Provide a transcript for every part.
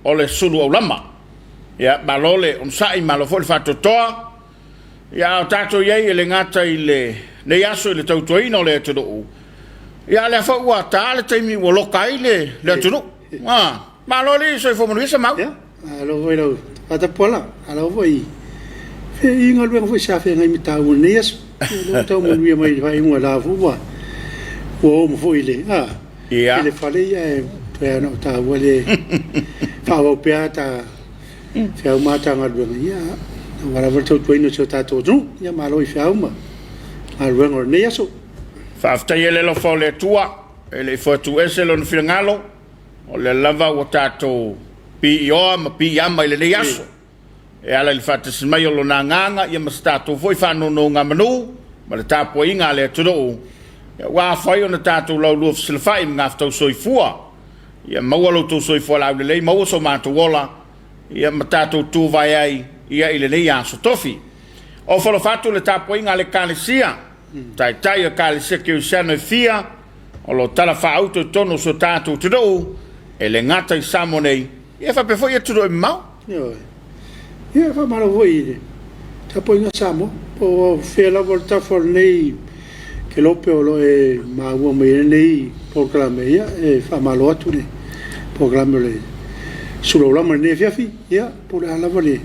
o le Suluaulama. Ia malole on sai malo fo le fatotoa. Ia o tato iei le ngata i le aso i le tautoina o le atunu. Ia le fa ua ta le taimi ua loka i le atunu. Malole so i fo manuisa mau. Alo voi lo ata pola alo voi. Fe inga luenga foi sa fe ngai mita u ne aso. Lo tau mo mi mai vai un la fu wa. O mo foi le. Ia. Le fale ia pe no ta wale. Fa o pe ta. Fe o mata ngal ia. Wala vertou tuino so tato no ia malo I fauma al wengo ne yaso fa afta yele lo fo le tua ele fo tu eselo no filangalo o le lava o tato pi o ma pi ama ile ne yaso e ala il fatte smaio lo nanganga ia ma stato foi fa no nga manu ma le Tapuaiga le tudo wa fa yo na tato lo lo silfa im ngafto soifua ia mawalo to soifua la le mawo so mato wola ia ma tato tu vai ai ia ile nei aso tofi o folo fatu le Tapuaiga le kalesia tai o kalesia ke usano e fia o lo tala fa auto tono so tatu tudo e le ngata I samo nei ia fa pe foi e tudo e mau ia fa malo voi Tapuaiga samo o fela volta for nei ke lope o lo e maua me nei programa ia e fa malo atu ne programa le Suluaulama ne Afiafi ia por ala vale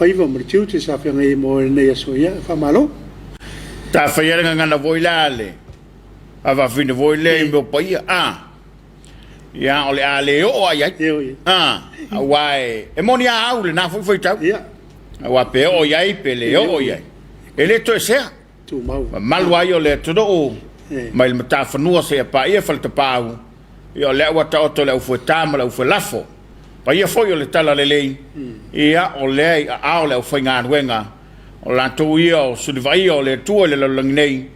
Faiva mertiu te sa fia ngai mo nei aso ia fa malo ta fa ia ngana voilale ava fine voile mo paia ia ole ale o ai wai e monia aule na foi tau ia wa pe o ai pele o ia ele to sea tu mau malwa yo le todo o mai mata fanua se pa ia falta pau io le wa ta to le fu tamala fu lafo pa ia foi o le tala lelei ia o le a o le foi ngā wenga o la tu ia o sulivai o le tu le langnei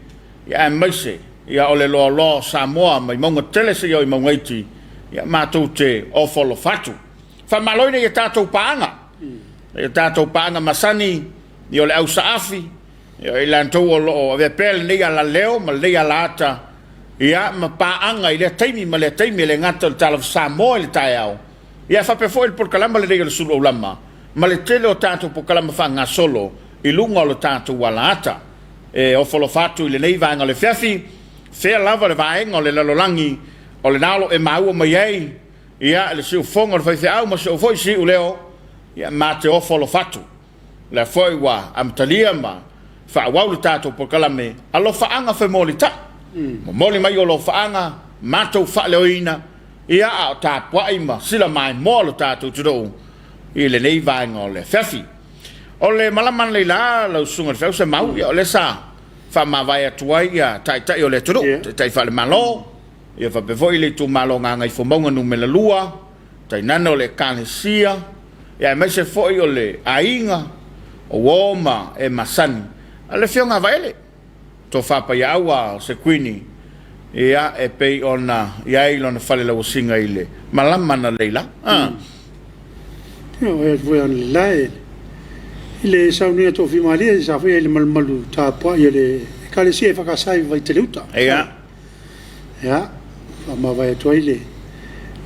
ia maise ia o le lo Samoa mai monga tele se i mongaiti ia matou te o folo fatu fa maloina ia tatou paanga masani i o le Afiafi ia i lantou o lo ave pel nei ala leo ma le ala ata ia ma paanga i le taimi ma le taimi le ngata le tala Samoa le taiao ia fa pe foi por kalama le le Suluaulama ma le tele o tato por kalama fa nga solo I lunga o le tato wala ata e o folo fatu I le nei vanga le Afiafi fe lava le vaenga o le lalolangi o le nalo e maua mai ai ia le siu fonga le fai au ma se foi si u leo ia ma te o folo fatu le foi wa amtalia ma fa wa le tato por kalame alo fa anga fe molita moli mai o lo fa anga mato fa leoina ia a Tapuaiga sila mai mo lo tatu tudo I le nei vaenga o le Afiafi o le malaman leila lo sunga fe se mau ia o le sa fa ma vai atuai ia tai o le tudo tai fa le malo ia fa pe foi le tu malo nga I fo monga no me la lua tai nano le kalesia ia mai se foi o le ainga o woma e masani ale fionga vaile to fa pa ia wa se quini ia e pei ona ia I lona fale la singa ile malama na leila e voi on lai ile saunia to fi mali sa foi ile malmalu Tapuaiga le kalesia e fakasai vai teleuta ia ma vai toile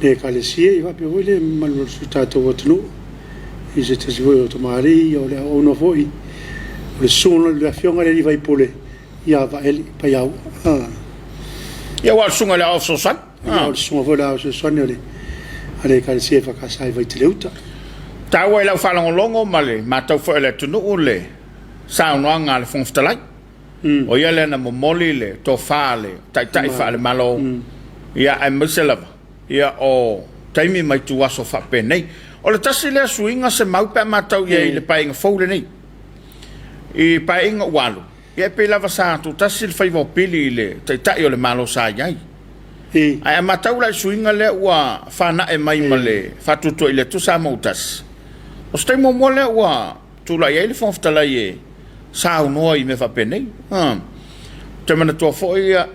le kalesia I va pe ile malu tato wotnu I se te voi to mari o le ono foi le sono le fionga le vai pole ia va ele pa ia ia wa sunga le au sosan o sunga vola o sosan ale kalesia fakasai vai teleuta ta wa la fa longo male ma tau fo le tunu le sa no nga le fonftalai o ia le na momoli le to fale tai fa le malo ia ai musela ia o taimi mai tu aso fa penei o le tasi le suinga se mau pe ma tau ia le painga fo le nei I painga walu ia pe lava sa tu tasi le fai vo pili le tai o le malo sa ia ai ma tau la suinga le wa fa na e mai male fa tu to ile tu sa motas o stai mo mole wa tu la ia le fonftala ie sa no I me fa penei te mana to fo ia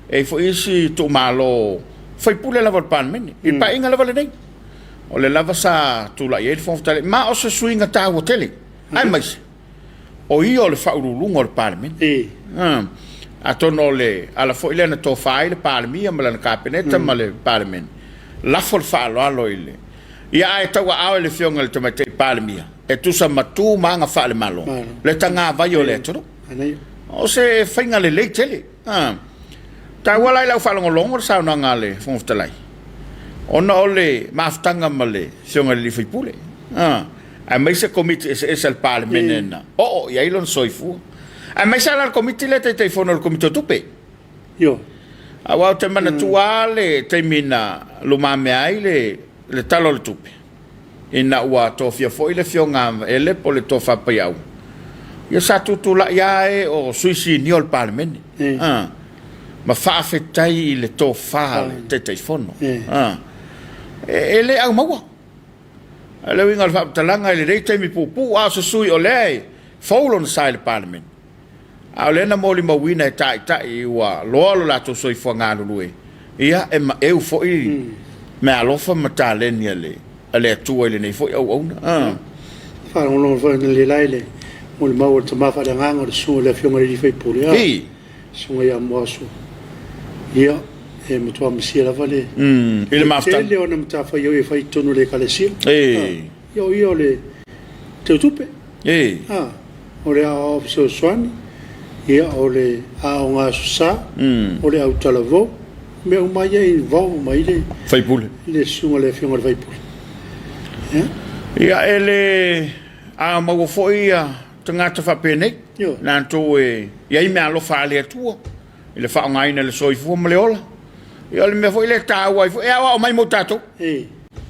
e fo isi tu malo foi pule lava pan men I painga lava le nei o le lava sa tu la ia le fonftala ma o se suinga ta o tele ai mais o io le faululunga o le parlement a tono le ala fo ile na to fai le parlemia ma le kapeneta ma le parlement la for fa lo alo ile ia ai taua ao le fionga le tamatei palemia e tusa matu manga fale malo le tanga vai o le toro o se fainga le tele ta wala ila falongolongo sa na ngale fonftalai ona ole maftanga male fionga le fipule a mai se komiti es el parlamenena o ia ilon soifu a mai sa la komiti le te fono le komiti tupe yo a wa te mana tuale te mina lumame ai le talo le tupe ina ua tofia foi le fionga ele po le tofa paiau ia sa tutula ia o suisi ni ol parlamene ma fa fetai le tofa te fono ele au maua ele winga le fa talanga le rei te mi pupu a so sui o le folon sai le parlament a le na moli mawina e tai ua loalo la to soi fonga lue ia e ma eu foi me alofa matalen ale tu ele nei foi au fa non fa le laile mol mau te ma fa nganga de su le fionga di fai pure su ia moso ia e mo to amsia la vale il mafta le ona mta fa io e fai tonu le kalesia io le te tupe ole a ofso swani ia ole a nga sa ole au talavo me o mai e vau mai le fai pule le su le fionga fai pule ia ele a mago foi tangata fa pene na to ia me alo fa le tua ele fa ngai na le soifu mleola ia le me foi le tawa e a mai mo tato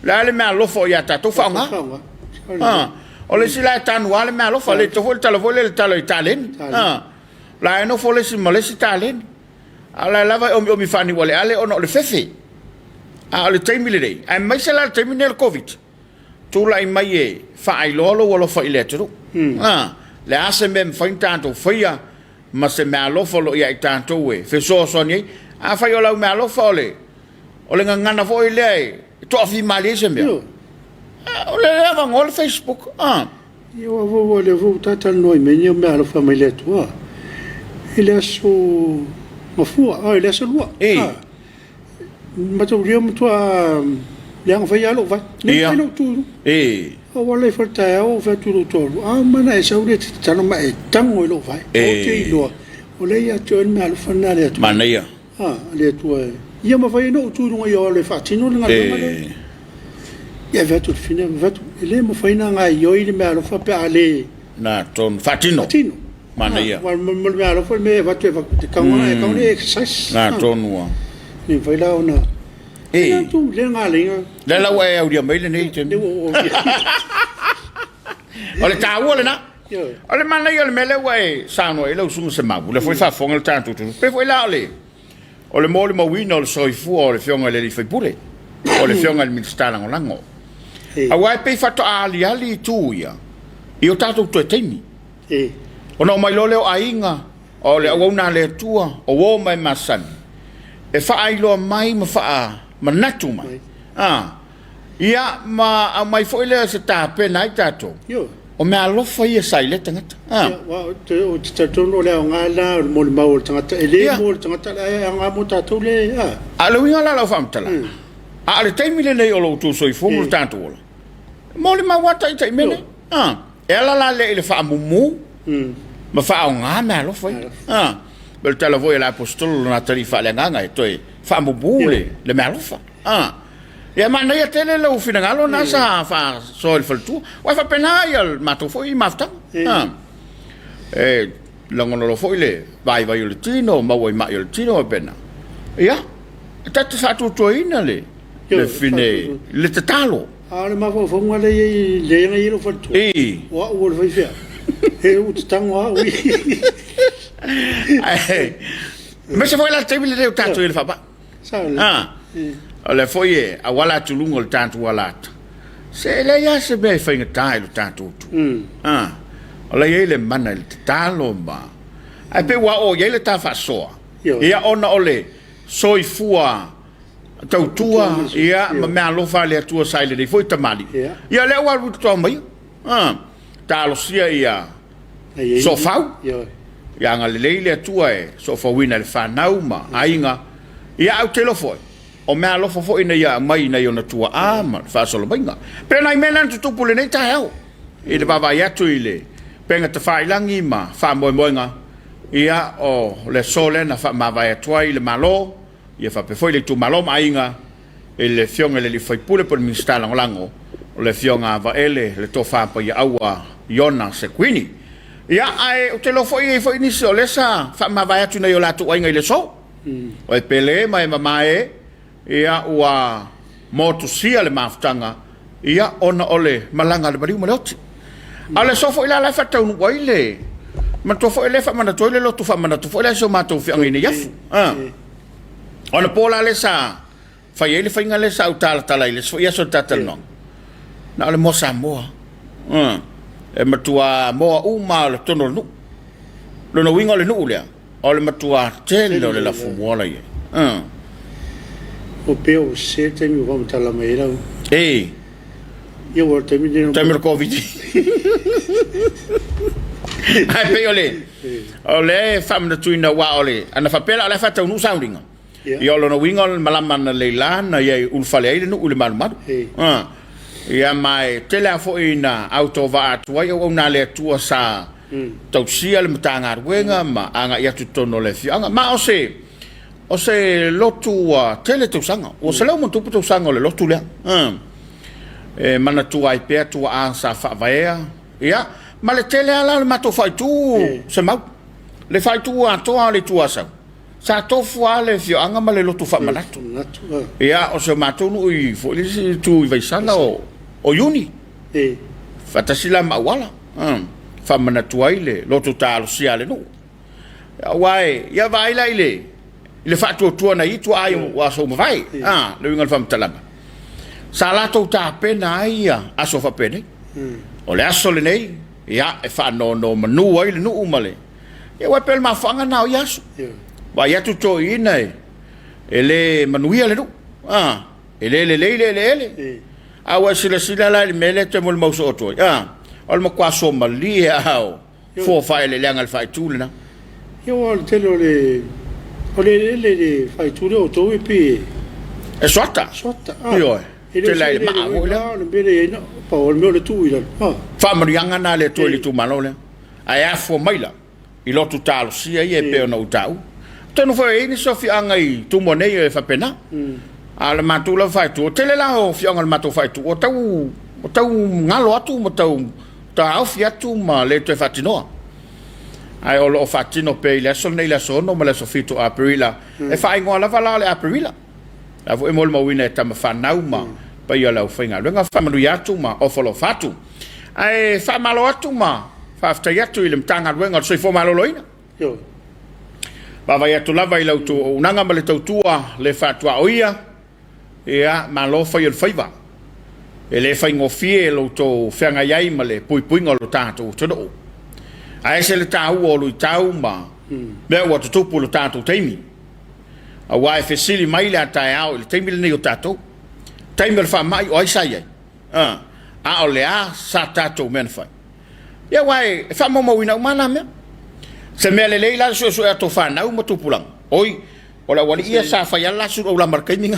la le me alo fo ia tato fa nga o le sila tanu ale me alo fa le to vol talo le talo italen la no fo le si mole si italen ala lava o mi fani wale ale ono le fefe a le taimile dei ai mai sala le taimile le covid tu la mai e fa ai lolo wala fa eletro le ase mem fa intanto faia ma se me alo fo lo ia tanto we fe so ni a fa yo la me alo fo le o le ngana fo ile to afi malese me o le leva ngol Facebook io volevo tata noi me io me alo famiglia tua ele aso ma fu ele aso lua ma tu rio tua leang fa ia lo va no tu o wale falta o fa tu to ma na sa ure tano ma e tango lo vai o te lo o le ia tu me alo fanale tu ma na ia le tua ia ma fa no tu no ia le fa tino nga ma ia va tu fine va tu ele mo fa ina nga io ile me alo fa pe ale na ton fatino ma na ia me alo fa me va tu te kauna e kauna exercise na ton wa ni fa la ona tu le nga le la wa e dia mai le nei te ole ta wole na ole man na ile mele wa sa no ile usu se ma le foi fa fonga le tanto tu pe foi la ole mole ma wino le soifu ole fionga le fai pure ole fionga le ministala ngolango a wa pe fa to ali tu ia io tato tu temi ona mai lo le ainga ole ona le tua o wo mai masan e fa ai lo mai ma fa manatu mai ia ma mai foi le se tape nai tato o me alo foi sai le tangata wa te tono le nga la mo le mau tangata ele mo tangata nga mo tato le alo ia la famtala ale taimi le nei o lo tu soi fumo tanto mo le mau tai tai mene ela la le fa mumu ma fa nga me alo foi bel tala voi la apostolo na tarifa le nga e toi fa mumu le me alo fa ia mana ia tele lo fina ngalo na sa fa so il faltu wa fa pena ia mato foi mafta langono lo foi le vai il tino ma voi ma il tino pena ia tatu sa tu toina le fine le tatalo ale ma fo fonga le ngai lo faltu wa o vai fia o tango ui me se foi la tebile de tatu il fa ba ole foi a wala tulungo tanto wala se le ya se be fa ngai tanto ole ele mana il talo ba ai pe wa o ele ta fa so ia ona ole soi fua tau tua ia ma me alo fa le tua sai le foi tamali ia le wa to mai talo sia ia so fau ia nga le tua so fa wina le fa nauma ainga ia au telefone o mea lofo fo ina ia mai na yo na tua ama fa solo bainga pe nai mena tu pule nei ta hau i le baba ya tu ile penga te fai langi ma fa mo moinga ia o le sole na fa ma vai tuai le malo ia fa pe foi le tu malo mainga ele fionga le foi pule por mi sta lango le fionga va ele le to fa pa ia aua yona se quini ia ai o te lo foi ni so le sa fa ma vai tu na yo la tu ai ngai le so o e pele mai mamae ia ua motu sia le maftanga ia ona ole malanga le bari maloti ale sofo ila la fata un waile man to fo ele fa mana to ile lo to fa mana to fo ele so ma to fi ngini yafu ona pola le sa fa ele fa ngale sa utal tala ile so ia so tatal no na le mo Samoa e matua mo uma le tono no lo no wingo le no le ole matua telo le la fu mola ye o peo se te mi vamos tala mai la io vor te mi dino te covid ai pe ole fam na tuina wa ole ana fa pela le fa tau nu sounding io lo no wingo malaman le lana ye un fale ile no ule mal mal ia mai telefo ina auto va tua o na le tua sa tau sia le matanga wenga ma anga ia tu tono le fianga ma o se lotu tele tu sanga o se lo mo tu tu sanga le lotu le mana tu ai pe tu a sa fa vaea ia ma le tele ala ma to fai tu se ma le fai tu a to le tu asa sa to fua le fianga ma le lotu fa manatu ia o se ma tu no i fo le tu vai sala o yuni fatasila ma wala fa manatu ai le lotu ta sia le no wai ya vai la ile le fa tu na i tu ai wa so vai le ngal fam talaba sala to ta pena ia aso fa pene o le aso le nei ia e fa no manu ai le no umale e wa pel ma fanga na ia so wa ya tu to ina ele manuia le no ele awa sila la le mele te mol mau so to al mo kwa so mali ao fo fa ele lengal fa tu na io al telo le fai tu o to pi e sota io te la ma o le bele no pa o me le tu ila fa marianga na le to le tu malole ai a fo maila i lo tu talo sia ie pe no tau te no foi ni so fi angai tu mo nei e fa pena ala matu la fai tu tele la o fi angal matu fai tu o tau ngalo atu mo tau ta fi atu ma le te fatino ai o lo fatino pe le so nei la so no ma le so fito aprila e fai ngola vala le aprila la vo e mol mo wina ta ma fa nau ma pa ia la finga lenga fa manu ya tu ma o folo fatu ai fa malo atu ma fa sta ya tu ile mtanga wenga so fo malo loina yo ba va ya tu la vai la tu unanga ma le tau tua le fatwa oia ia malo fa il faiva ele fa ngofie lo to fanga yai ma le pui ngolo tatu todo ai se le tau o lu tau ma be wa tu pu lo tatu teimi a wai fe sili mai la tai au le teimi le o tatu teimi fa mai o sai a o le a sa tatu men fa ia wai fa mo wina mana me se me le leila so to fa na mo tu pulang oi ola wali ia sa fa ya la su o la markai minga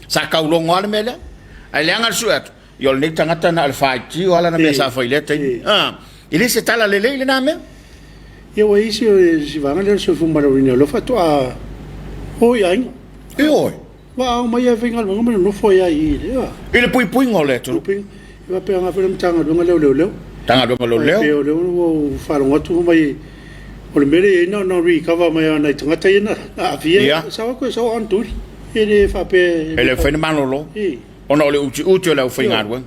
sa ka ulo ngol mele ai le angal suat yo le tangata na alfa ti wala na me sa fa ile te ile se tala le leila na me yo wai si va ngale so fu marino lo fa to a oi ai oi wa o mai venga lo ngam no foi ai ile pui ngole tu va pe nga fe tanga do ngale tanga do ngale o fa lo ngatu mai o le mere no recover mai ana tangata ina afia sa ko so on tu ele fa pe ele foi manolo ona ole uti ole foi ngarwa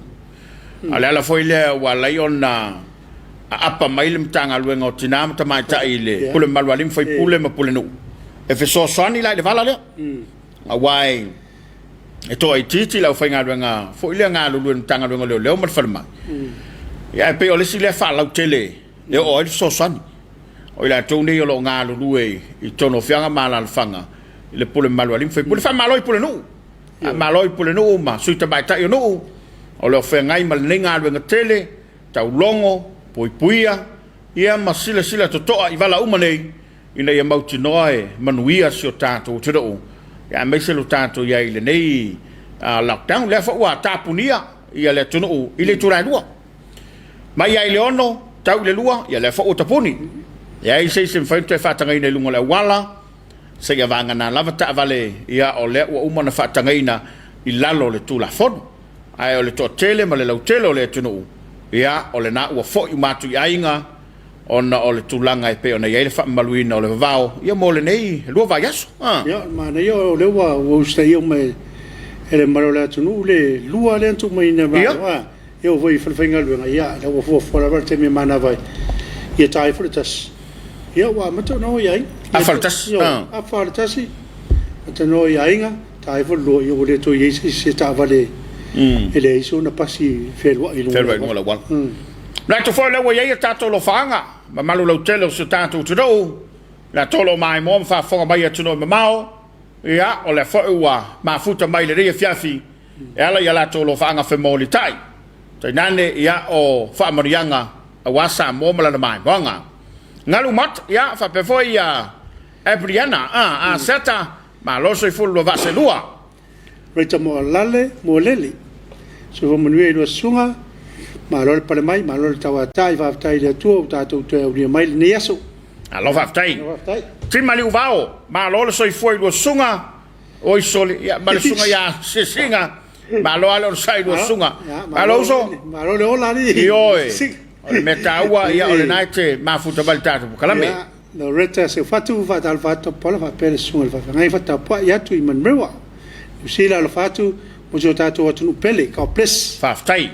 ala foi le wala yona apa mai le tanga luenga o tinam tama ta ile pule malwalim foi pule ma pule no e fe so soni la le vala le awai e to ai titi la foi ngarwa foi le ngalu lu tanga luenga le ma farma ya pe ole si le fa la tele le o so soni o la tone yo lo ngalo lue i tono fianga mala fanga le pole malo alim foi pole fa malo i pole no malo i pole no ma suita baita yo no o lo fe ngai mal ninga lo ngatele ta longo puia ia masila to i vala uma nei ina ia mauti noe manuia sio tato to ya mai se lo tato ya ile nei lockdown le fa wa tapunia ia le tunu ile tura lua mai ai le ono tau le lua ia le fa o tapuni ya i se fa te fa tanga ina lunga le wala se ya vanga na lava ta vale ia o le o uma na fa tanga ina i lalo le tula fon ai o le totele ma le lautelo le tunu ia o le na ua fo i matu i ainga ona o le tulanga e pe ona ia le fa maluina o le vao ia mo le nei lua vai aso ia ma ne yo le wa o stai o me ele maro le tunu le lua le tu mai na va eu voi falfenga luenga ia le o fo fo la te me mana vai ia tai frutas ia wa mato no ia a faltas a faltas mato no ia inga tai fo lo ia le to ia se ta vale ele iso na pasi felwa i lo wal la to fo le wa ia tato lo fanga ma malu lo telo se tato to do la tolo mai mo fa fo mai to no mao ia o le fo ua ma futa mai le Afiafi ela ia la tolo fanga fe mo li tai tai nane ia o fa marianga a wasa mo mala mai bonga ngalu mat ia fa pe fo ia Ebriana a seta ma lo so fu lo va se lua Rita mo lale mo lele so vo menue lo sunga ma lo pale mai ma lo tawa tai va tai le tu ta tu te o mai ne yaso a lo va tai ti mali uvao ma lo so foi lo sunga oi sole ia ma lo sunga ia se singa ma lo alo sai lo sunga ma lo so ma lo le ola ni oi o meta ua ia o le naite ma futa baltato kalame lo reta se fatu va dal fato pola va per sunga va ngai fata pa ia tu i manrewa usila lo fatu mo jo tato o tunu pele ka ples fa tai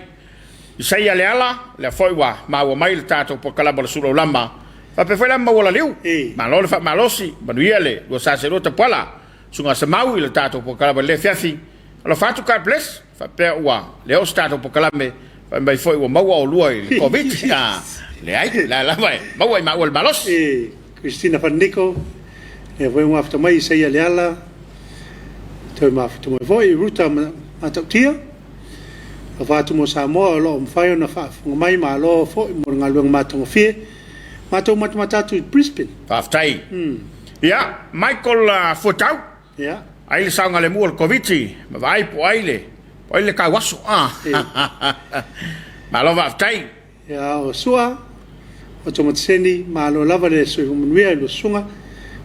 sai ale ala le foi wa ma wa mai tato po kala bol Suluaulama fa pe foi la ma wala liu ma lo fa malosi ma duele lo sacerdote pola sunga se mau il tato po kala bol Afiafi lo fatu ka ples fa pe wa le o stato po kala me fa mai foi wa ma wa lua il covid le ai la vai ma wa ma wal malos Cristina Fannico e voi un after mai sai ale ala te ma tu mo voi ruta ma tautia va tu mo Samoa lo mfai na fa mai ma lo fo mo ngaluang ma tu fie ma tu mata tu Brisbane aftai ya Michael Fotau ya ai sanga le mu Komiti ma vai po aile ka waso ma lo aftai ya o sua o to motseni ma lo lava le so mo nui lo sunga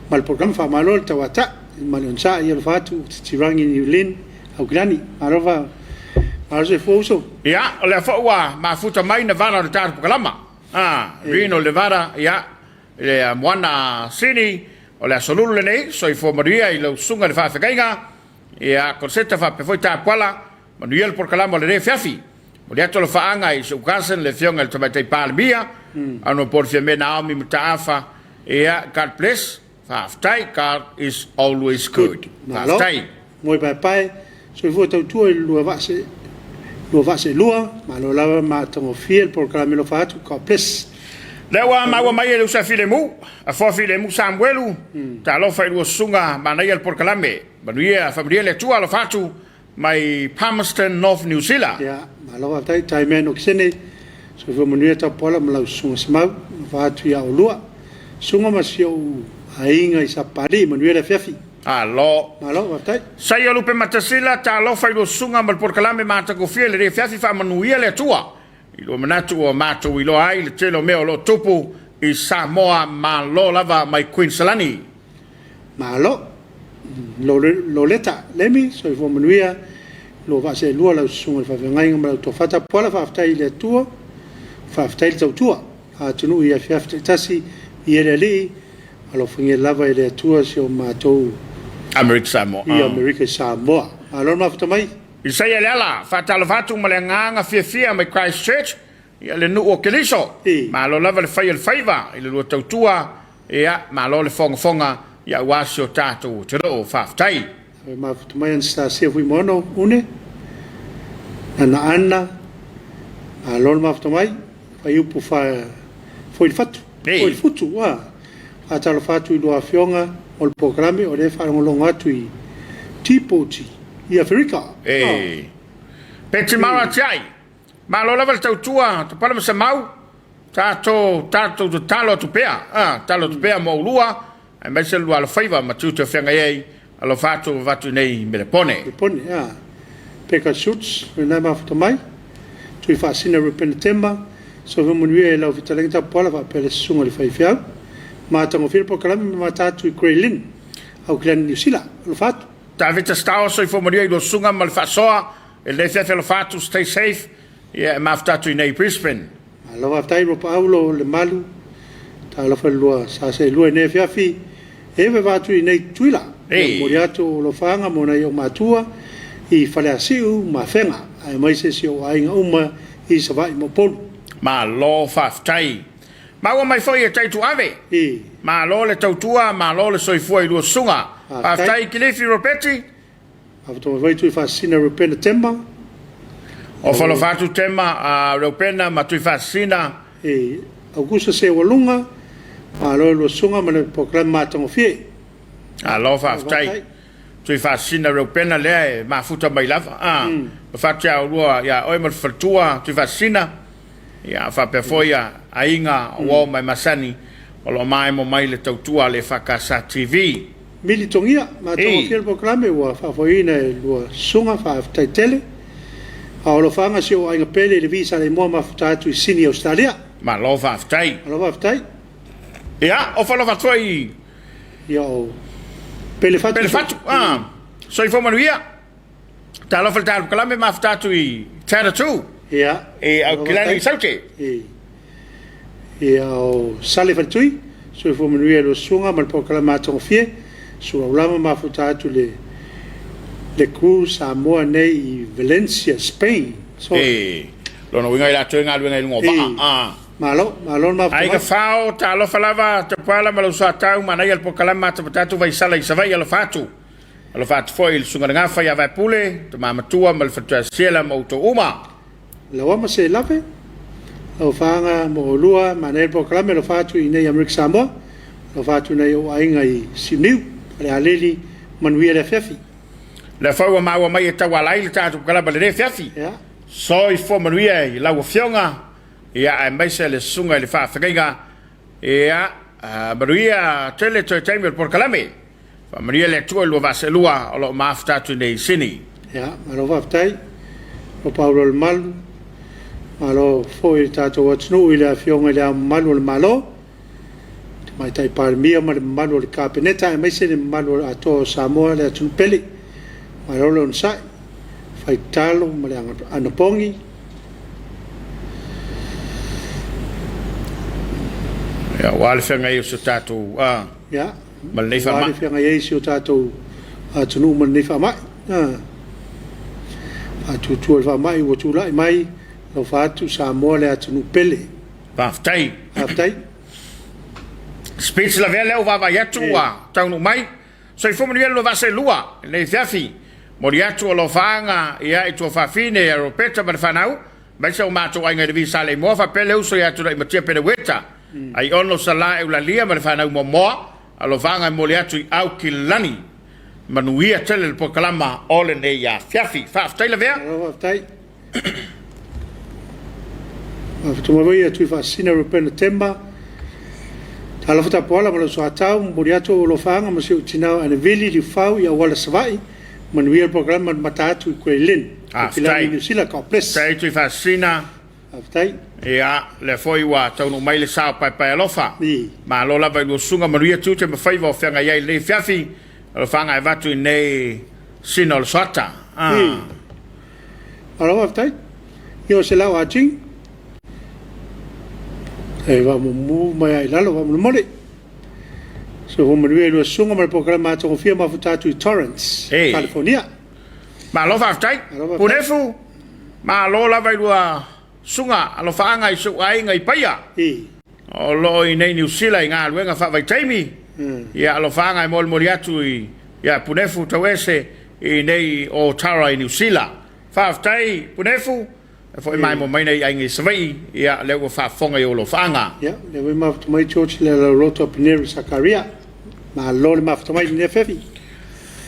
mal program fa ma lo tawata malonsa ia fatu tirangi Newlin au grani arova arse foso ia le fowa ma futa mai na vara de tar kalama Rino Levara ia le mwana sini o le solulu le nei so i fo maria i lo sunga de fa fenga ia conseta fa pe foi ta pala manuel por kalama le Afiafi o le atolo fa anga i so kasen le fionga le tomate palmia ano por fiame Naomi mutafa ia God bless Aftai God is always good. Aftai. Moi pai so vo tau tu lo va se lua ma lo lava ma to fiel por caramelo fatu ka ples. Lewa ma wa mai lo sa filemu a fo filemu Samuelu ta lo fa lo sunga ma na por calame manuia familia le tua lo fatu mai Palmerston North New Zealand. Ya ma lo aftai tai meno kisene so vo manuia ta pola ma lo sunga smau fatu ya lua sunga ma sio ainga isa pari manuel Afiafi malo vatai sai o lupe matasila ta lo fai lo sunga mal por kalame mata ko fiele le Afiafi fa manuia le tua i lo manatu o mato i lo ai le telo meo lo tupu i Samoa ma lo lava mai Queenslandi malo lo leta lemi so fo manuia lo va se lo la sunga fa ngai ngam to fata pola fa aftai le tua fa aftai le tua a tunu i Afiafi tasi i le alo finge lava ele tua se o matou America Samoa i America Samoa alo ma fata mai i sai ele ala fata lo fatu malenganga fia mai Christchurch i le nu o keliso ma lo lava le fai el faiva i le lo tautua ia ma lo le fonga ia wasio tatu te ro faftai ma fata mai an sta se fui mono une ana alo ma fata mai fai upu fa foi fatu foi futu wa atalo fatu i lo afionga o le programe o le whanongolonga atu i tipoti i Afrika. Peti maua tiai. Ma lo lava le tautua, te pala masa mau, tato talo tu pea. Talo tu pea mo ulua, ai mai se lua le faiva, ma tu te whenga ei, alo fatu vatu nei melepone. Pone, peka suits, na mafutamai, tui fasina repenetema, so vumunuia lau vitalengi tapuala va pele sunga li faifiau, matango fil pokalami matatu i Greylin, au kilan New Zealand, alo fatu. Ta vita stao so i fomanuia i lo sunga mal fasoa, e le fefe alo fatu stay safe, ia mafutatu i nei Brisbane. Alo aftai ro paulo le malu, ta alo falua sa se lua ne Afiafi, eve vatu i nei tuila, moriato lo fanga mona i o matua, i whale asiu ma whenga, ai mai se si o ainga uma i sa vai mo polu. Ma lo whaftai. Ma ua mai foi e teitu ave. Ma lo le tautua, ma lo le soifua i lua sunga. Whaftai kilifi ropeti. Awhato mai tui whasina rupena tema. O whalo whatu tema a rupena ma tui whasina. Augusta se walunga, ma lo lua sunga ma le program matango fie. A lo whaftai. Tui whasina rupena lea e ma futa mai lava. Whatia o lua ia oi mal whatua tui whasina. Ia whapea foia a inga o mai masani o lo mai mo mai le tautua le EFKS TV. Mili tongia, ma tonga fiel programe ua whafoina e lua sunga whaaftai tele. A o lo whanga si o ainga pele le visa le mua mafutatu i Sydney, Australia. Ma lo whaaftai. Ma lo whaaftai. Ia, o whalo whatoi. Ia o pele fatu. Pele fatu, so i whomanuia. Ta lo whaltaru kalame mafutatu i Tattoo. Ia. E au kilani i saute. Ia o sale fatui. So i whomanuia lo sunga ma le pokala matongo fie. Suluaulama mafutatu le crew Samoa nei i Valencia, Spain. So, Lona winga i la tuenga luenga i lungo vaa. Malo mafutatu. Ai ka whao ta alo whalava te pala ma lo sa tau ma nei al pokala matapatatu vai sala i savai alo fatu. Alo fatu foi il sunga nga whai avai pule, te mamatua ma le fatua siela ma uto uma. Lawa ma se lave. Lau whanga mo lua ma nei pokala me lo fatu i nei Amerika Samoa. Lo fatu nei o ainga i Siniu. Le aleli manuia le Afiafi. Le whaua maua mai e tau alai le tātu kalaba le Afiafi. So i fo manuia i lau fionga. Ia ai maise le sunga i le whaafakaiga. Ia manuia tele toi taimi o porkalame. Manuia le tua lua vaselua o lo maafutatu nei sini. Ia, malo whaftai. O paulo le malu. Malo fo i tātu watunu i le fionga i le malu le malo. Mai tai parmia ma le manu le kapeneta e mai se le manu ato Samoa le atu pele ma rolo on sai fai talo ma le anapongi ya wale fenga i so tatu ya ma le fa ma wale fenga i so tatu atu no ma le fa ma atu tu fa mai o tu lai mai lo fa atu Samoa le atu pele aftai Speech la vele o vava yatu wa tau mai so i fomu lo vase lua le Afiafi moriatu o lo fanga ia i tu fafine e ropeta ma fanau mai se o mato ainga de visa le mo fa pele uso ya tu i matia pele weta ai ono sala e la lia ma fanau mo a lo fanga moriatu i au kilani manuia tele le pokalama ole ne ya Afiafi fa aftai la vea aftai tu mo vai tu fa sina repena temba Ala fata pola malo so atau moriato lo fanga ma se utina ana veli li fau ia wala savai manuia programa matatu i Greylin aftai New Zealand complex tai tu fa sina aftai ia le foi wa tau no mai le sa pai pai alofa ma lo la vai lo sunga manuia tu te fai vo fanga ia le Afiafi lo fanga e vatu nei sinol sota ala aftai io se la watching va mu mai ai lalo va mole so ho manuia lo sunga ma programa to fia ma futatu i Torrance California ma lo fa tai punefu ma lo la vai lua sunga alo fanga i so ai ngai paia o lo i nei New Zealand nga luenga fa vai taimi ia alo fanga i mol moriatu i ia punefu tawese i nei o Tara i New Zealand fa tai punefu foi mai mo mai nei ai savai ia le fa fonga i lo fanga ia le mai mai church le roto pinero Sakaria ma lo le mafto mai ne fefi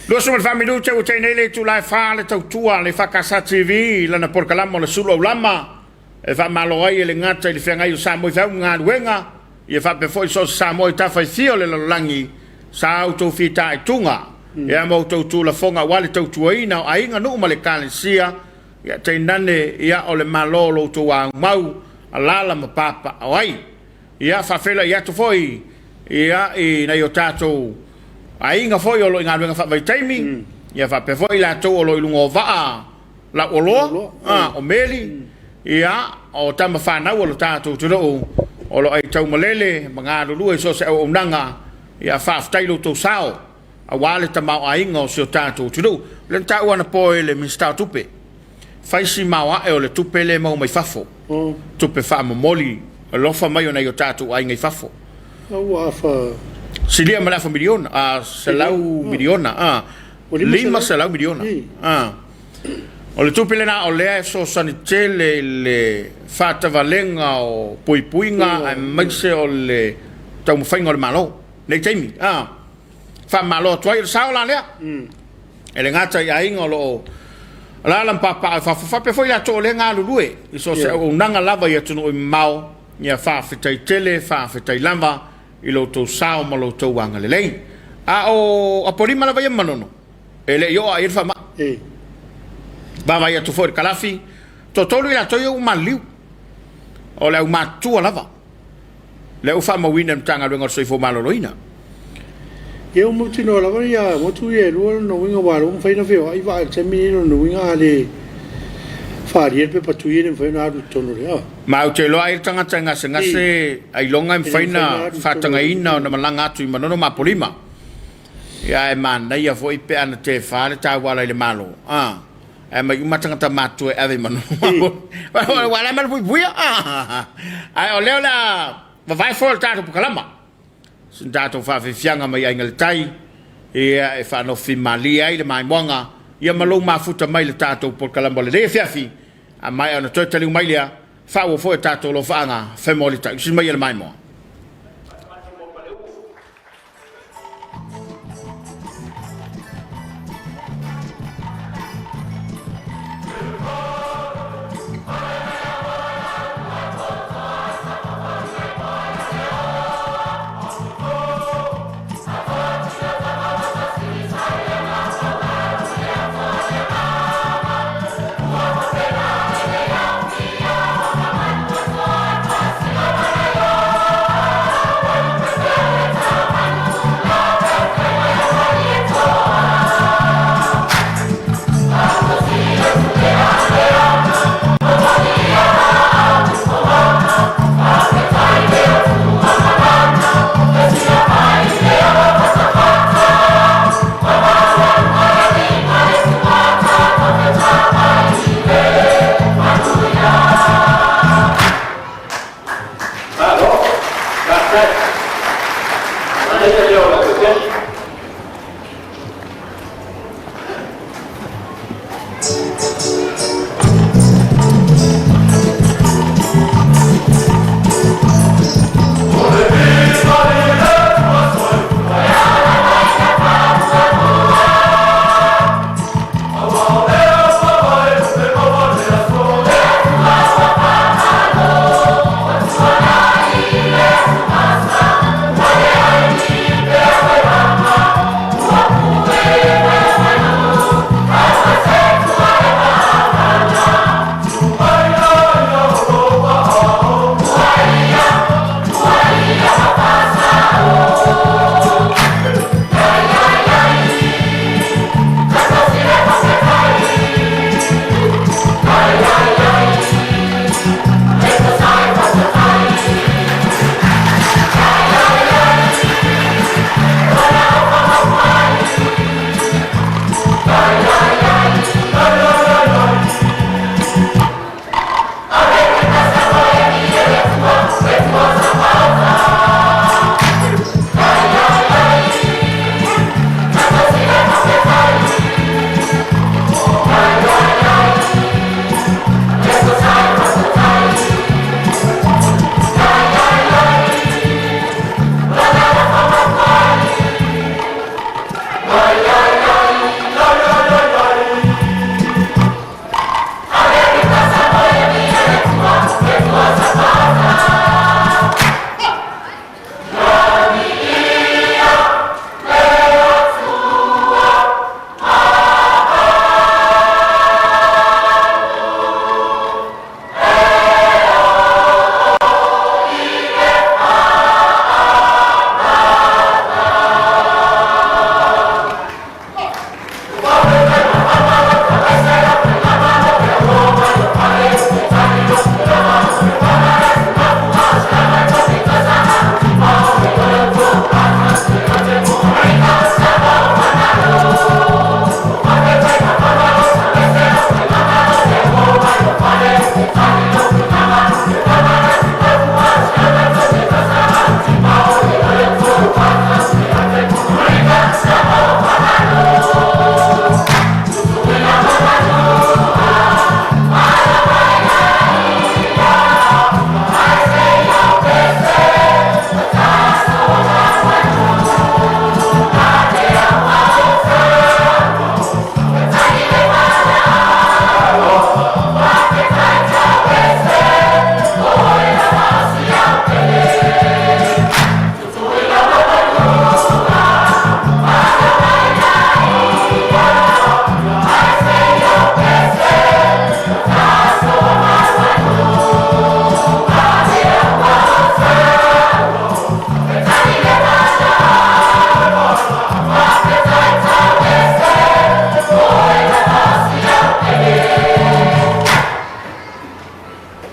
lo so mal fammi luce o nei le tu la fa le tua le EFKS TV la na porkalamo le Suluaulama e fa malo ai le ngata le fenga i Samoa fa nga wenga e fa pe foi so Samoa ta fa fio le langi sa auto fita tunga ia mo tautu la fonga wale tautu aina a inga no male kalesia ia te nane ia o le malolo to wa mau alala ma papa awai ia fa fela ia to foi ia e na yo tato a inga foi o lo inga nga fa vai timing ia fa pe foi la to o lo lungo va la olo o meli ia o tama fa na o lo tato to o lo ai tau malele manga lu so se o nanga ia fa stailo to sao a wale tamau a inga o se o tato tudu len ta wana poe le min sta tupe faisi mawa e o le tupe le mau mai fafo tupe fa moli lo fa mai ona yo tato a inga i fafo wa fa silia mala fa miliona a selau miliona lima selau miliona o le tupe le na o le so sanitele le fata valenga o puipuinga a mai se o le tau mfainga o le malo le taimi fa malo toi sao la le ele ngata ia inga lo la la papa fa pe foi la to le nga lue so se o nanga lava ia tunu i mau ia fa fitai tele fa fitai lamba i lo to sao ma lo to wanga le lei o aporima la vai manono ele yo a ir fa ma ba vai tu for kalafi to tolu ia to yo maliu o le matu lava le ufa ma winem tanga rengo so fo malo loina eu mo tino la varia mo tu e lo no winga wa lo fai na feo ai va se mi no winga le fari pe pa tu e fai na du tono le ma o te lo ai tanga tanga se ngase ai longa em fai na fatanga ina na malanga tu ma no ma polima ya e man na ia foi pe ana te fa le ta wala le malo e ma uma tanga ta matu e ave mano wala mal buia ai o le la vai for ta po kalama dato fa fianga mai ainga tai e fa no fi mali ai le mai monga ia malo ma futa mai le tato por kalamba le Afiafi a mai ona totally mai le fa wo fo tato lo fanga family tai si mai le mai mo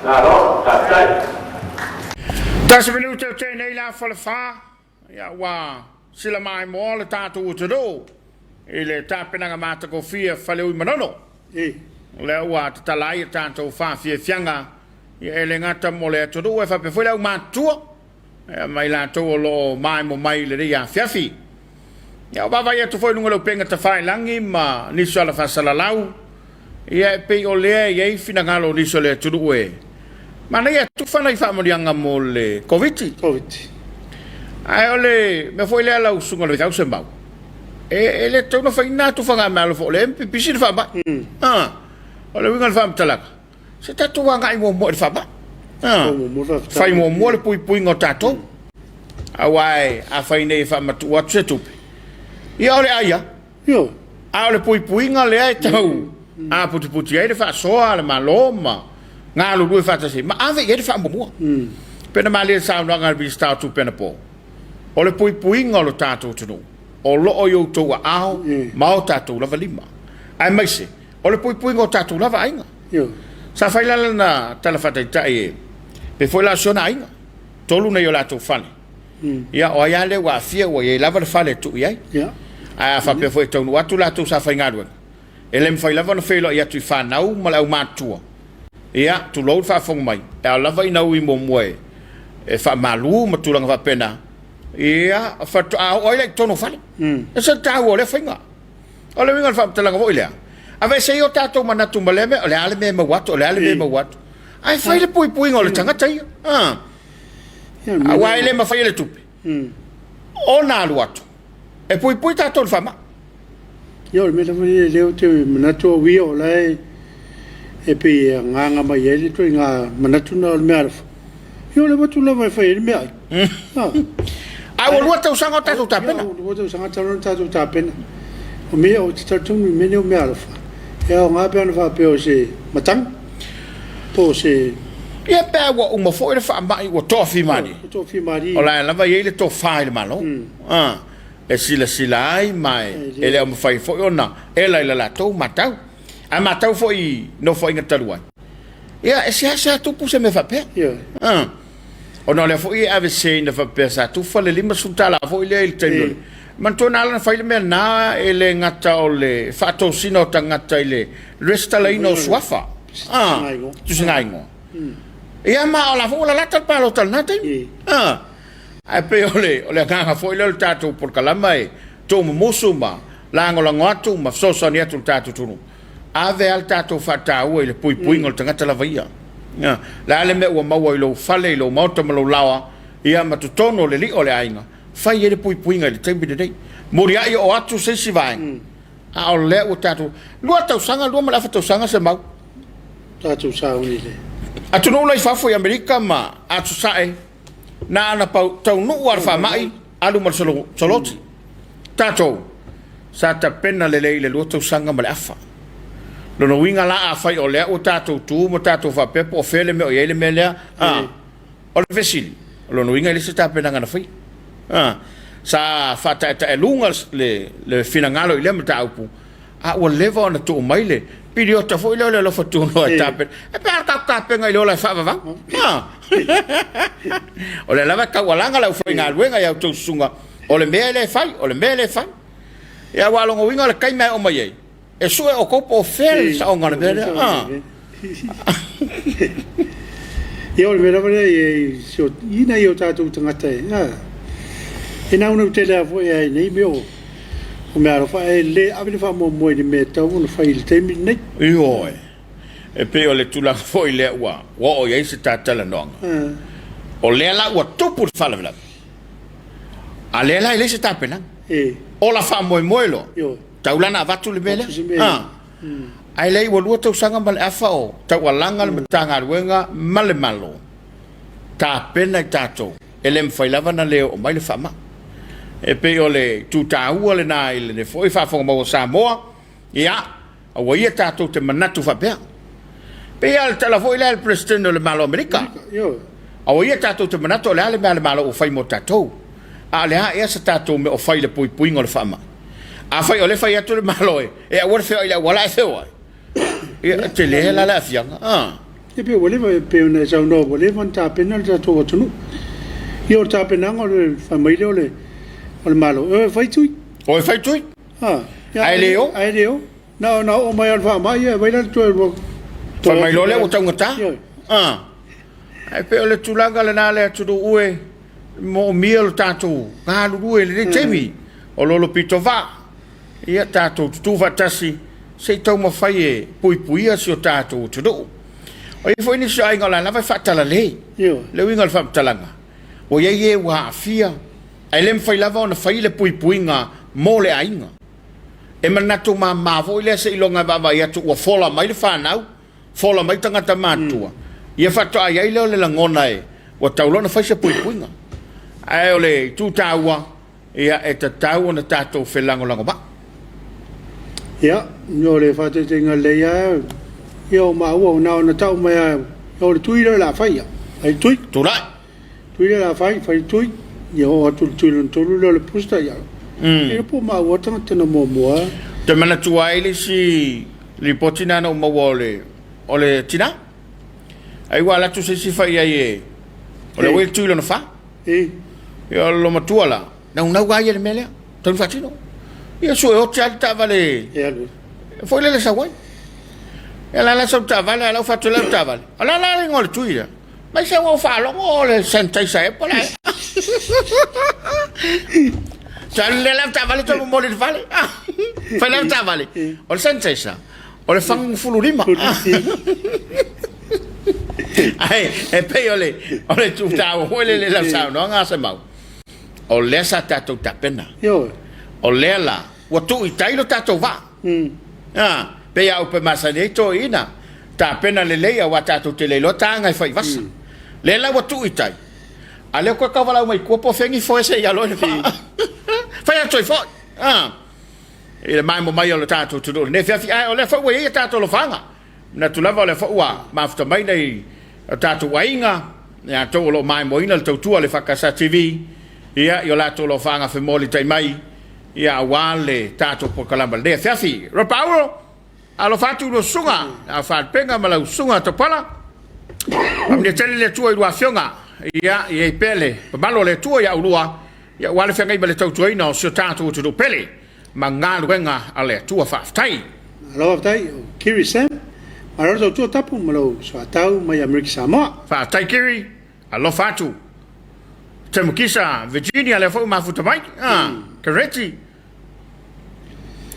Alo, tatai. Tasi minuto te nei la fa ya wa sila mai mo le tatu o todo ile tapena mata ko fia fale u manono le wa talai tanto fa fia fianga ya ele ngata mo le todo e fa pe foi la matua mai la to lo mai mo mai le ya Afiafi ya baba ya to foi lungo lo penga ta fai langi ma ni sala fa sala lau ya pe o le ya fina ngalo ni sole todo e mana ya tu fa na fa mo dianga mo le Komiti ai ole me foi le la usunga le tau sembau ele to no fai na tu fa nga malo fo le pisi fa ba ole winga fa mtalaka se tatu wa ngai mo fa ba fai mo le pui ngo tato awai a fai nei fa matu wa tsetu ia ole aya yo a ole pui nga le ai tau a puti ai fa so ale maloma nga lu due fa tasi ma ave ye fa mo pena mali sa no nga bi sta tu pena po ole pui nga lo tato tu o lo o yo to ao mau tato la valima ai mai se ole pui nga tato la va ainga yo sa fai la na tala fata tai pe foi la sona ainga tolu na yo la to fale ia o ya le wa fia o ye la va fale tu ia ya a fa pe foi to wa tu la tu sa fai ngadu ele me fai la va no felo ia tu fa nau ma la matua ia tu lo fa fong mai e la va ina wi mo moe e fa malu ma tu la va pena ia fa o ile to no fale e sa ta o le finga o le winga fa tala ngo ile ave se yo tato manatu maleme ole ale me wato ole ale me wato ai fai le pui ngol tanga tai wa ile ma fai le tupi o na luato e pui tato fa ma yo me le te manatu wi o lai e pe nga ma ye le to nga manatu na me arf yo le watu la vai fai me ai ai wo luato sanga tato tapena wo sanga tato tapena o me o tato me ne me arf e o nga pe fa pe o se matang po se ia pe wo mo fo le fa mai wo tofi mani o la va ye le to fa le malo e sila ai mai ele o fai fo ona ela la to matau a matau fo i no fo inga talua ia e se tu puse me fa pe o no le fo i ave se na fa pe sa tu fa le lima sultala fo ile il tendo man tona ala fai le me na ele ngata o le fa to sino tangata ile resta la ino swafa tu singaingo ia ma ola fo la lata palo tal nata ai pe ole nga fo ile tato por kalama e to musuma lango la ngatu ma so so ni atu tato tunu ave al tato fata o ile pui ngol tangata la vaia la le me o mawo lo fale lo moto lo lawa ia ma tu tono le li ole ainga fai ele pui ngai tembi de dei moria i o atu se si vai a o le o tatu lua tau sanga lua ma la tau sanga se mau tatu sa uni le atu no lai fafo i Amerika ma atu sae na ana pau tau no war fa mai alu mar soloti tatu sa ta pena le lua tau sanga ma le afa lo no winga la a fai o le o tatu tu mo tatu fa pepo o fele me o ele me le o le vesili lo no winga le se ta pena ngana fai sa fata ta lunga le finangalo ile mata upu a o levo na to mai le pidio ta foi le lo fatu no ta pe e per ta pe ngai lo la fa va o le lava ka walanga la foi ngal wenga ya to sunga o le mele fai ya wa lo winga le kai mai o mai e su o kopo fel sa o ngana bele yo le mera e so ina yo ta tu tangata e na una tele foi ai nei meu o me fa le ave fa mo di meta un fa il tempi nei io e pe o le tula foi le wa o ye se tata la non o le la wa tu por fa la a le la ile se tapena o la fa mo lo taulana va tu le bele ai lei wo luto sanga mal afa o ta walanga le tanga wenga male malo ta pena tato ele me foi lava na le o mai le fama e pe ole tu ta u le na ile ne foi fa fo mo Samoa ia o ia tato te manatu fa pe al tala foi le presidente le malo america o ia tato te manatu le malo o fai mo tato ale ha ia sa tato me o fai le pui ngol fama a fai ole fai atu le malo e a wor fe ile wala fe wa e te le la fianga e pe wale pe na sa no wale van ta penal ta to tunu io ta penang ole famiglia ole malo fai tui ai leo no o mai al fa mai vai la to mai lo le o tau ngata ai pe ole tulaga le na le tu ue mo miel tatu ga lu ue le temi o lo pitova ia tatu tu vatasi se tau ma fai e pui si o tatu tu do o i foi ni sai ngala na vai fatala le winga fa talanga o ye wa afia ai lem fai lava ona fai le pui nga mo le ainga e manatu ma vo ile se ilonga baba ia tu o fola mai le fanau fola mai tanga tamatua ia fato ai le langona e o taulona fai se pui nga ai ole tu taua ia e tau ona tatu felango lango ba ia no le fate tenga le ia io ma o na tau mai o le tui la fai ai tui la fai tui io o tu le pusta ia e po ma o tanga tena mo te mana tuai le si ripotina no mo ole tina ai wala tu se si fai ai ole wel tui no fa io lo matuala na guai le mele ton fatino io so o ta vale foi le sa guai ela la so ta vale la fatto la ta vale ala ngol tuia ma se o fa lo ngol senta sai pola Challe la ta vale to mo le vale fa la ta vale o senta sa o le fang fulurima ai e pe ole tu ta o le la sa no nga se mau o le sa ta to ta pena o le la o tu i tai lo ta to va pe ya o pe masane to ina ta pena le le wa ta to te le lo ta nga fai vas le la o tu i tai ale ko ka vala mai ko po fengi fo se ya lo ne fa ya to fo e mai mo mai o ta to to ne fa fi o le fa we ta to lo fanga na tu lava le fa wa ma fta mai nei Tapuaiga ya to lo mai mo ina le tu le fa casa TV ia yo la to lo fanga fe moli tai mai ia wale tato po kalamba le Afiafi ro paulo alo fatu lo sunga a fa penga mala sunga to pala am de tele le tu i afionga ia e pele malo le tu ia ulua ia wale fenga i bale tu ina so tato to do pele manga wenga ale tu fa tai alo tai kiri sem alo tu tapu malo so tau mai America Samoa fa tai kiri alo fatu Temukisa Virginia le fo mafuta mai Kareti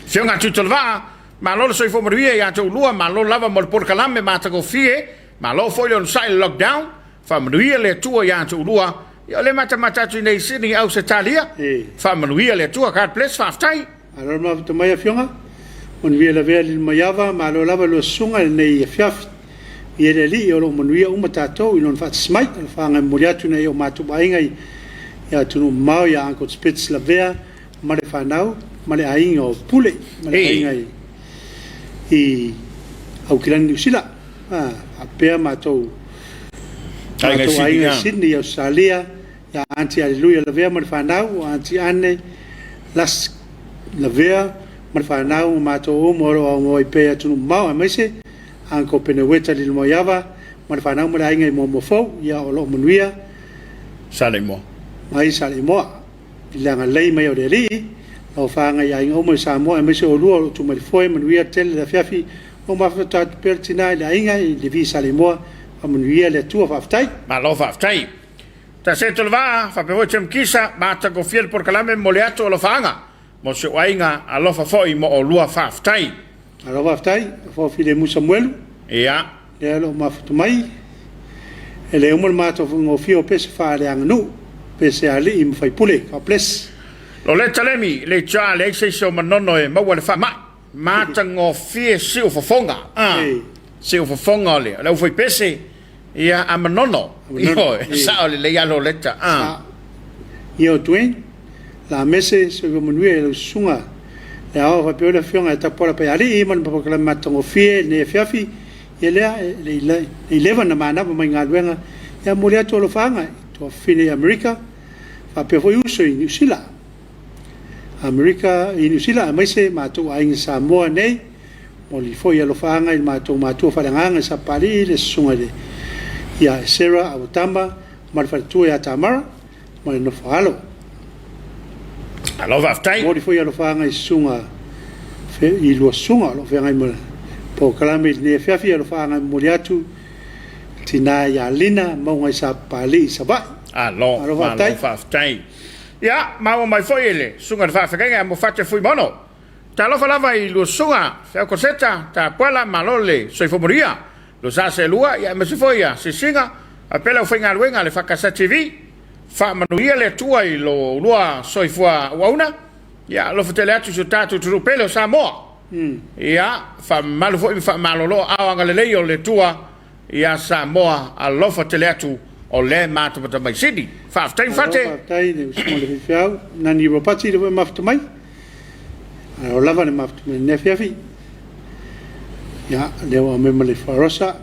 Fionga tutolva ma lo so fo moria ya to lua ma lo lava mo por kalame ma ta go fie ma lo fo on side lockdown fa moria le tua ya to lua yo le mata tu nei Sydney au Italia fa moria le tua ka place fa tai alo ma to mai fionga on via la vele maiava ma lo lava lo sunga nei Afiafi ia li o lo manuia uma tatou inon fa smai fa nga moria tu nei o Tapuaiga ia tu mau ia anko spits la vea ma le fanau ma le ainga o pule ma le ainga i au kilan New Zealand a pea ma tou ainga Sydney Australia ia anti aleluia la vea ma le fanau anti ane las la vea ma le fanau ma tou mo i pea tu mau a mese anko peneweta li moyava ma fa na mo la inga mo fo ya o lo manuia salemo mai salemo la nga lei mai o de li o fa nga ya inga mo sa mo e me se o lu tu me foi manuia tel la Afiafi o ma fa ta pertina la inga li vi salemo a manuia le tu fa tai ma lo fa tai ta se to va fa pe vocem kisa ma ta go fiel por kalame moleato lo fanga mo se wainga a lo fa foi mo o lu fa tai alo vaftai fo file mu Samuel ia le lo mafutu mai ele o mato ngo fio pese fa le anu pese ali im fai pule ka ples lo le talemi le cha le se so manono e mo le fa ma tango fie se o fonga se o fonga le fai pese ia a manono io sa le ya lo leta io tuen la mese se go munue lo sunga ya o fa piola fionga ta pola pe ali i man pa kala matongo fie ne Afiafi le leva na mana pa mainga luenga ya molia to lo fanga to fine America fa pe foi uso in New Zealand America in New Zealand mai se ma to ai Samoa nei Moli foi alo fanga il matua falanga sa pali le sunga de ya Sarah Abutamba mal fatu ya Tamara mal no falo alo va tai moli foi alo fanga sunga fe i lo sunga lo fanga mo po kalame ne Afiafi alo fanga moliatu tina ya lina mo ngai sa pali sa ba alo va tai ya ma mai foi ele sunga va fanga mo fate foi mono ta lo falava i lo sunga fe cosetta ta pola malole soi fomoria lo sa se lua ya me se foi ya se singa apela foi ngalwenga le fakasa TV fa manuia le tua i lo lua soi fua wauna ya lo fotele atu so tatu tu pelo Samoa ya fa malo foi fa malolo awanga le leio le tua ya Samoa a lo fotele atu o le matu pata mai sidi fa tai fate tai ne so le fiau nani ro pati le mafta mai o lava le mafta ne Afiafi ya le o me le farosa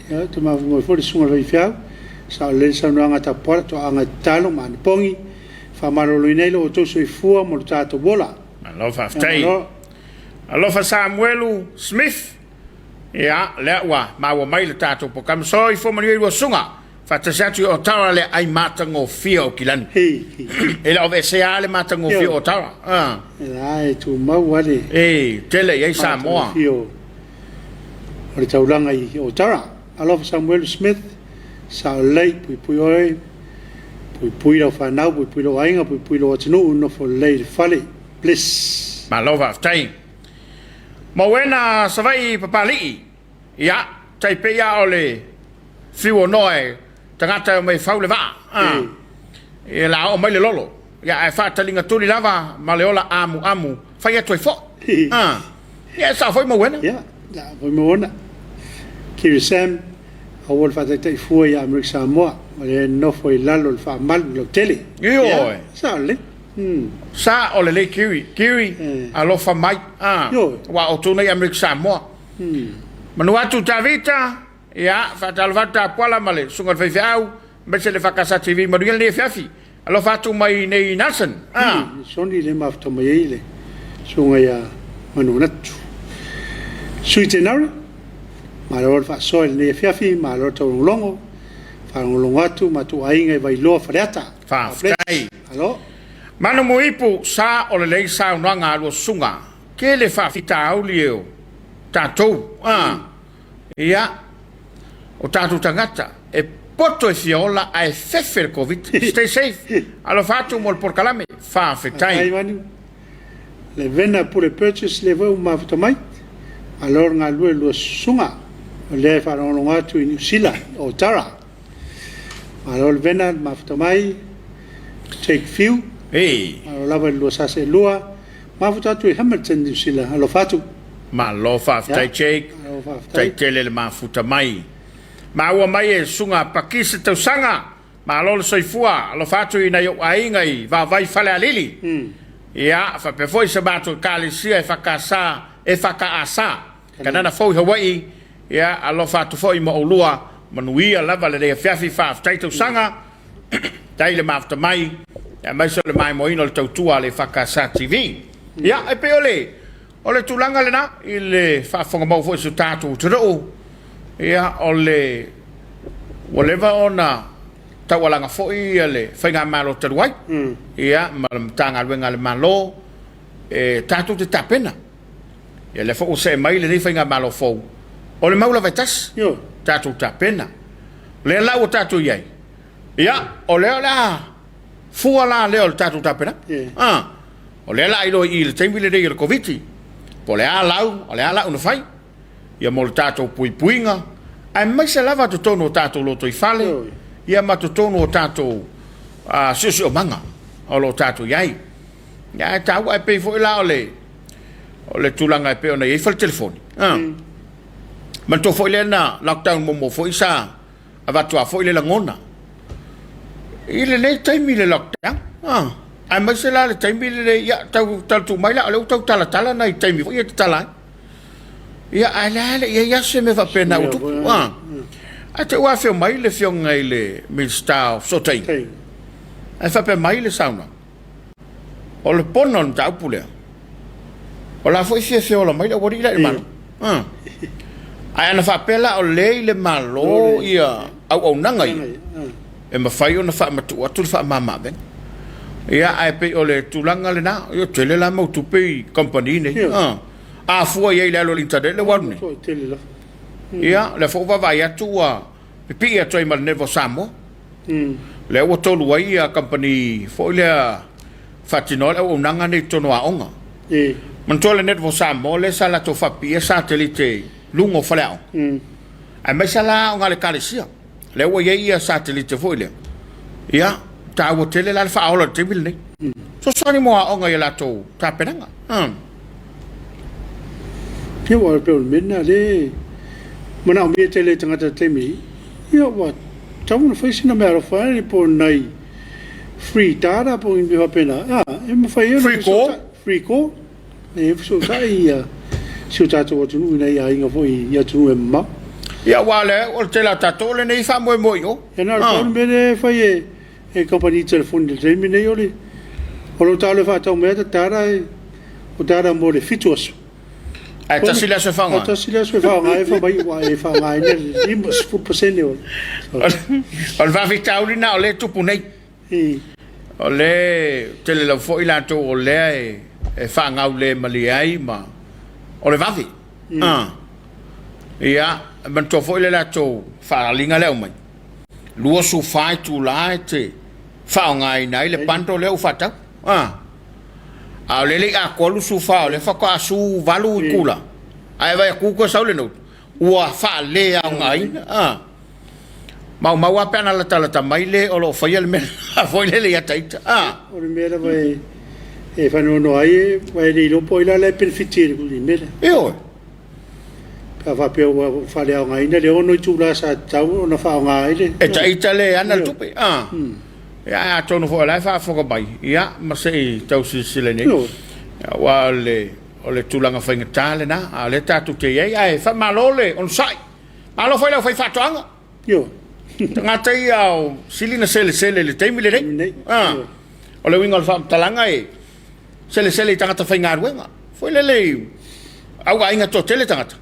ya te ma mo fo le sunga le fiau sa le sa no anga tapora to anga talo man pongi fa marolo inelo to so fua mo tato bola alo fa tai alo fa Samuelu Smith ya le wa ma wa mai le tato po kam so i fo mo ni sunga fa te satu o tara le ai matango fio kilani ele o vesa le matango fio o tara ai tu ma wale tele ye Samoa o le taulanga i o tara alo fa Samuel Smith sa lei pui oi pui lo fa nau pui lo ainga pui lo tinu no fo lei fale bliss ma lova tai mo wena savai papali ya tai pe ya ole fiu noi tangata mai faule va e la o mai le lolo ya e fa talinga tuli lava ma le ola amu fa ya toi fo ya sa foi mo wena ya foi mo wena ki Sam awol fa te fu ya America Samoa le no foi lalo le fa mal lo tele yo sa le sa ole le kiwi alo fa mai wa o tuna America Samoa manuatu tavita ya fa talvata pola male sunga fa fiau mese le fakasa TV ma le Afiafi alo fa tu mai nei nasen sondi le mafto mai le sunga ya manunatu suitenare malor fa sol ne Afiafi malor to longo fa longo ma tu ainga vai lo freta fa fai alo manu muipu sa ole le sa unanga lo sunga ke le fa fita aulio tatou ya o tatu tangata e poto e fiola a fefer covid stay safe alo fatu mol por kalame fa fetai le vena pour le purchase le vau ma mai alors nga lo sunga le fa longa tu in sila o tara alors vena ma mai take few alo lava lo sa se lua ma tu Hamilton in sila alo fatu ma lo fa tai check tai tele le ma futa mai ma ua mai e sunga pakisi tau sanga ma lo soifua lo fatu ina yo ainga i va vai fale alili ya fa pe foi se bato kalisia e fakasa kana foi Hawaii ya alo fatu foi mo olua manuia lava le Afiafi fa tai tau sanga tai le mafta mai ya mai so le mai mo ino le tau tua le fakasa TV ya e pe ole tulanga le na ile fa fonga mo foi su tatu tro ya ole whatever ona tawalanga foi ale fainga malo terwai ya mal tanga wenga le malo tatu te tapena ya le fo se mai le fainga malo fo ole maula vetas yo tatu tapena le la o tatu yai ya ole la fuala le o tatu tapena ole la ilo il tembile de il covid pole ala no fai ia mo tato puinga ai mai se lava to tono tato lo to ifale ia ma to tono tato sio manga o lo tato yai ya ta wa pe fo la ole tulanga pe ona i fal telefoni man to fo le na lockdown mo fo isa ava to fo le la ngona ile le taimi le lockdown ai mai se la le taimi le ya tau tu mai la le tau tala na i taimi fo ia tala ia ala ia se me va pena o tu ate wa fe mai le fiong ngai le Mr. Sotai ai fa pe mai le sauna o le ponon ta pule o la foi fe o la mai o ri la man ai ana whapela o le malo ia au nangai e mawhai o na wha matu atu wha mama ben ia ai pe o le tulanga le na ia tele la mau tupe company ne a fua ia le alo l'intade le warne ia le fo vai atu a pipi a toi mal nevo Samoa le o tolu ai a company fo le fatinol au nanga nei tono a onga man tole nevo Samoa le sala to fa pia satellite lungo falao ai mai sala onga le kalesia le o ia satellite fo le ia ta o tele la fa ola tebil nei so sani mo a onga ia la to ta penanga Pia wa pe mena le mana mi tele tanga temi ia wa tamu foi sina mera fa ni po nai free data po in bi pena e mo fai free call e so sai ia so ta to tu ni ia inga foi ia tu e ma ia wale o tele ta to le nei fa mo yo e na po bene fai e compagnie telefone de temi nei oli o lo tale fa to me ta o data mo le fitos ai tasila se fanga tasila se fanga e fa mai wa e fa mai ne limos fu percent o va vitauli na le tu punei o le tele la foi la to o le e fa nga le mali ai ma o le vavi ia man to foi le la to fa linga le mai luo su fai tu la te fa nga ai le panto le u fata a le a kolu su fa le fa ka su valu kula ai vai ku ko saule no ua fa le a ngai mau apena la tala mai le o lo fa le me foi le ya taita o le mera vai e fa no ai vai le no poi la le perfitire così mera io ka fa pe o fa le a ngai le ono tu la sa tau no fa ngai le e taita le ana tupe ia tonu fo la fa fo bai ia ma sei tau sile ne wa le o le tulanga fa ngatale na a le tatu te ai fa malole on sai malo foi la foi fatoanga yo ngata ia silina sele le temi le o le winga fa talanga e sele tangata fa ngarwenga foi le au ga inga to tele tangata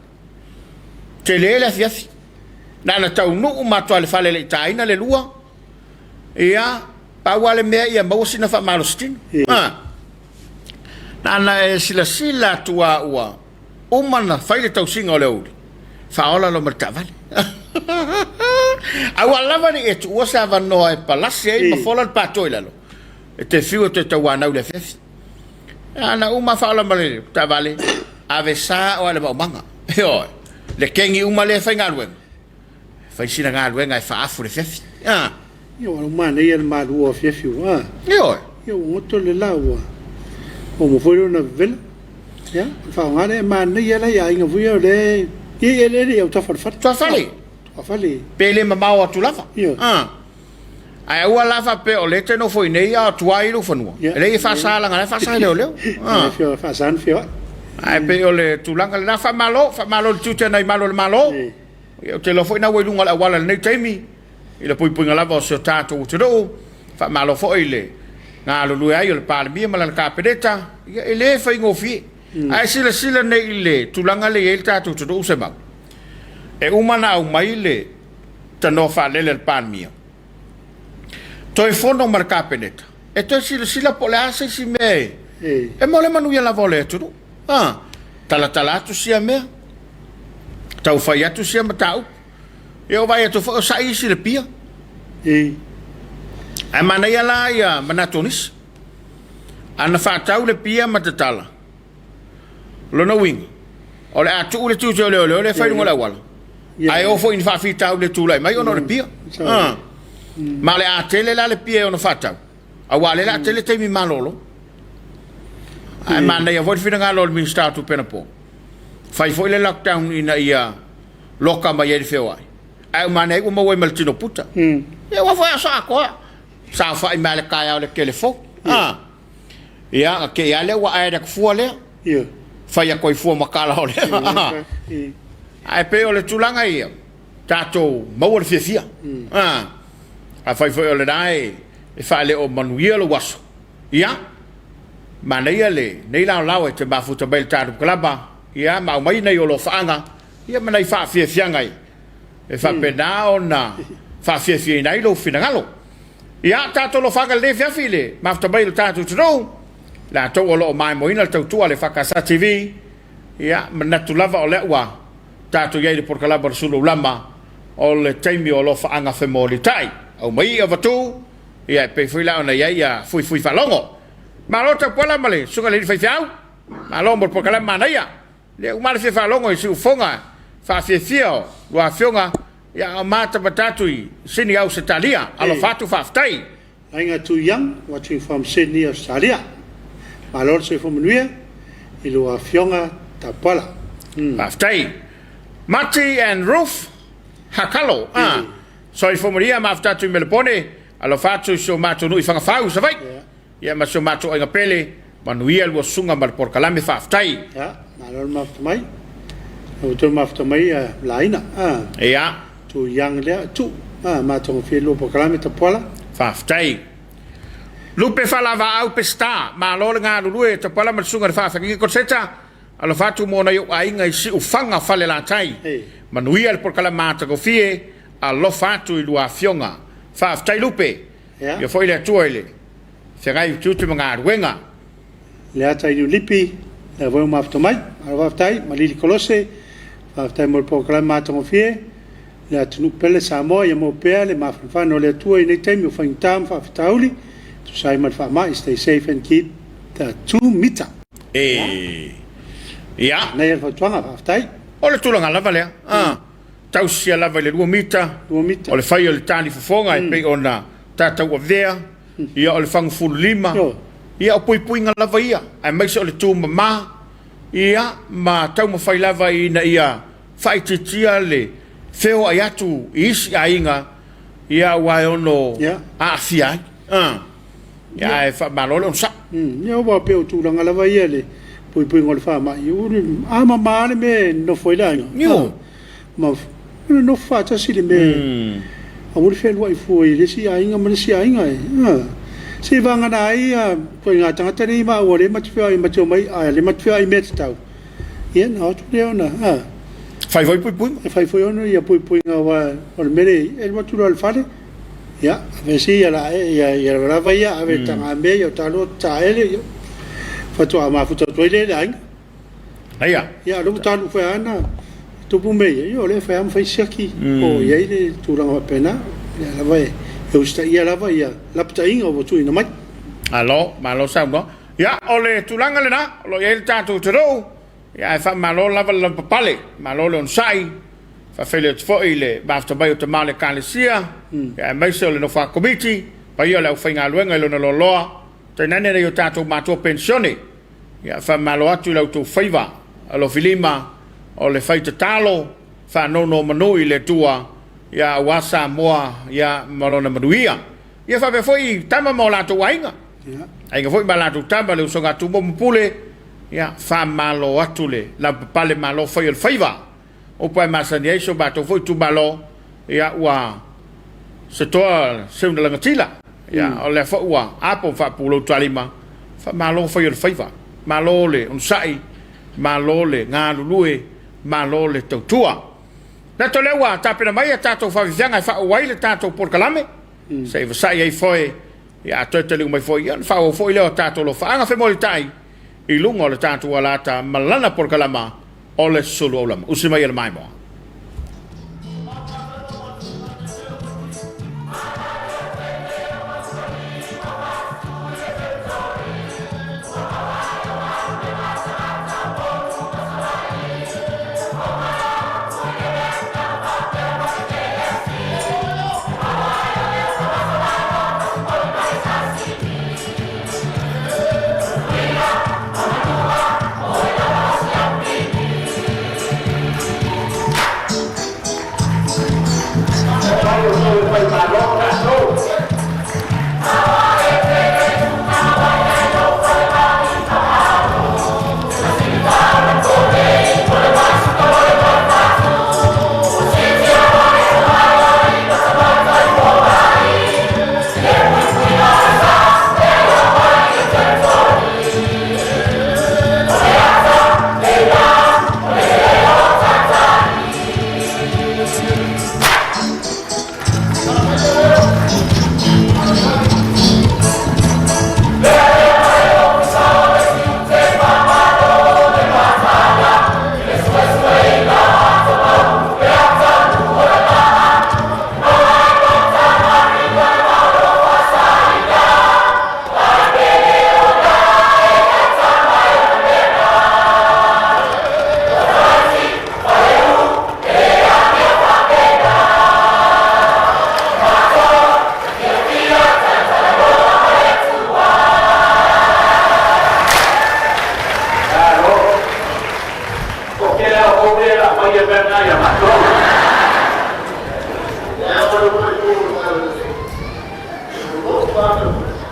tele la fiafi na tau no ma to le fa le taina le lua ia pa wale mea ia mau sina fa malostin na sila tua ua umana faile tau singa o le uri fa ola lo martavale awa lava ni e tua sa vanoa e palasi e ma fola pa toila lo e te fiu te tau anau le fefi ana uma fa ola male tavale ave sa o le manga le kengi uma le fa ngalwen fa sina ngalwen ai fa afu le fefi Io non mane ia ma luo fiu io moto le lawa o mo foi na vela ya fa ngane mane ia la ia inga vuio le ia le ia ta fali pele mamao tu lava ai ua lava pe o le te no foi nei a tuai lu fanua le fa sala ngale fa sala le fio fa san fio ai pe o le tulanga na fa malo tu te nei malo io te lo foi na we lunga la wala nei temi ile poi lava o se tato o tiro fa malo fo ile nga lo lui ai le pale bia mala ka pedeta ile fa ngofi ai sila ne ile tulanga le il tato tiro se ma e umana au maile tano fa le pan mia to e fondo marca pedeta e to sila po le ase si me e mo le manu ia la vole tiro tala tu sia me tau fa ya tu sia matau eu vai tu fo sai si le pia ai mana ia la ia manatonis ana fa tau le pia matatala lo no wing ole atu le tu le fa ngola wala ai o fo in fa fi tau le tu lai mai ono le pia ma le atele la le pia ono fa tau a wale la tele te mi malolo ai mana ia vo fina ngalo mi sta tu penapo fai foi le lockdown ina ia loka mai e feo ai ai mana e mo we maltino puta e wa fa sa fa i male kaya le telefo ia ke ia le wa ai da fu le fa ia koi fu makala ole ai pe ole tulanga ia tato mo le fia a fa foi ole dai e fa le o manuel was ia mana ia le nei la e te ba futa bel tatu klaba ia ma mai nei o lo faanga ia manai fa fia ngai e fa penao na fa fia nei lo finangalo ia tato lo faga le fia file ma fa mai lo tato tro la to o lo mai moina to tu ale fa casa TV ia manatu lava o le wa tato ia le porkala bar Suluaulama o le taimi o lo faanga fe mo li tai au mai o vatu ia pe foi la ona ia fui fa longo ma lo Tapuaiga male sunga le fa fiau ma lo mo porkala manaia le umar se fa longo se ufonga fa fio lo afionga ya mata batatui sini au Australia alo fatu fa ftai ainga tu yang watching from Sydney Australia ma lo se fo menuia i lo afionga Tapuaiga fa ftai Mati and Roof hakalo so i fo menuia ma fatatu Melbourne alo fatu so matu no i fanga fau sa vai ya ma so matu inga pele manuia lo sunga mal por kalame fa ftai ya ma lo maftamai o to maftamai laina ya tu yang le tu ma to fi lo por kalame Tapuaiga fa ftai lupe fala va au pesta ma lo nga lu e Tapuaiga mal sunga fa fa ki konseta alo fatu mo na yo ainga i si ufanga fale la tai manuia por kalame mata go fie alo fatu i lu afionga fa ftai lupe yo foi le tuele se gai tutu mga ruenga le ata i lipi le vo maftamai alo ftai malili kolose ftai mo por kalame mata go fie le atunu pele Samoa ia mo pea le mafafano le tua i nei taimi o whaintam whaftauli to say man whamai stay safe and keep the 2 meter ia nei al whatuanga whaftai o le tulanga lava lea tau sia lava le 2 mita o le whai o le tani fofonga e pei ona tatau a vea ia o le whangfulu lima ia o pui nga lava ia ai maise o le tu mama ia ma tau ma whai lava ina ia whaititia le feo ai atu isi ainga ia wai ono Afiafi ia e fa malolo on sa ia wa pe o tu langa lava ia le pui ngol fa ma uri ama male me no foi la ma no fa ta si le me a uri fe wai foi le si ainga ma si ainga si vanga dai ko nga tanga tani ma o le ma tfeo ai ma tio mai le ma tfeo ai met tau ia no tu le ona fai pui fai foi ono ia pui nga wa o mere el maturo al fare ya ve si ya la va ya ave tanga me yo talo ta ele fatu ama futu toile dai ya lo talo foi ana tu pu me yo le fai am fai saki o ya ile tu la pena ya la va eu sta ya la va ya la pta inga o tu ina mai alo malo sa no ya ole tu langa le na lo ya il tatu tro ya fa malo lava la papale malo le on sai fa fele foi le bafta bai o te male kalesia ya mai se le no fa komiti pa io le fa nga luenga le no loa te nane le tato mato pensione ya fa malo atu le tu faiva alo filima o le fai te talo fa no manui le tua ya wasa moa ya marona manuia ya fa be foi tama mo la tu wainga ai nga foi ba la tu tama le usonga tu mo pule ya fa malo atule la pale malo foi el faiva o pa masania so ba to foi tu malo ya wa se to se una langatila ya o le fa wa apo fa pulo talima fa malo foi el faiva malo le un sai malo le nga lue malo le tua na to le wa tapena mai tato fa vianga fa wai le tato por kalame se va sai ai foi ya to te le mai foi ya fa o foi le tato lo fa anga fe molitai i lungo le tatu alata malana por kalama o le Suluaulama usima ia le mai mo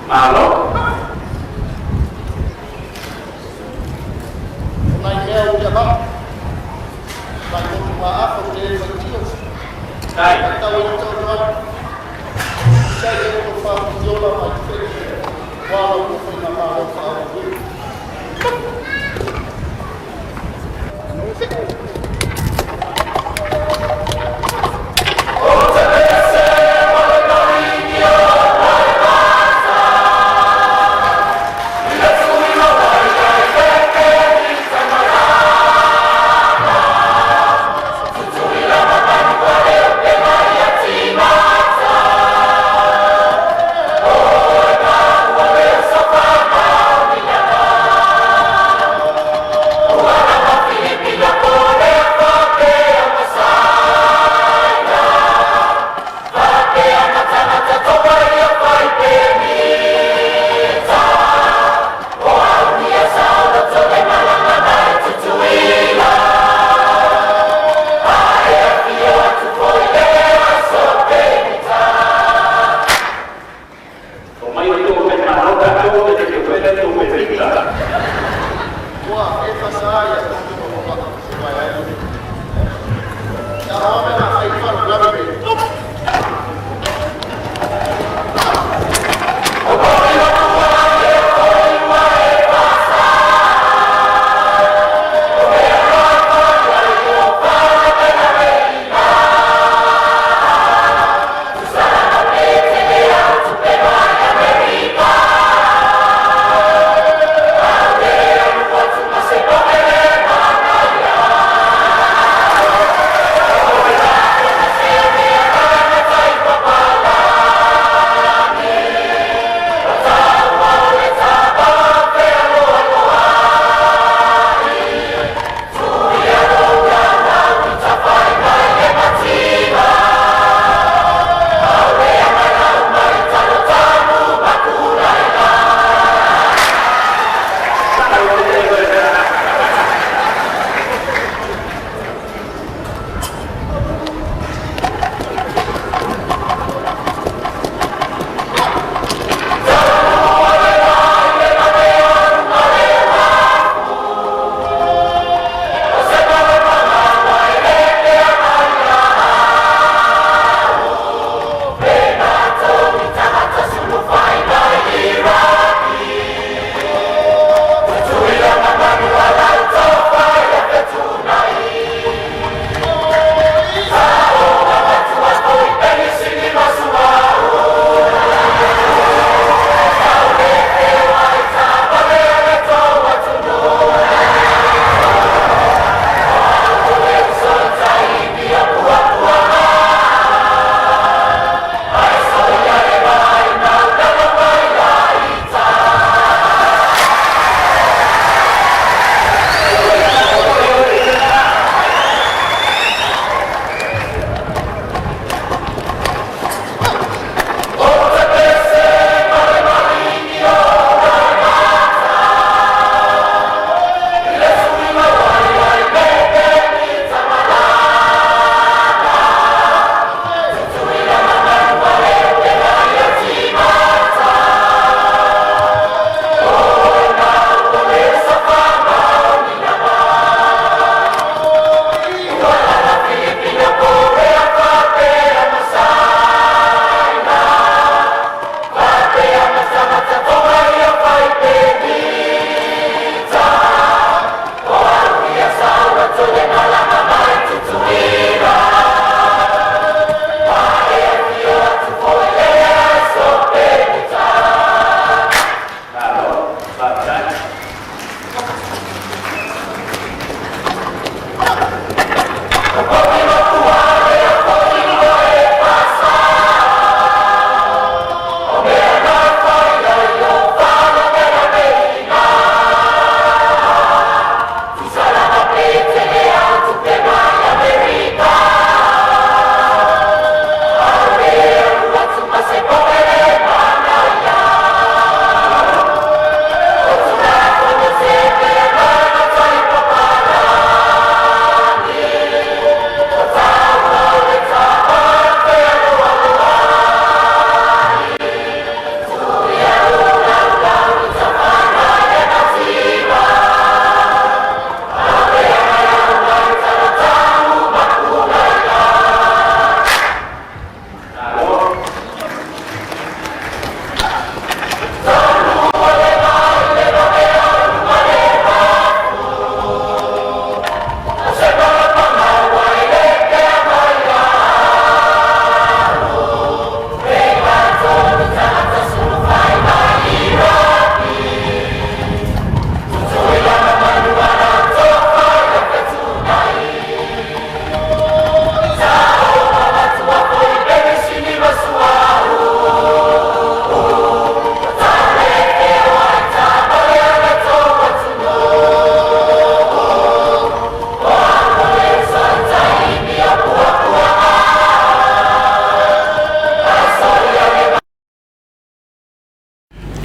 Malo.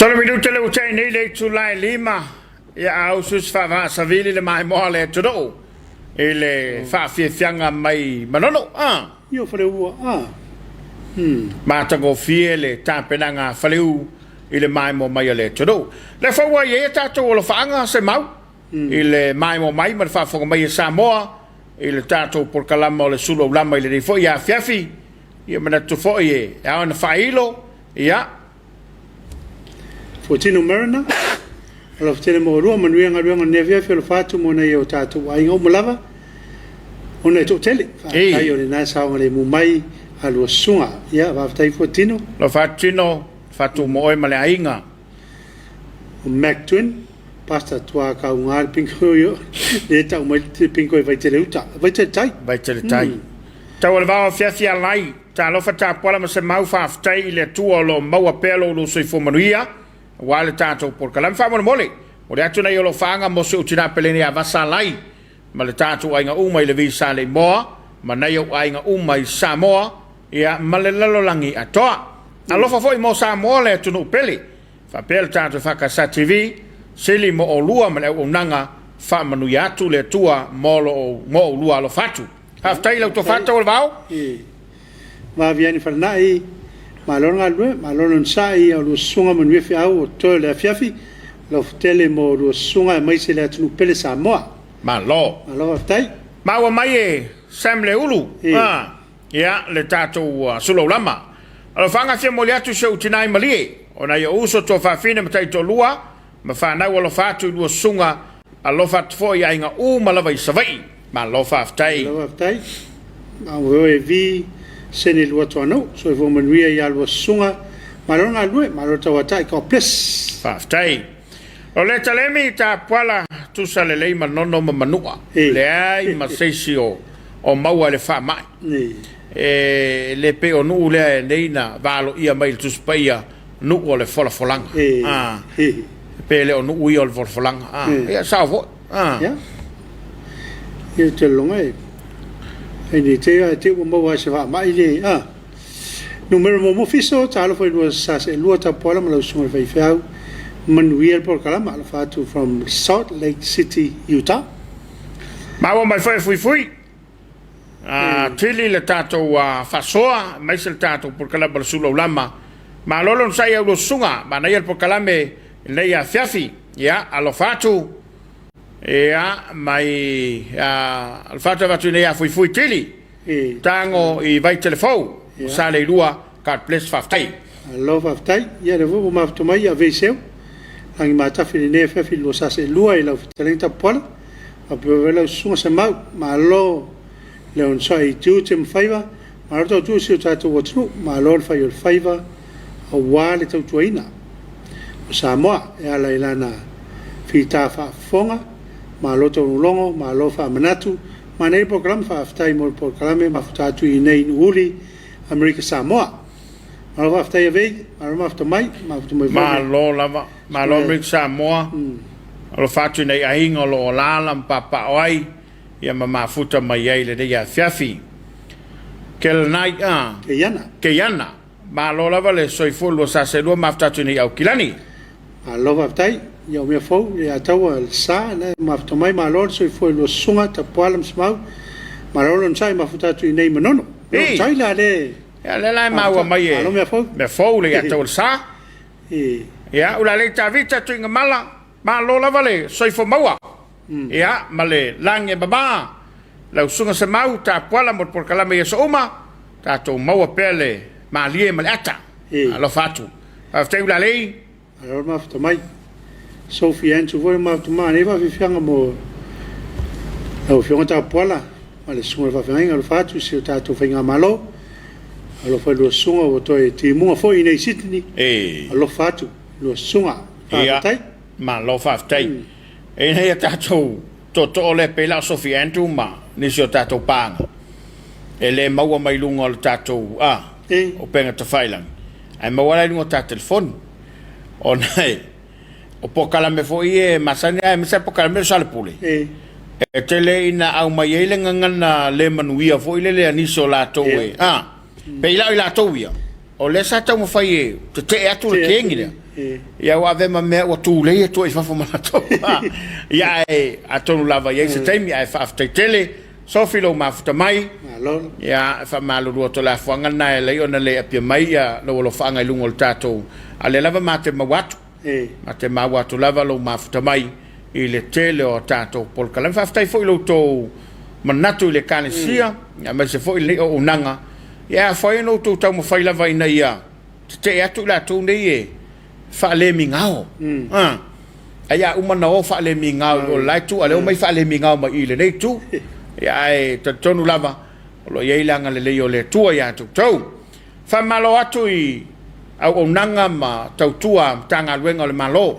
Tolo minuta le utai nei le tulai lima ia au sus fa savili le mai mo le todo ele fa fianga mai manono Io farei ma tango fiele tapenanga faleu ile mai mo mai le todo le fa wa ye tato lo fanga se mau ile mai mo mai ma fa fo mai Samoa ile tato por kalama le Suluaulama ile fo ya Afiafi ia mana tu fo ye a na failo ia Fotino Marina, alo tele mo rua manuenga nevia felo fatu mo nei o Tapuaiga o malava. Ona to tele. Ai o na sa ngale mo mai alo sunga. Ia va tai fotino. Lo fatino fatu mo e male ainga. O Mac Twin pasta tua ka ungar pinko yo. Le ta mo pinko vai tele uta. Vai tele tai. Vai tele tai. Ta wala va fiafia lai. Ta lo fata pola ma se mau fa tai le tua lo mau apelo lo soi fo manuia. Wale tato por kalam fa mo mole o le atu na yo lo fanga mo se utina peleni a vasalai ma le tato ainga uma i le visa le moa ma na yo ainga uma i Samoa ia ma le lalo langi atoa alo fa foi mo Samoa le tunu pele fa pel tato fa ka sa TV seli mo o lua ma le o nanga fa manu ya tu le tua mo lo lua lo fatu haftai lo to fatu o vao ma vieni farnai malona lue malona sai o lo sunga manwe fi au to le Afiafi lo tele mo lo sunga mai se le tunu pele Samoa malo tai ma wa mai sam le ulu ia le tato Suluaulama alo fanga fe mo le atu se utinai mali ona yo uso to fa fine mtai to lua ma fa na wo lo fatu lo sunga alo fat fo ia inga ma lava i savai ma lo fa tai ma wo e vi sene lua toano so e vomanuia ia lua sunga malona lue malota watai ka ples faftai o le talemi ta pala tu sale le manono manua le ai ma seisio o maua le fa mai le pe o nu le neina valo ia mai tu spaia nu o le fola folanga pe le o nu ia o le fola folanga ia salvo ia te longa Ini te mo wa se va mai le numero mo fiso talo foi lua sa se lua ta pola ma lo sunga vai fau manuel por kalama al fatu from Salt Lake City, Utah. Ma wa mai fui tili le tato fasoa mai se tato por kalama Suluaulama ma lolo sai lo sunga ma na por kalame le ya Afiafi ya alo fatu ia mai al fatto va tu fui tili tango i vai telefon sale lua card place faftai allo faftai ia le vo ma mai ave seu ang mata fine fa filo sa se lua i la talenta pola a provela su se ma lo le on sai tu tem faiva ma to tu si tato wotru ma lo fa yo faiva o wale tu tuina Samoa e ala ilana fita fa fonga ma lo to longo ma lo fa manatu ma nei program fa aftai mo program ma fa tu nei uli America Samoa ma lo aftai ave ma lo aftai mai ma lo lava ma lo America Samoa lo fa tu nei ainga lo lala papa oi ia ma futa mai ai le ia Afiafi kel nai ke yana ma lo lava le soi folo sa se lo ma aftai tu nei au kilani ma lo aftai ia me fo ia tawa sa na ma mai ma lo so foi lo sunga ta polam smau ma lo sai ma futa tu nei manono sai la le ya le la ma wa mai lo me fo le ia tawa sa ia ula le ta vita tu ngala ma lo la vale so fo maua ia ma le lange baba la sunga se mau ta polam por kala me so uma ta to maua pele ma lie ma ata lo fatu afte ula le alo ma futa mai Sophie tu voi ma tu ma ne va vi fianga mo o fianga ta pola ma le sunga va fianga lo fatu si ta tu fianga malo allo fa lo sunga o to e ti mo fo nei Sydney allo fatu lo sunga fa tai ma lo fa tai e ne ta to le pela Sophie tu ma ni si ta to panga e le mau mai lunga o ta to o penga ta failan ai ma wala lunga ta telefon o nei o pokala me foi masani me se pokala me sale pule e tele ina au mai ele ngana le manuia foi le ani so la to pe ila to ia o le sa tau mawhai te atu le kengi lea. Ia wa ave ma mea wa tū lei atu e whafo mana tau. Ia e atonu lava iei se teimi ai whaaftai tele, sofi lo mafuta mai. Ia e whamalurua to la fuanga na e lei ona le apia mai ia lo lo whaanga i lungo le tātou. A le lava mate mawatu. Mate mawatu lava lo mafuta mai i le tele o tātou polka. Lama whaaftai fo i lo tō manatu i le kānesia. Ia mai se fo i le o unanga. Ia whai no tō tau mawhai lava ina ia. Te atu la tō nei e. Whaale mi ngao. Ia umana o whaale mi ngao o lai tu. Ale o mai whaale mi ngao ma i le nei tu. Ia e tonu lava. Olo iei langa le leo le tua ia tu tau. Whamalo atu i au o nanga ma tau tua tanga luenga o le malo.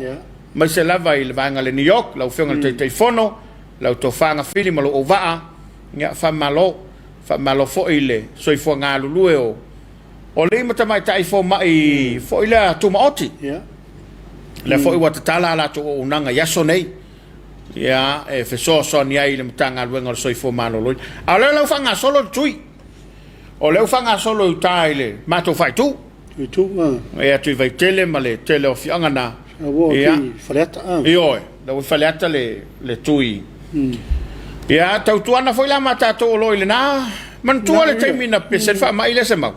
Mai se lava i le vanga le New York. Lau whionga te teifono. Lau tō whanga whiri malo o waa. Ia whamalo fo i le. Soi fua ngā lulue o. O le imata mai tai fo mai fo i le tuma oti. Le fo i watatala ala to o nanga yaso nei. Ia e feso so ni ai le mtanga luenga o soi fo malo loi. A le lau whanga solo tui. O le whanga solo i tai le mato fai tu. Tu Ia tui vai tele ma le tele o fianga na. Ia faleta. Ioe, lau faleta le tui. Ia tau tuana foi la mata to loi le na. Man tua le teimina pese fa mai le se mau.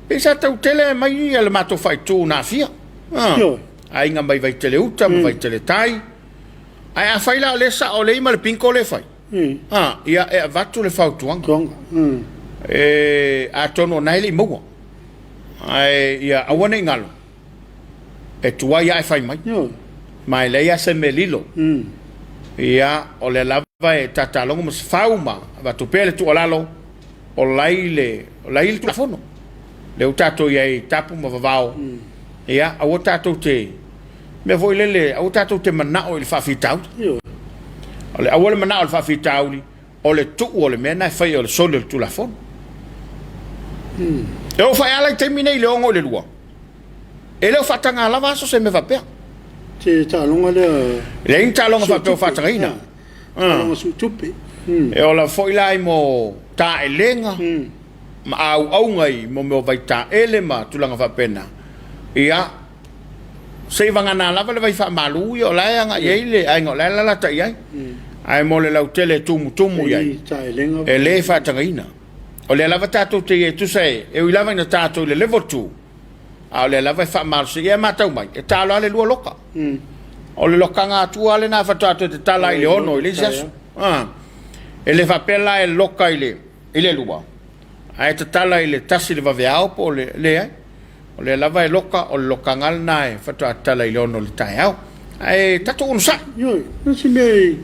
Pesa tau tele mai le mato fai tu na fia. Ai nga mai vai tele uta, vai tele tai. Ai a fai la le sa o le ima le pinko le fai. Ia e vatu le fau tuanga. A tono nai le mua. Ai ia awane ngalo. E tua ia e fai mai. Mai le ia se me lilo. Ia o le lava e tatalongo mas fauma. Vatu pele tu alalo. O lai le telefono. Le utato ia tapu ma vavao. Ia au tato te me voi lele au tato te manao il fafitau. Ole awole manao il fafitau li ole tu ole mena fai ole solo il telefono. E o fai ala te mine le ongo le lua. E le fatanga lava so se me va pe. Te talonga le in talonga fa pe fatanga ina. Su tupe. E ola foi lai mo ta elenga. Ma au ngai mo me vai ta ele ma tulanga fa pena. Ia se vanga na lava le vai fa malu yo la nga ile ai ngo la ta ia. Ai mo le lau tele tumu ia. E le fa tangaina. O le lava tato te tu sei e lava ina tato le level 2. A le lava fa mal se ia mata mai. E talo ale lua loka. O le loka nga tu ale na fa tato te tala ile ono ile jas. E le fa pela e loka ile lua. Ai te tala ile tasi le vaveao po le ai. O le lava e loka o le loka ngal nae fatua tala ile ono le tai au. Ai tato unu sa. Yo, nasi mei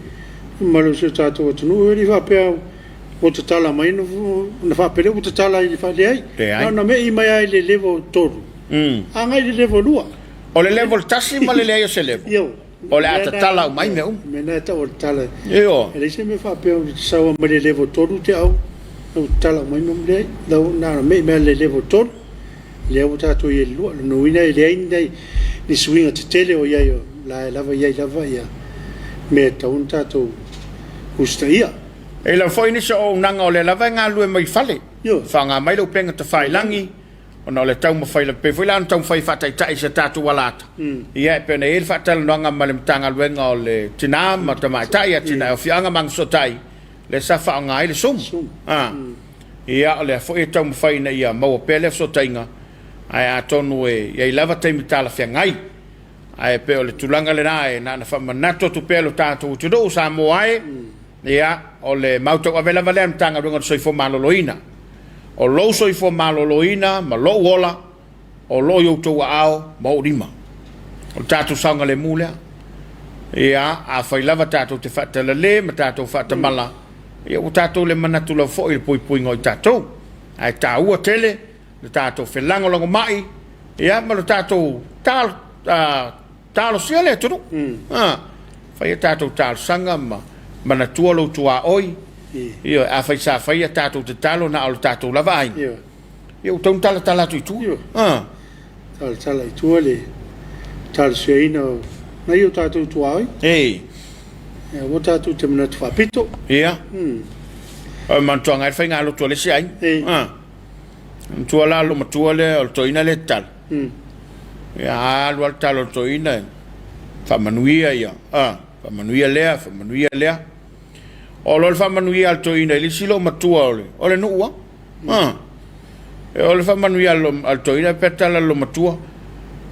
malu se tato o tunu e fa pea o te tala mai na fa pele o te tala ile fa le ai. Na mei mai ai le level toru. Angai le level lua. O le level tasi ma le leo se level. Yo. O le ata tala o mai meu. Mena ta o tala. Yo. E le se me fa pea o sawa ma le level toru te au. O tala mai no le na mei mai le level toru. Le o tato ye lu no ina le ainda ni swinga te tele o ia la lava ia me ta un tato ustia e la foi ni so nanga o le lava nga lu mai fale fanga mai lo penga te fai langi o no le tau mo fai le pe foi lan tau fai fatai tai se tato walata ia pe ne il fatal nanga mal tanga lu nga o le tina ma ta mai tai tina o fianga mang so tai le sa fa nga ile sum ia le foi tau mo fai na ia mo pele so tainga ai atonu e ia lava te mitala fe ngai ai pe o le tulanga le nae na fa manato tu pelo tanto tu do Samoa ia o le mauto avela valem tanga ringo soi fo maloloina o lo soi fo maloloina ma lo wola o lo yo to ao mo rima o tatu sanga le mula ia a fai lava tatu te fata le ma tatu fata mala ia o tatu le manatu lo fo il pui ngoi tatu ai ta ua tele le tato felango longo mai ia ma le tato talo sia le tunu fai tato tal sanga ma na tuolo tua oi io a fai sa fai tato te talo na al tato la vai io ton tala tu tala tu le tal seino na io tato tua oi e o tato te mana tu fa pito ia man tonga fai ngalo tu le sia tua la lo matua le o toina le tal ya lo tal o toina fa manuia ia fa manuia le o lo fa manuia al toina le silo matua o le nuwa e o le fa manuia al toina petala lo matua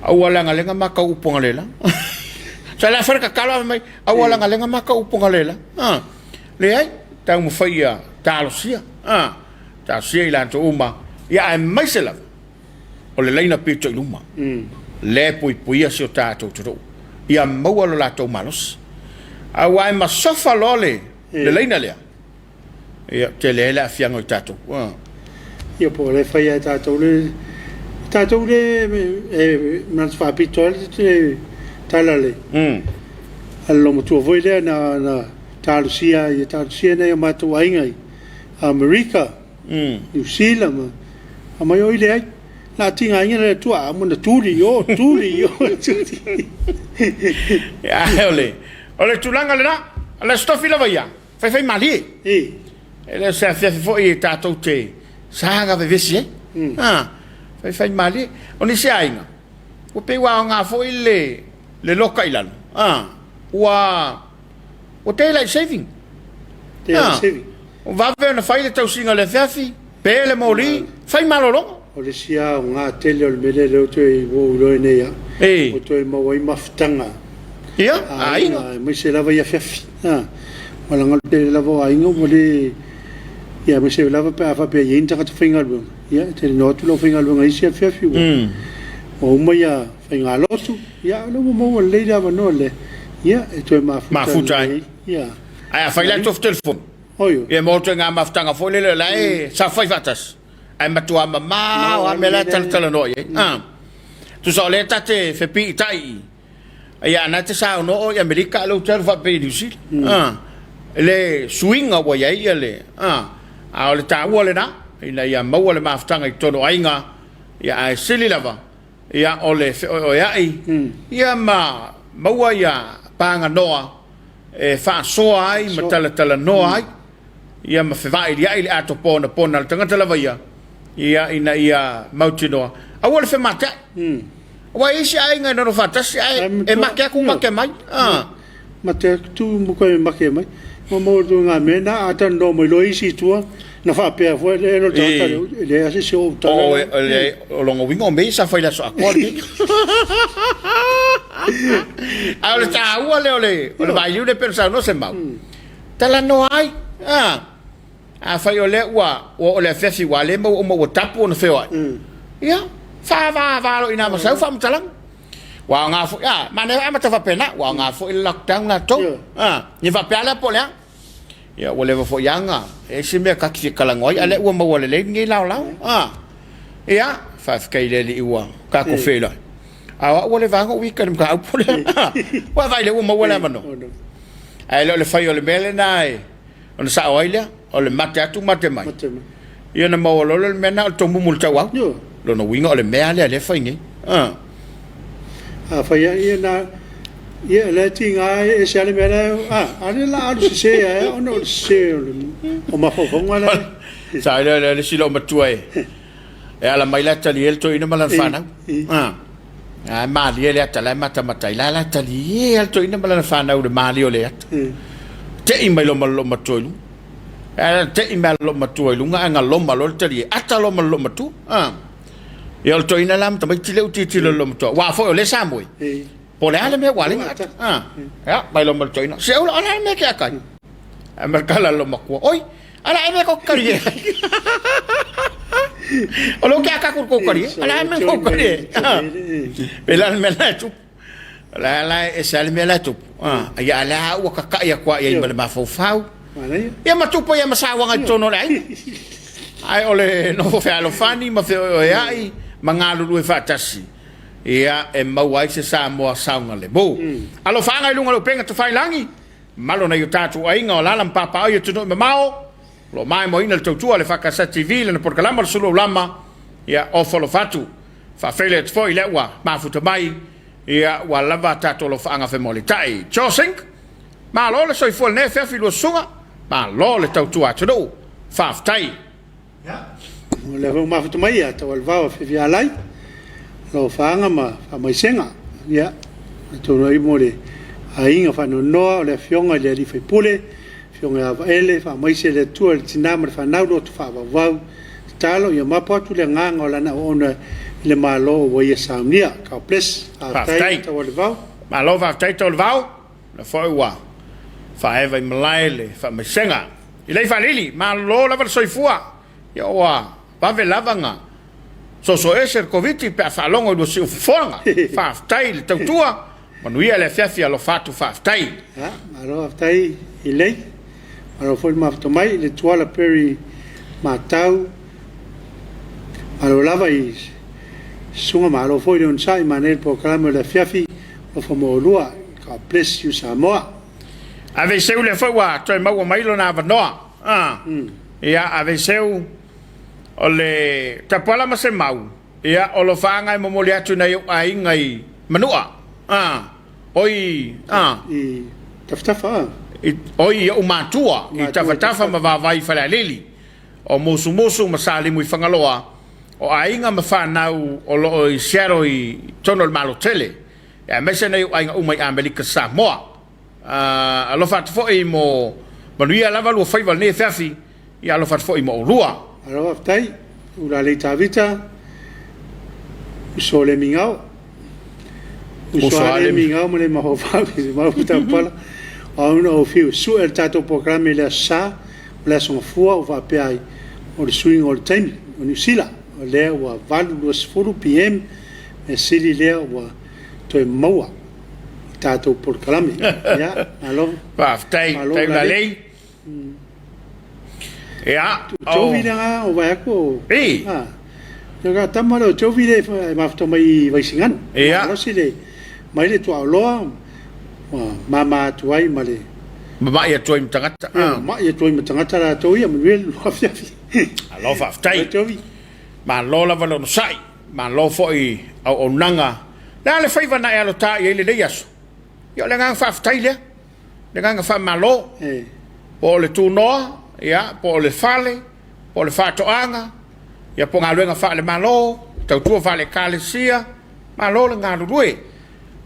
awala ngalenga maka uponga lela sa la farka kala mai awala ngalenga maka uponga lela le ai tau mo faia talosia ta sia ila to uma ya ai mai sela o le leina pito iluma le pui asio tatou toro ia maua lo latou malos awai ma sofa lole le leina lea ia te le la fiango tatou ia po le faia tatou le man fa pito te talale allo mo tu voi le na talusia ia talusia nei ma tu aingai America New Zealand mai oi le ai la tinga inga le tua mo na tuli yo ya ole tulanga le na ala stofi la vaia fai mali ele se fa foi tatou te sanga ve vesi fai mali oni se ainga o pe wa nga foi le loka ilan o te like saving o va ver na fai le tau singa le Afiafi pele moli fai malolo o le sia nga tele o le mele le to e wo lo ne ya o to e mo wai maftanga ia ainga mo se lava ia Afiafi wala ngal te lava ainga mo le ia mo se lava pa fa pe yin ta ka finga lo ia te no tu lo finga lo ngai se Afiafi o mo ia finga lo tu ia no mo le lava no le ia e to e mafuta ia ai fai la tof telefon e mo to nga maftanga fo le la sa fai fatas ai matua mama o me la tal no tu so le tate fe pi tai ai ana te sa no o America lo ter fa pe disil le swinga wa ia le a le ta wo le na ina ia mo le maftanga i tono ainga ia ai sili lava ia ole o ia ma mo ia panga noa e fa so ai matala noa ai ia ma fe vai ia ile ato pona le tangata lava ia ina ia mautinoa a wole fe mata wa isi ai nga no fata si ai e make ku make mai mate tu mo ko make mai mo do nga mena ata no mo lo isi tua na fa pe fo le no tata le asi so ta o longo wingo me sa fa la so akoli a le ta ole vai yu de pensar no se mau tala no ai a fa yo le o le Afiafi wa le mo tapu no fe wa ia fa va lo ina ma sa fa mtalang wa nga fo ma ne ama ta fa pena wa nga fo il lockdown na to ni va pala po le ia o le fo yanga e se me ka ki kala ngoi ale o mo le ngi lao ia fa ka ile li wa ka ko fe la a o le vanga weekend ka po le wa vai le o mo le mano ai le fa yo le mele nai on sa oile o le mate atu mate mai ia na mo lo le mena o tomu multa wa lo no winga o le mea le fa ngi fa ia na ia le tinga e se ale mena ale la al se o no se o ma fo ngala sa le silo matue e ala mai la tali el to ina malan fana ma li le tala mata mata la tali el to ina malan fana o de mali o le te i mai lo matue te i mai lo matue lunga nga lo malo tali ata lo matu e el to ina lam tamai tile lo matu wa fo le samoi po le ale me wale ya mai lo matu ina se o ala me ke akai merkala lo makua oi ala me ko kari o lo ke aka ko kari ala me ko kari belan me la tu la e sal me la tu ya la o ka ya kwa ya ma fo fau ya ma tu po ya ma sa wa tono lai ai ole no fo fa lo fani ma fe ya ai mangalu lu fatasi ia e mawai se Samoa saunga le bo alo fanga lunga lo penga to fai langi malo na yo tatu ainga o lalam papa o yo tuno me mao lo mai mo ina le tautua le EFKS TV le porkalama le Suluaulama ia o folo fatu fa fele te foi le wa mafuta mai ia wa lava tatu lo fanga fe molitai chosink ma lo le soi fol ne fe fi lo sunga ma lo le tautua tuno fa ftai le vau mafuta mai ata wal vau fe alai lo faanga ma fa mai senga ya to no I mo le ainga fa no no le fionga le li fe pule fionga va ele fa mai se le tu le tinama fa na do fa vau talo ya mapo tu le nganga ola na ona le malo wo ye samnia ka ples a tai to wal vau malo va tai to vau le foi wa fa eva malai le fa mai senga I lei fa lili malo la va soifua ya wa va ve lavanga so eser Komiti pe fa longo do se fonga fa tai le tua manuia le Afiafi alo fatu fa tai ha malo tai I lei alo foi ma mai le tua la peri matau alo lava I sunga malo foi un sai manel programa le Afiafi o famolua ka bless you Samoa ave seu le foi wa toi mau mai lo na vanoa ia ave seu o le Tapuaiga se mau ia o lo fanga I momoli atu na yo ai ngai manua oi I taftafa oi o matua I tafatafa ma va vai fala lili o musu masali mu fangaloa o ainga ma fa nau o lo I shero I tono el malotele ya mese na yo ai umai Amerika Samoa a lo fat fo I mo manuia lava lo fai val ne Afiafi ia lo fat fo I mo lua alo aftai ula le tavita usole mingao usole mingao mo le mahova se ma puta pala ono fiu su el tato programa le sa la son fua o va pai o le swing all time o New Zealand o le wa valu los furu PM e sili le wa to moa tato programa ya alo va aftai tai la lei ya o vira o vai ko yo ga tamaro jo vire ma fto mai vai singan ya sile mai le to lo mama tuai male mama ia toi mtangata ma ia toi mtangata la toi ma wel Afiafi alo fa tai ma lo la valo sai ma lo foi au onanga la le fai vana alo ta ile le yaso yo le ngang fa tai le ngang fa malo po le tu no ya po le fale po le fa toanga ya po ngaluenga fa le malo tau tu fa le kalesia malo le ngalue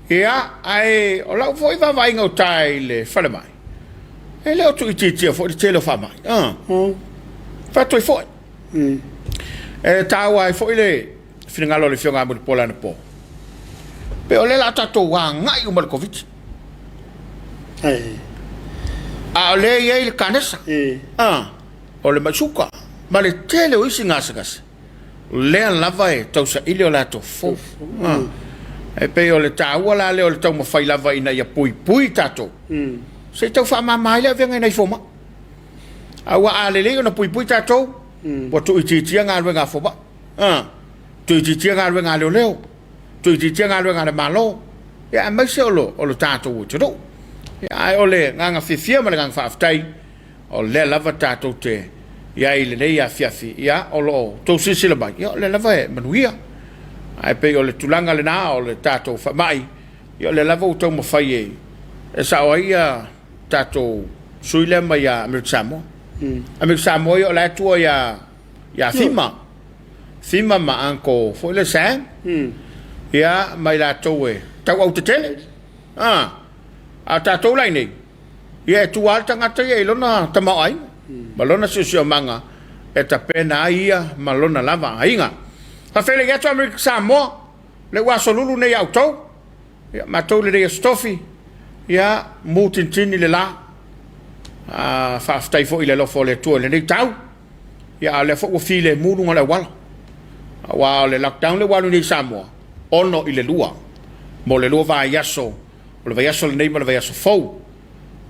ia ai o la foi va vai ngau tai le fale mai e le tu iti fo le tele fa mai fa tu fo e tawa fo le finangalo le fionga mo pola na po pe o le la tato wa ngai o Covid a le ye le kanesa o le masuka ma le tele o isi ngasagas le lava e tau sa ile o la to fo e pe o le taua la le o le tau ma fai lava ina ia pui tato se tau fa mamai le venga nei foma awa ale le ona pui tato wa tu iti nga luenga fo ba tu iti nga luenga le leo tu iti nga luenga le malo ya mai se o lo tato o tudo ya o le nga fifia ma le nga fa aftai o le lava tato te ya ile nei Afiafi ya o lo to sisila ba ya le lava e manuia ai pe o le tulanga le na o le tato fa mai yo le lava o tau ma fai e sa o ia tato suile ma ya Amerika Samoa yo la tua ya fima ma anko fo le sa ya mai la to e tau au te tele a tato lai nei ia tu alta ngata ia ilona tama ai malona sio manga e ta pena ia malona lava ainga fa fele ya to Amerika Samoa le wa solulu nei auto ya matou le stofi ya mutintini le la fa aftai fo ile lo fo le to le nei tau ya le fo file mulu ngala wala wa le lockdown le walu nei Samoa ono ile lua mo le lua va yaso le va yaso le nei mo le va yaso fo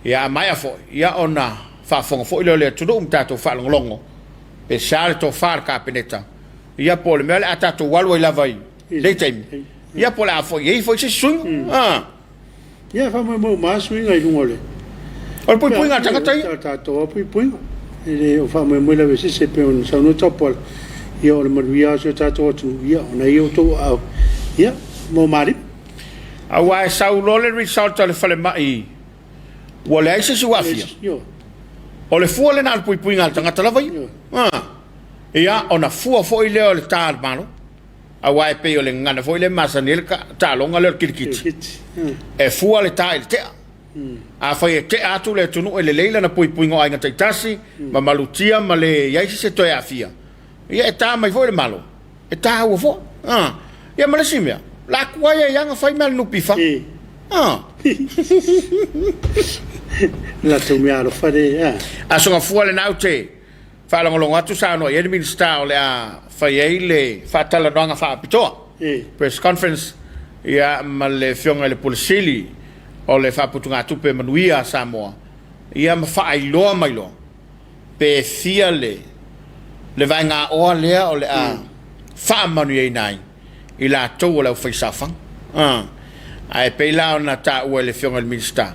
ya mai fo ya ona fa fo ile le tudu tato fa longo pe sale to far kapineta ya pole mele atato walu ile vai le tem ya pole afo ye fo se swing ya fa mo ma swing ai ngole o pui nga tangata tato pui ele o fa mo le vesi se pe un sono topol io le maria so tato tu ya ona io to ya mo mari awa saulo le result le fale mai wala ai se suafia o le fuole na pui nga tangata la vai ia ona fua foi le o le tal malo a wai pe o le ngana foi le masanil ka ta longa le kirkit e fua le tal te a fai te atu le tunu e le leila na pui pui ngo ai ngata tasi ma malutia ma le yaisi se to afia ia e ta mai foi le malo e ta o fo ia ma le simia la kuia yang fai mal no pifa la tu mi alo fare a so fua le naute fa longo atu sa no ye minister le a fai le fa tala donga fa pito press conference ia ma le fionga le polisili o le fa putunga tupe manuia Samoa ia ma fa ilo mai lo pe fia le vai nga o le o le a fa manuia nai ila to le fa safang ai pe la na ta o le fionga le minister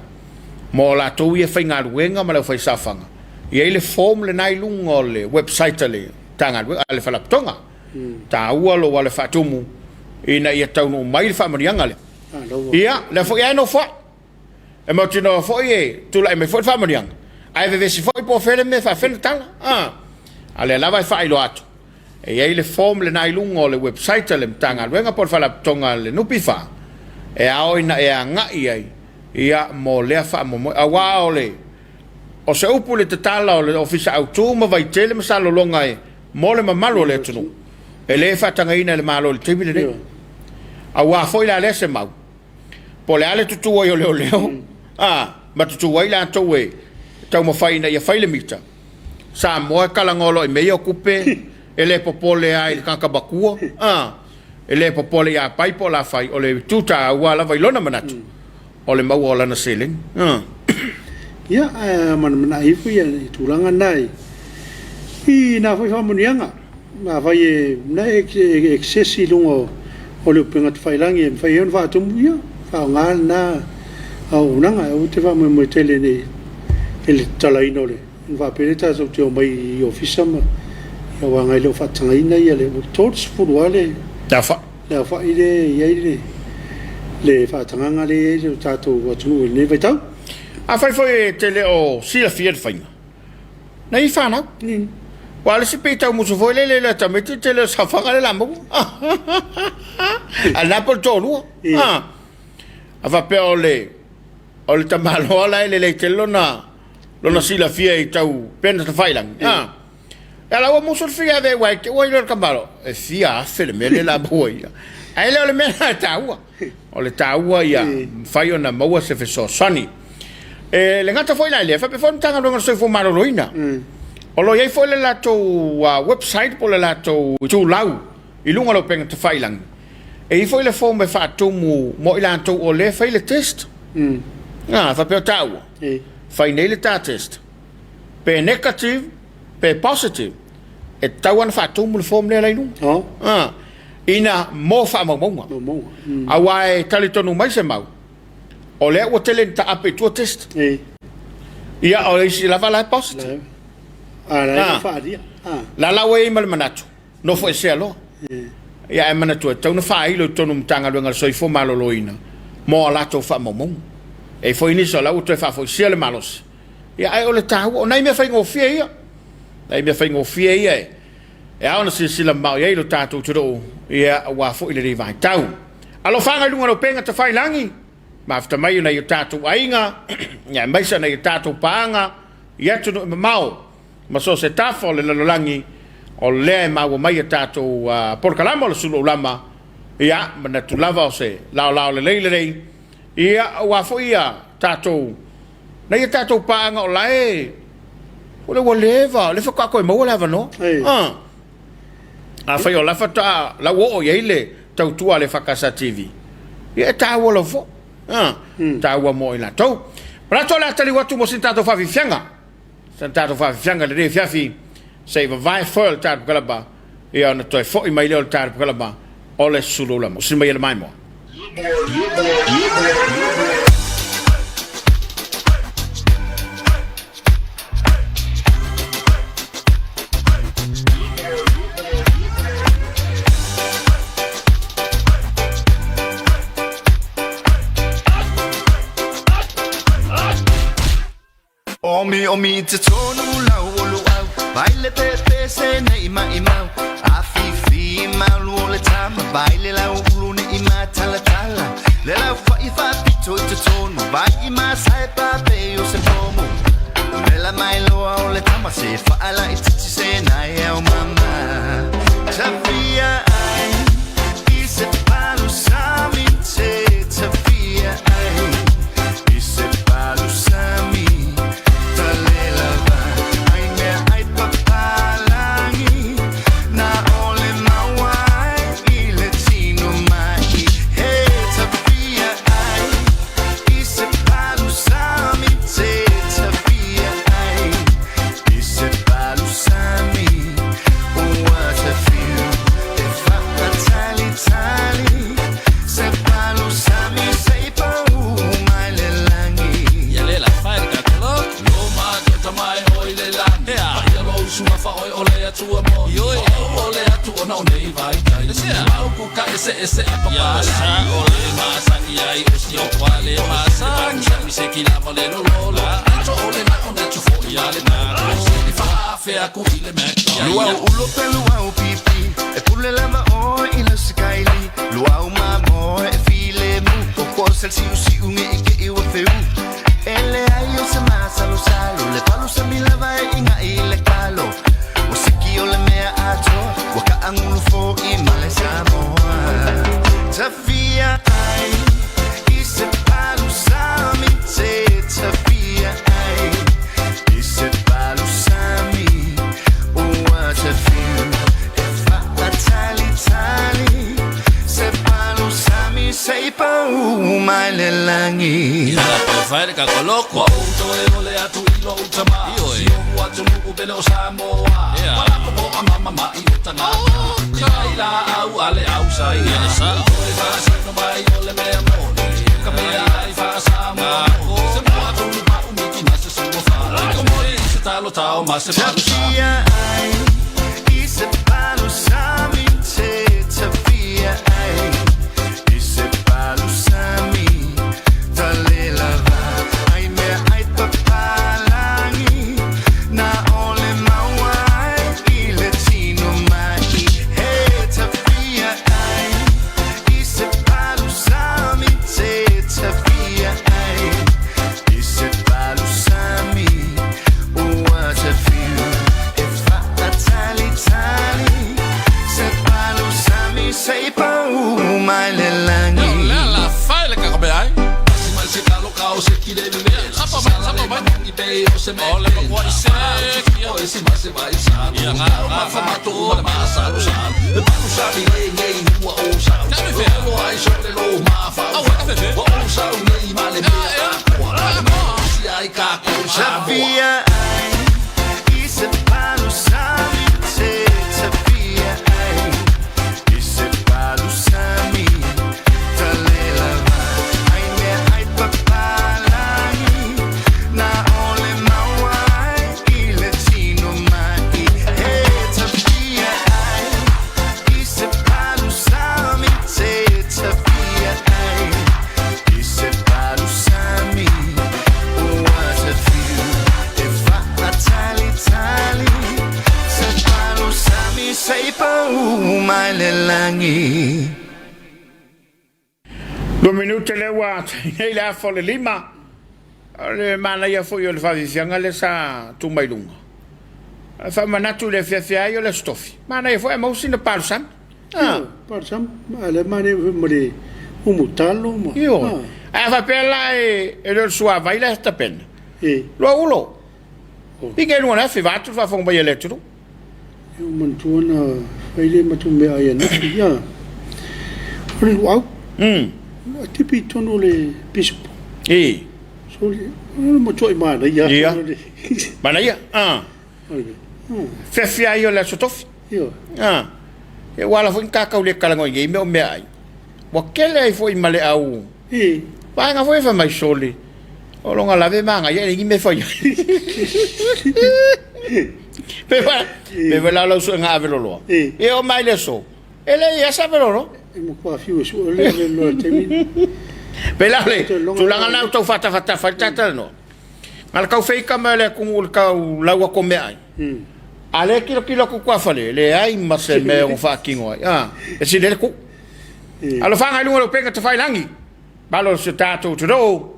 mo la to ia fa nga luenga ma le fa safang ia le form le nai lungo le website le tanga le fa laptonga ta ua lo wale fa tumu ina ia tau no mai fa marianga le ia le fo ia no fo e mo tino fo ie tu la me fo fa marianga ai ve si fo po fere me fa fen tanga ale la vai fa ilo atu e ia le form le nai lungo le website le tanga venga por fa laptonga le nupi fa e ao ina e anga ia mo le fa mo a wa ole o se upu le tatala o le ofisa autu ma vai tele ma salo longa e mo le mamalo le tunu e le fatanga ina le malo le tibile le a wa foi la lese mau po le ale tutu o le leo ma tutu wai la to we tau mo fai na ia fai le mita sa mo kala ngolo e me okupe e le popole ai ka bakua e le popole ya pai po la fai o le tuta wa la vai lona manatu o le mau o la na selling ia mana ifu ia tulanga nai i na foi famunianga ma vai na excessi lungo o le penga failangi fai on va tum ia fa ngal na au nanga o te va mo tele ni ele talaino le va pereta so te mai office ma ia wa ngai lo fa tanga ina ia le tots furuale da fa ile le fa tanga ngale so tato wa tu ne vai tau a fai tele o sila fiat fai na i fa na wala si pita muso foi le tamete tele sa fa le lambo ala por tolu a va pe ole tamalo ala le telo na lo sila fiat tau pen ta fai lang ala o muso fia de wai que wai lo cambalo e fia fe le mele la boia ai le mele taua o le taua ia fai ona maua se fe so sani le ngata foi la le fa pe fon tanga lo so fu malo loina o lo ia foi le lato website po le lato tu lau i lunga lo penga te failang e i foi le fo me fa tu mo ila to o le fai le test fa pe taua fai nei ta test pe negative pe positive e taua fa tu mo le fo le lai nu ina mo fa mo a wai talitonu mai se mau o le o tele ta ape tu test ia o si la vala positive fa dia la we mal manatu no foi se lo ia e manatu tau na fa ilo tonu tanga lo ngal soi fo malo loina mo la to fa mo e foi ni so la o te fa foi se le malos ia ai o le ta o nai me fa ngo fie ia nai me fa ngo fie ia e a ona si la mau ia lo ta tu tu ia wa fo ile vai tau alo fa ngai lunga lo penga te fai langi ma after mai na tatu ainga ya mai sa na tatu panga ya tu mau ma so se tafo le langi o le ma wo mai tatu por kalamo le Suluaulama ya ma tu lava se la le ia wa fo ia tatu na tatu panga o lai o le woleva le fa ko mo leva no a fa yo la fa ta la wo ye le tau tu ale fa casa TV ia ta wo lo fo ta ua mo ina tau pra to la tali watu mo sentato fa fianga le Afiafi sei vai for ta kalaba e ona toi fo i mai le ta kalaba o le Suluaulama si mai le mai mo Omi te tonu lau olu au, baile pepe se nei mai mau Afiafi mau le tama baile la ulu nei ma tala tala le la fa pito te tonu vai ma sai pa pe o se pomo le la mai lo le tama se fa ala iti se nai au mama Tafia ai i se palu sami te Tafia ai i se palu sami ese apa sa ole masang yai usio wale masang mi se kila vale lo acho ole na on acho fo ya le na si fa fe aku ile me luau ulo pelu au pipi e pulle lava o ile skyli luau mamo e file mu ko sel si unge ke e o feu ele ayo se masa lo salo le palu se mi lava inga ile kalo o se ki ole me acho wa ka angulu fo I male Samoa Tafia ai i se palu sami te Tafia ai i se palu sami o what a feel if I tali se palu sami sei pa mai le langi la pe fare ka koloko to e ole atu ilo utama io wa tu lu belo Samoa wala ko mama I utanga la au ale au sai sa no vai ole me amore camera ai fa Samoa se mo tu ma umiki na se suo fa como se talo tao ma se palu Tafia ai i se palu sami te Tafia ai i se palu sami tale lava ai me ai papalangi na ole mawai I le tino mai Tafia ai i se palu sami te Tafia ai i se palu sami oh what a feel if I tali se palu sami sei pa mai le langi la fai le ka be ai se talo kao se ki de be apa ba ni be o se me ole ko I se ki o se ma se vai sa ya ma fa ma to ma sa lo sa le palu sami le o sa o ai so le lo ma fa o sa le ma le si ai ka ko Tafia ai i se palu sami te Tafia ai i se palu sami tale lava ai me ai papalangi na ole mawai I le tino mai Tafia ai i se palu sami te Tafia ai i se palu sami oh what a feel if I tali se palu sami sei pa mai le langi 2 minuti le wa nei la fo le lima le mana ia fo yo le fafianga le sa tu mai lunga fa manatu le fia yo le stofi mana ia fo e mo sino palsam Parsam ale mane mori umutalo ma io fa pela e le sua vai la sta pen lo ulo pinge no na fe vatu fa fo mai eletro io mantuana ele matumbe ayana ya ori wow tipi tono le bispo so mo choi ma ya mana ya fe fia yo la sotofi io e wala fo ka le kala ngoi me ai wa kele fo I male au ba nga fo fa mai soli o longa la ve manga ye ni me fo ya pe va la lo so nga ve lo e o mai le so ele ya sa ve lo mo qua fiu su le lo termine Pelale, tu langa na tau fata no. Al kau fei ka mele kung ul kau lawa ko me ai. Ale kilo ku kwa fale le ai ma se me o fa kingo e si le ku alo fa ngai lungo penga te fai langi balo se tato to do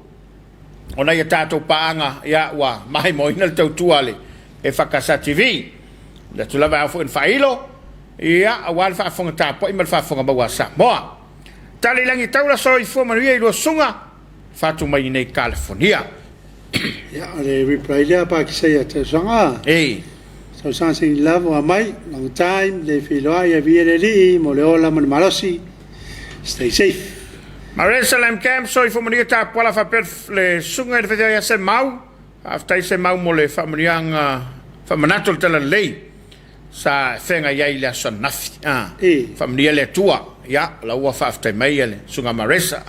ona ia tato paanga ia wa mai mo ina tau tuale e fakasa TV le tu lava fo en failo ia awal fa fonga tapo i mal fa fonga ba Samoa tali langi tau la so i fo maria i lo sunga fa tu mai nei California ya le reply le pa ki se ya te sanga so something love wa mai long time le filo ia viere li mo le ola man malosi stay safe Maresalem camp so i fo maria tapo la fa per le sunga de ya se mau after se mau mo le familianga fa manato tele lei sa fenga ia ile son nafi familia le tua ya la ua fa after mai le sunga maresa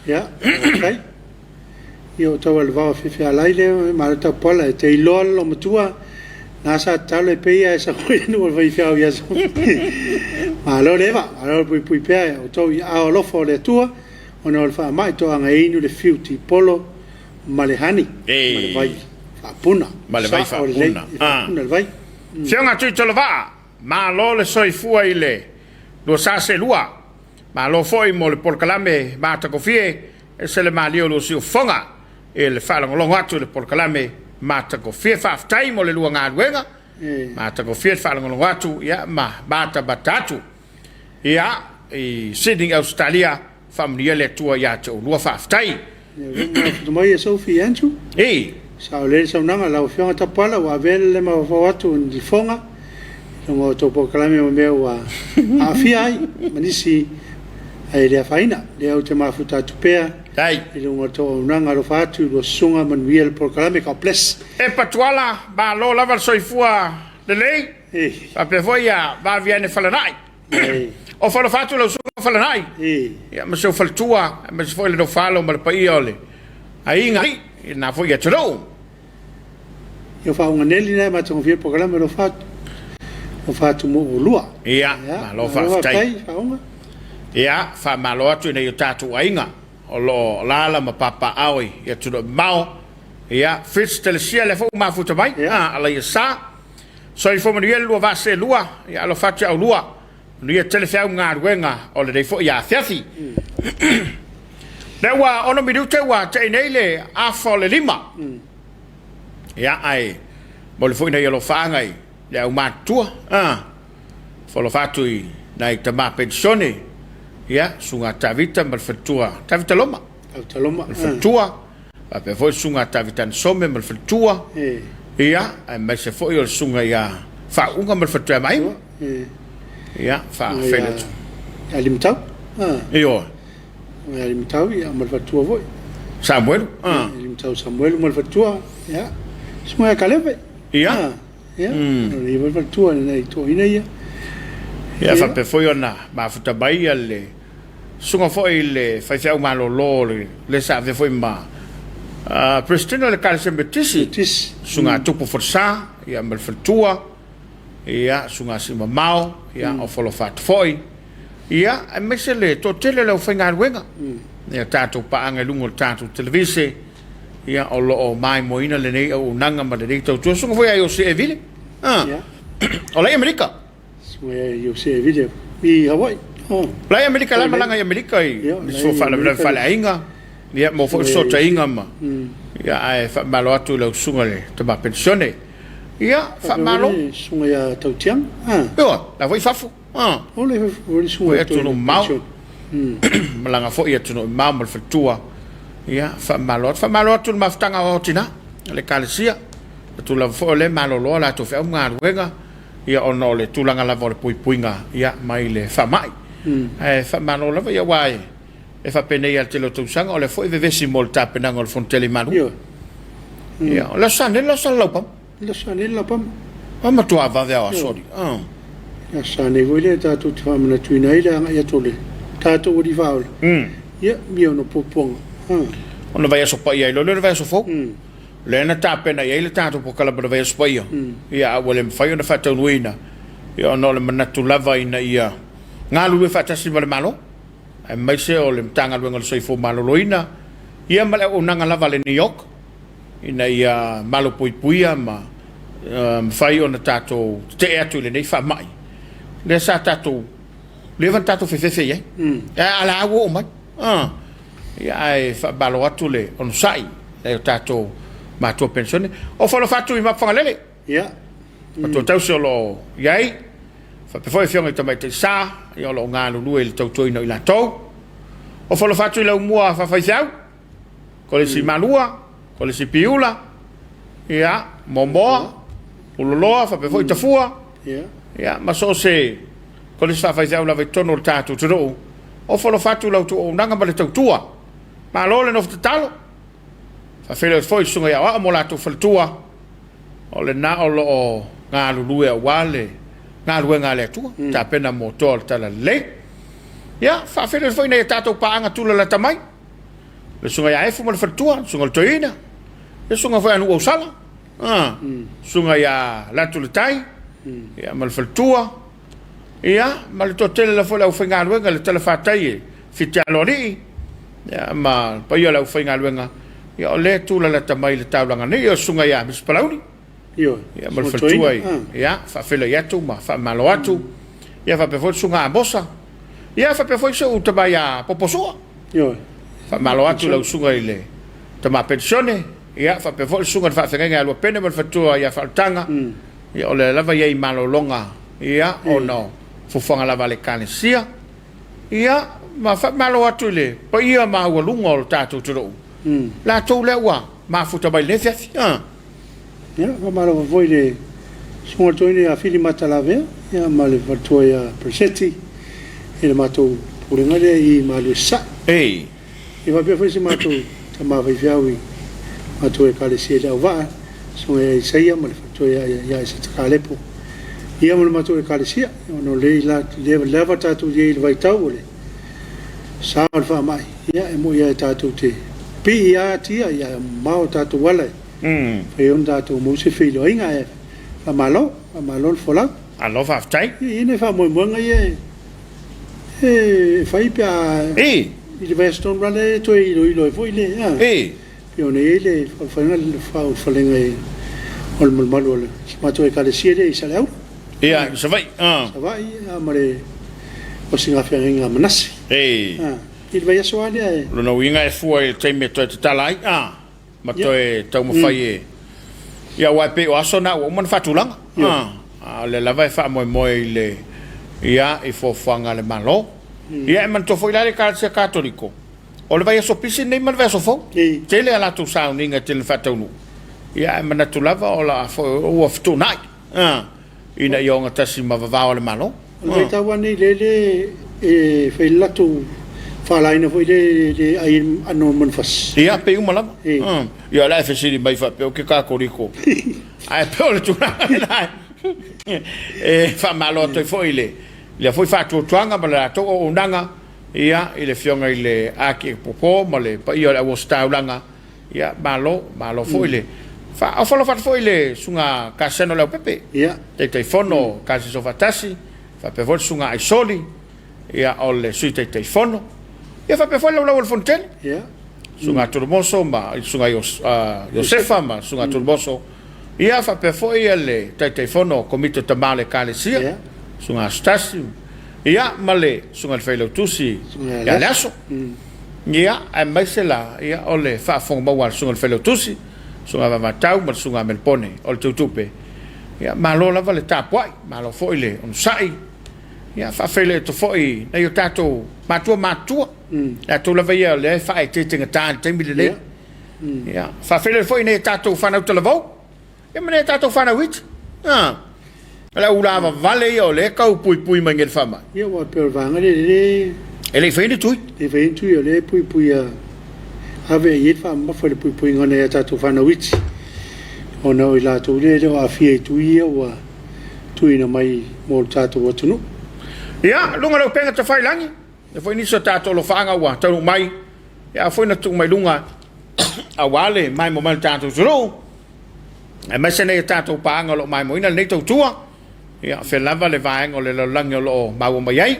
ya okay io to el va fi ala ile marata pola te lol lo tua nasa tale pe ia sa no vai fi ia so ma lo leva allora poi pe to a lo fo le tua ono fa mai to anga inu le fiuti polo malehani vai fa puna vai fa puna vai Fiona tu tolva ma lo le soi fu ile lo sa se lua ma lo foi mo le porcalame ma ta cofie e se le malio lo si fonga e le fa lo ngatu le porcalame ma ta cofie fa tai mo le lua ngadwenga ma ta cofie fa lo ngatu ya ma bata batatu ya e sitting Australia familia le tua ya to lua fa tai mai Sophie Andrew Sao le sa nanga la fiona tapala wa vele ma fa watu ndi fonga no to po kalame o meu wa Afiafi manisi ai le faina le o te mafuta tupea dai ile ngo to nanga ro fatu lo sunga manuel po kalame ka ples e patuala ba lo lava soifua de lei pa pe voia va viene falanai o fa lo fatu lo sunga falanai ya ma so faltua ma so foi le falo ma pa iole ai ngai na foi ya tro io fa un anelli ne ma tong viel programma lo fatto mo lua ma lo fa tai fa ma lo atu nei Tapuaiga o lo lala ma papa aoi ya tu mau fits tel sia le fo ma futa mai ala ya sa so i fo mo ye lo va se lua ya lo fa au lua ni tel fa nga wenga o le fo ya Afiafi le wa ono minute wa te nele a fo le lima ya ai mo le fo nei lo fa ngai le au matua fo lo fa tu nai ta ma pensione ya sunga tavita mal fatua tavita loma fatua pa pe fo sunga tavita some mal fatua ya ai mai se fo yo sunga ya fa unga mal fatua mai ya fa felet alimtau yo alimtau ya mal fatua voi Samuel alimtau Samuel mal fatua ya sunga kaleve ya ni mal fatua nei to ina ya fa pe fo yo na ma futa bai le sunga fo ile fa fa malo lo le sa ve fo ma prestino le calcio betisi sunga tupo forsa ya mal fatua ya sunga sima mau ya o folo fat foi ya a mesele to tele lo fenga wenga ya tato pa anga lungo tato televise ya o lo mai moina le nei o nanga ma le to to sunga foi yo se evile o la America yo se evile i Hawaii la America la malanga America i so fa la inga ya mo fo so ta inga ma ya ai fa malo atu lo sunga le to ba pensione ya fa malo sunga ya tautiang yo la voi fafu ole voi sunga to no mau malanga fo ya to no mau mal fatua ya fa malo atu maftanga o tina le kalisia to la fo le malo lo la to fa nga wenga ya ono le tulanga la vol puinga ya mai le fa mai fa malo la ya wai e fa pene ya te lo tu sanga o le fo ve vesi molta pena ngol fonteli manu ya la sanella la pam ma tu ava va sorry ya sane vole ta tu fa mana tu nei la ya tole ta tu di faul ya mi ono popong ono vai so pa ia lo vai so fo le na ta pena ia le ta tu po kala vai so pa ia ya wole fa yo na fa tu wina ya no le mana tu lava ina ia ngalu le fa ta si malo ai mai se o le tanga luenga le soifo malo loina ia male o nanga lava le New York ina ia malo puipuia ma fai ona tatou te atu le nei fa mai le sa tatou le van tatou fe ye ala wo mai ia e fa balo atu le on sai le tatou ma to pensione o fa lo fatu I ma fangalele ia ma to tau solo yai fa pe foi fiona tamai te sa ia lo ngalo lu el tau toi no ila tau o fa lo fatu le mua fa fa jau ko le si malua ko le si piula ia momoa uloloa fa pe foi tafua ia ma so se ko le fa fa jau la vetono tatu tro o fa lo fatu la tu o nanga ma le tau tua ma lo le no talo fa fele foi sunga ia mo la tu faltua o le na o lo ngalo lu e wale ngalo ngale tu ta pena motor tala le ia fa fele foi nei tatu pa anga tula la tamai le sunga ia e fu mo le faltua sunga toina e sunga foi anu o sala sunga ia la tu le tai ia mal faltua ia mal to tele la foi la ufinga luenga le tele fatai fitialori ia ma pa ia la ufinga luenga ia le tu la tamai le taulanga nei o sunga ia mis palauni ia mal faltua ia fa fele ia tu ma fa malo atu ia fa pe foi sunga bosa ia fa pe foi so taba ia poposoa fa malo atu la sunga ile tama pensione ia fa pe foi sunga fa fenga lo pene mal fatua ia faltanga ia ole lava ia malo longa ia o no fu fanga lava le canesia ia ma fa malo atu le pa ia ma wa lunga o tatu tro la tu le wa ma fu taba le fiafi ia ma malo voi le sunga toine a fili matalave ia ma le fatua preseti e le matou purenga le I ma le sa e va pe foi se matou tama vai viawi matou e kalesia da va so e saia ma le fatua ia se kalepo ia mo le matou e kalesia no le la leva tatu ye vai tau le sa fa mai ia e mo ia tatu te pi ia tia ia mau tatu wala e on tatu mo se filo inga e fa malo fola alo fa tai ine fa mo nga ye fai pia il veston rale to ilo foi le pione le fa lenga ol malo le ma to e kalesia le salau ia sa vai amare o singa fenga manasi il vai so ale lo no inga e fu e te me to talai ma to e tau mo fai ia wa pe o asona o man fatulanga le la vai fa mo le ia e fo fanga le malo ia man to foi la le calcia cattolico o le vai so pisi nei man verso fo te le ala tu sauninga te le fatunu ia man tu lava o la fo o of tonight ina yonga tasi ma va le malo le tawani le e fai la tu fa la ina foi le ai ano man fas ia pe uma lava ia la fesi mai fa pe o que cattolico ai pe o tu fa malo to foi le foi fatto tuanga ma la to o nanga ia ile fionga ile aki popo ma le pa ia o staulanga ia malo foi le fa o foi le sunga kaseno le pepe ia te fono kasi so fatasi fa pe vol sunga ai soli ia o le sui te fono ia fa pe vol lo fontel ia sunga turmoso ma sunga Josefa ma sunga turmoso ia fa pe foi le te fono komite tamale kalesia sunga stasi ia male sunga felo tusi ia laso ia ai maisela ia ole fa fonga wa sunga felo tusi sunga va matau ma sunga melpone ol tutupe ia malo la vale tapuai malo foi le on sai ia fa fele to foi na yo tato matua la to la veia le fa te tinga tan te mile ia fa fele foi ne tato fa na telavo ia me ne tato fa na wit la ulava vale yo le kau pui mangel fama ia wa per vanga le ele fei tu le pui ave yet fa ma fa pui ngone tato fa na wit ona o la to le o afia tu ia wa tu ina mai mo tato wa tunu ia lunga lo penga te fai langi e foi ni so tato lo fanga wa tau mai ia foi na tu mai lunga a wale mai mo mal tato zero e mai sene tato panga lo mai mo ina nei tau tua ia fe lava le vai ngole lo langi lo ma wo mai ai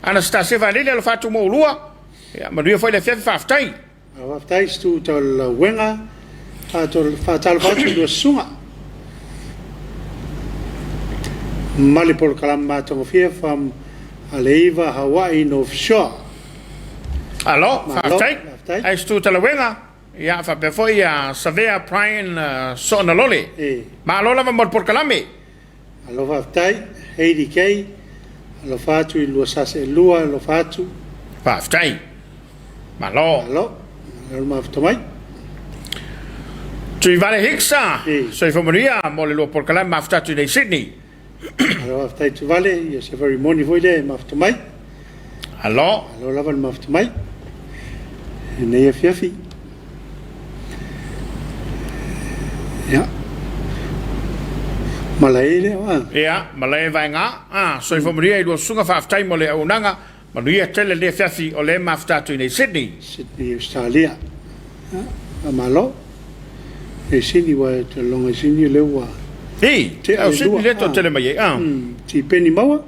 Anastasia va le lo fatu mo lua ia ma ria foi le fe faftai stu tal wenga fatal fatu do sunga Mali por kalama tongo fia from Aleiva, Hawaii, North Shore. Alo, faftai. Ai stu talawenga. Ya fa pe foi ya Savea Brian sona lole. Ma lola va por kalame. Alo faftai, Heidi K. Alo fatu I lua sase lua, alo fatu. Faftai. Ma lo. Alo, alo maftamai. Tu vale Hicksa. So I Maria mo le lo por kalame maftatu nei Sydney. Alo faftai tu vale, ya se very morning foi le maftamai. Alo. Alo lava maftamai. Nei Afiafi. Ja. Malai le wa. Ja, malai vai nga. So I Maria I lo sunga faftai mo le unanga. Ma lui tele le Afiafi o le maftatu nei Sydney. Sydney, Australia. Ja, malo. E Sydney wa te longa Sydney le wa. Te au Sydney le to tele mai. Ti peni mawa.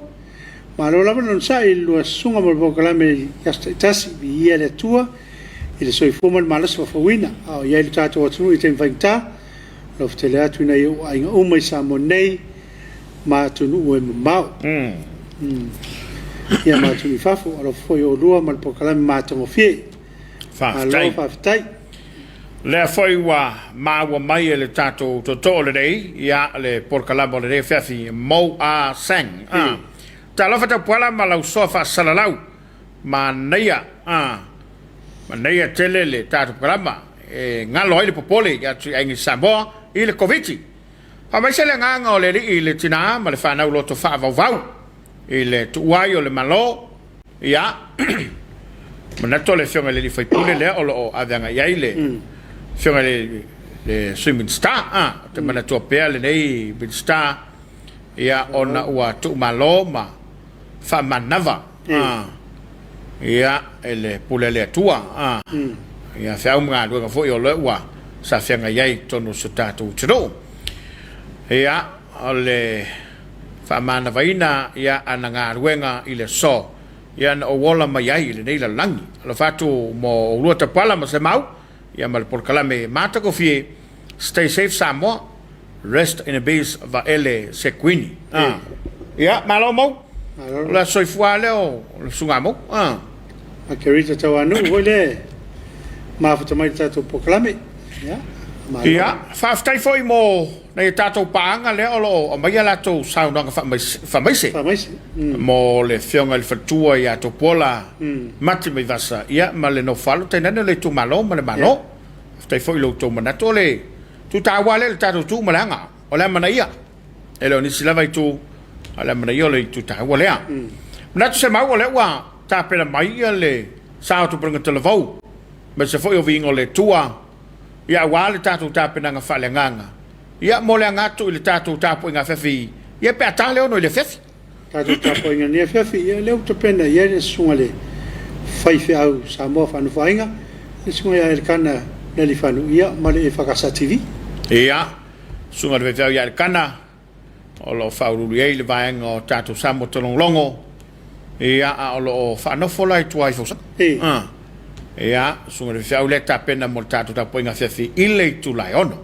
Malo lava non sai lo sunga mo bokalame yasta tasi bi ia le tua. Ile soi formal malas fa wina. Au ia le tato watu I tem faita. Lo tele atu na yo ai o mai samo nei. Ma tu no e mau. Ia ma tu fafu alo foi o lua mal bokalame ma to fie. Faftai. Faftai. Le foi wa ma wa mai le tato to tole dei ia le porkalamo le Afiafi mo a sang. Ta lo fata pola ma la sofa salalau. Ma neia ma neia tele le tato programa ngalo ile popole ya tu ai Samoa ile Komiti. Pa mai se le nganga o le ile tina ma le fana lo to fa vau. Ile tu wai o le malo ia ma to le fiona le foi pule le o avanga ia ile. Fiona le swimming star te mana to pe le nei big star ia ona ua tu malo ma fa manava ia ele pule le tua ia fa uma do foi o le ua sa fianga ia tonu sutatu tro ia ole fa manava ina ia ananga ruenga ile so ia o wola mai ai le nei la langi lo fatu mo lua te pala ma se mau ia mal por kalame mata ko fie stay safe Samoa rest in a base va ele sequini ia malo mo la soi fuale o sungamo a kerita tawanu ole ma fata mai tato proclame ia faftai foi mo nei tato panga le o mai la to saunga fa mai mo le fionga le fatua ia to pola mati mai vasa ia ma le no falo tenane le tu malo ma le malo faftai foi lo to manato le tu tawale le tato tu malanga ola mana ia ele oni sila vai tu ala mana ia le tu tawale a na tu se mau ole wa ta pela mai le sa tu prenga televou ma se foi o vingo le tua ia wale tatu tape nga fale nganga ia mole ngatu ile tatu tapo nga fefi ia pe atale ono ile fefi tatu tapo nga ne fefi ia le to pena ia le sungale fai fe au Samoa fanu fainga le sunga ia kana le fanu ia male EFKS TV ia sunga le fe ia kana o lo faulu ia le vaenga o tatu Samoa tolonglongo ia a lo fa no fola i tuai fo ia sunga le fiau le tapena mo tatu tapo inga fefi ile tu lai ono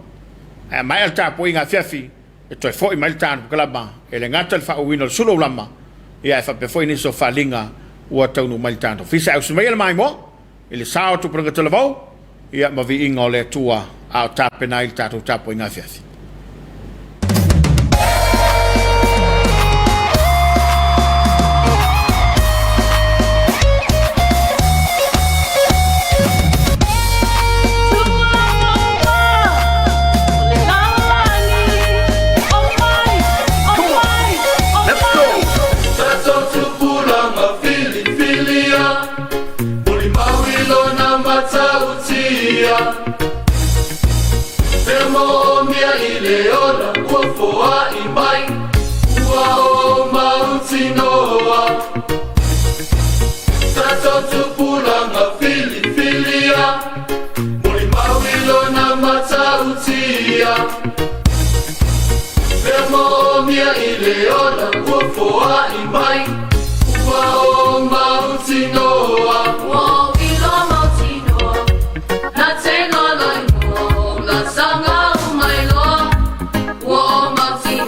mai al tapo inga fefi e toi foi mai tanu kalaba ele ngata le fa wino Suluaulama ia fa pe foi ni so falinga ua tau no mai tanu fisa au smai mai mo ile sao tu pranga televou ia ma vi inga le tua au tapena il tatu tapo inga fefi Leona, uofoa imai, uao mautinoa. Tato tupulanga filia, muli mawilo na matautia. Vemo mia ileona, uofoa imai, uao mautinoa. Uao ilo mautinoa, na tenga laimo, na sanga. Martin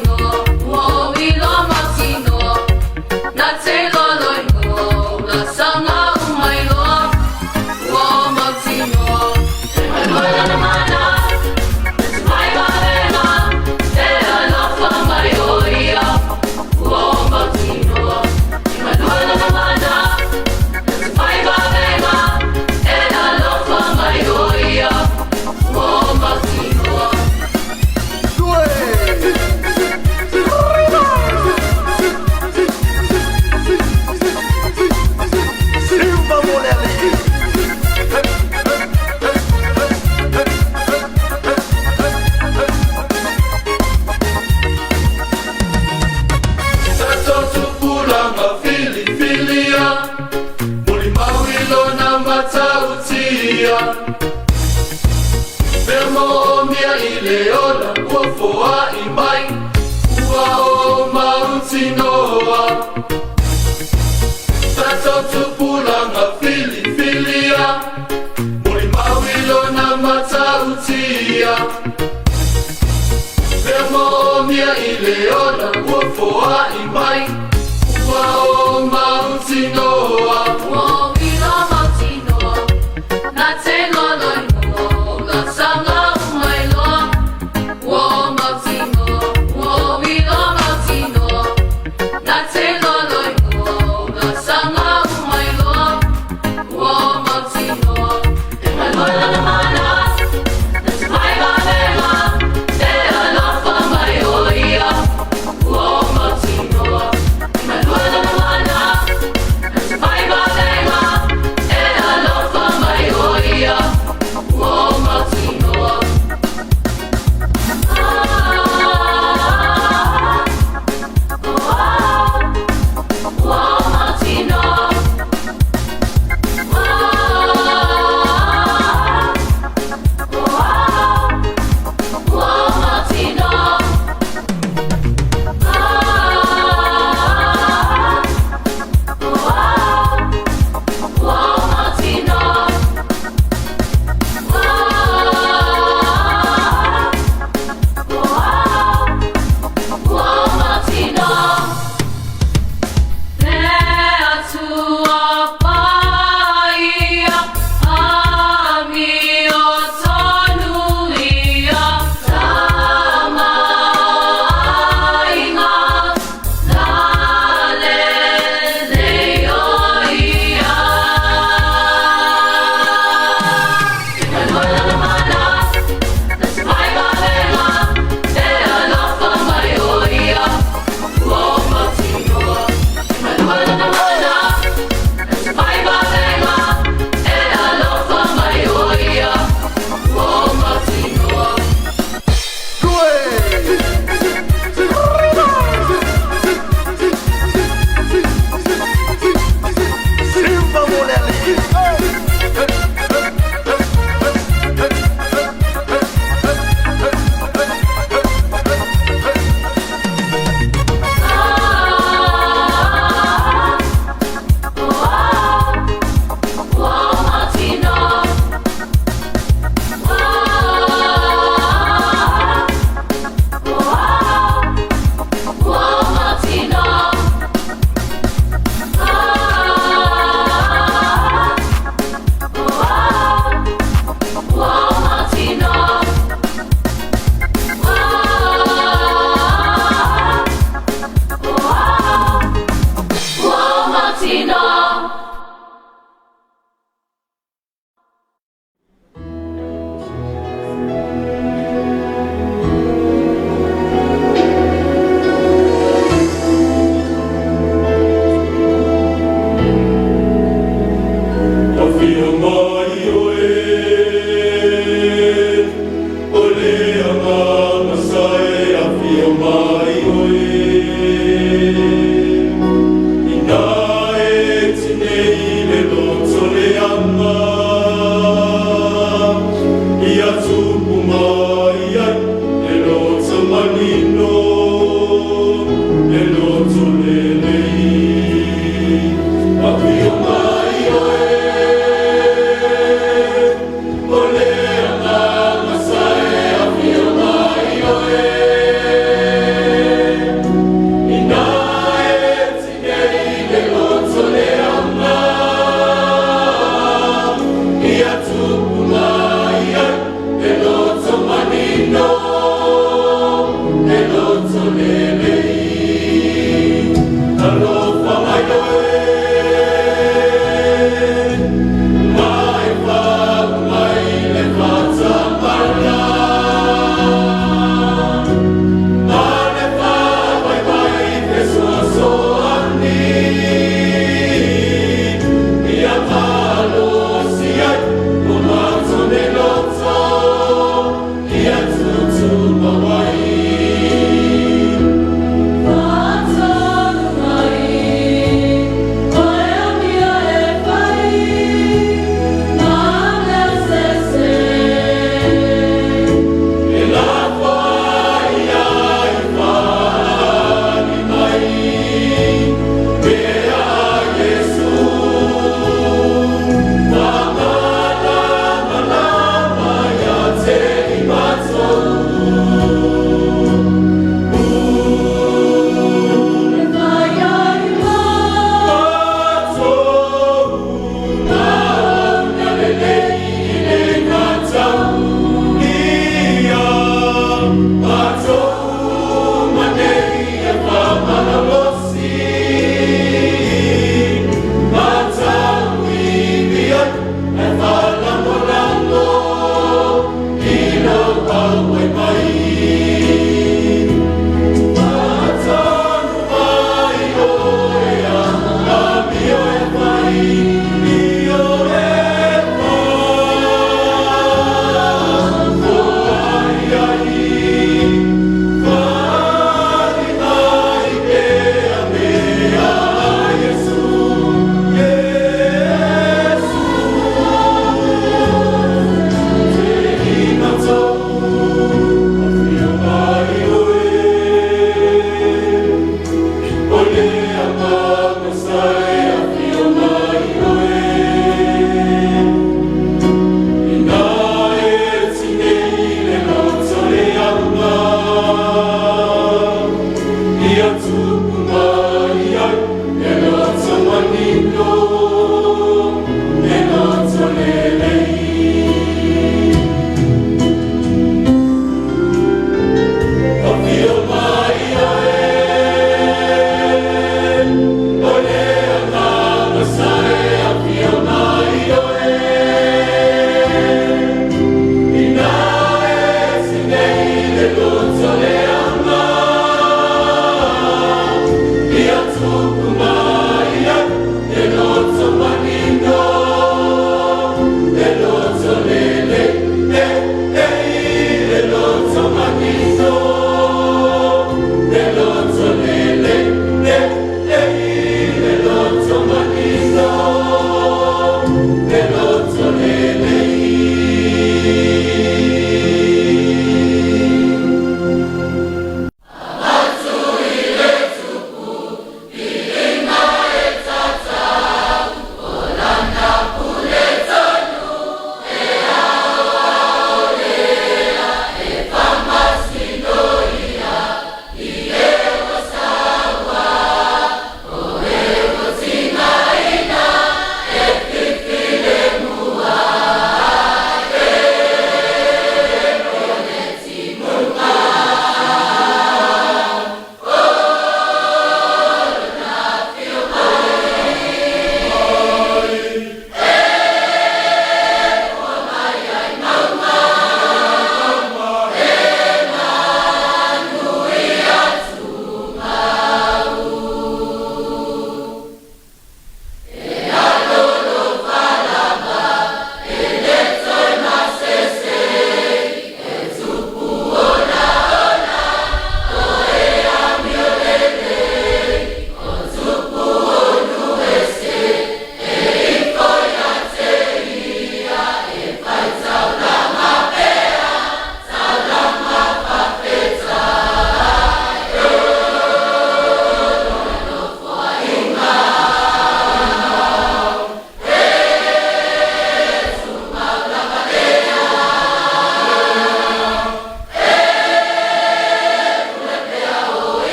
ia Vemo mia I leona Ua foa I mai Ua o mauti noa Tato tupulanga fili filia Muli mawilo na matautia Vemo mia I leona Ua foa I mai Ua o mauti noa Ua wila mauti noa Na te lolo noa Sanga umai loa, wa mauti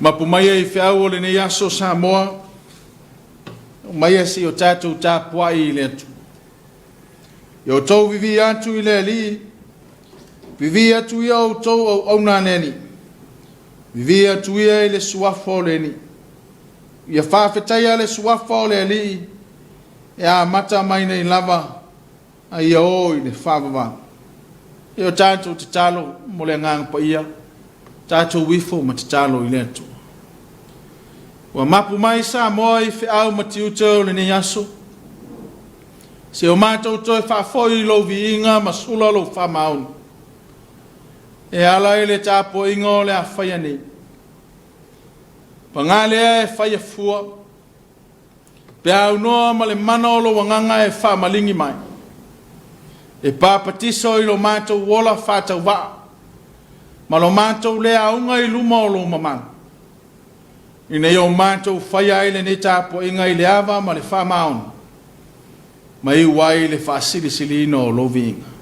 Mapumaya I whiau o le nei aso Samoa. Maya si o tātou Tapuaiga I le atu. Yo tau vivi atu I le ali. Vivi atu ia o tau au auna neni. Vivi atu ia I le suafa o le ni. Ia whawhetai le suafa o le ali. Ia mata mai nei lava. A ia o I le whawawa. Ia o tātou te talo mo le ngang pa ia. Tātou wifo ma te talo I le atu. Wa mapu mai Samoa I whiau ma te utau le nei aso. Se o mātou toi whawhoi lo vi inga ma sula lo whamaun. E ala I le Tapuaiga o le a whaia nei. Pangalea e whaia fua. Pe au noa ma le mana o lo wanganga e whamalingi mai. E pāpatiso I lo mātou wola whātau waa. Ma lo mātou lea aunga I luma o lo mamang. I nei o mātou whaia I le ne Tapuaiga I le awa ma le whamaun. Ma I wai le whaasili ino o lo vinga.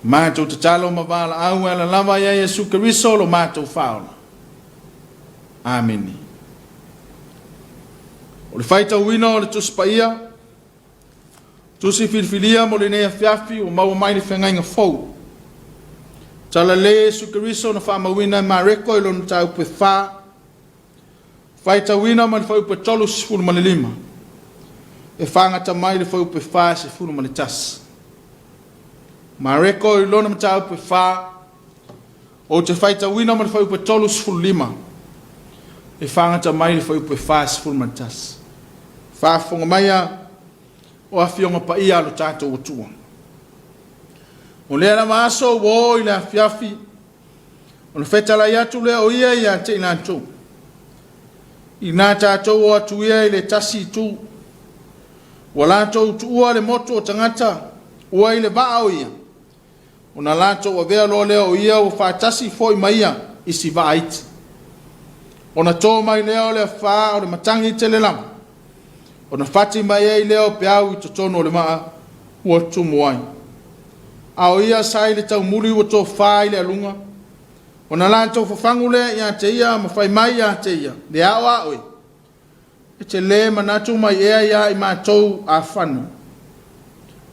Mātou te talo ma wala au ala lava ia Jesu Keriso lo mātou whaona. Amen. O le whaita uina o le tuspaia. Tusi filfilia mo le ne Afiafi o mau mai le whengainga fau. Tala le Jesu Keriso na whamawina mareko I lonu tau pe wha. Whaita uina ma le whau pe tolu sifuru ma le lima. E whangata mai le whau pe wha sifuru ma le tasi. Mareko I lona matau pe wha. O te whaita wina ma le whau pe tolu sifuru lima. E whangata mai le whau pe wha sifuru ma le tasi. Whaafonga maia o awhionga pa ia lo tātou o tua. O lea na maaso wo I le Afiafi. O le whetala I atu lea o ia I a te ina atu. I nā tātou o atu ia I le tasi tu. Wa lātou tu ua le moto o tangata. Ua I le vaa o ia. O na lātou o vea lo lea o ia o whātasi fo I maia I si vaa iti. O na tō mai lea o le whaa o le matangi te le lama. O na whati mai ei lea o peau I totono o le maa ua tumuai. A o ia sai le tau muri ua tō whaa I le alunga. O na lātou whafangu lea I a te ia ma whai mai I a te ia. Le ao a oi. E te le manatu mai ea ia I mātou a whanu.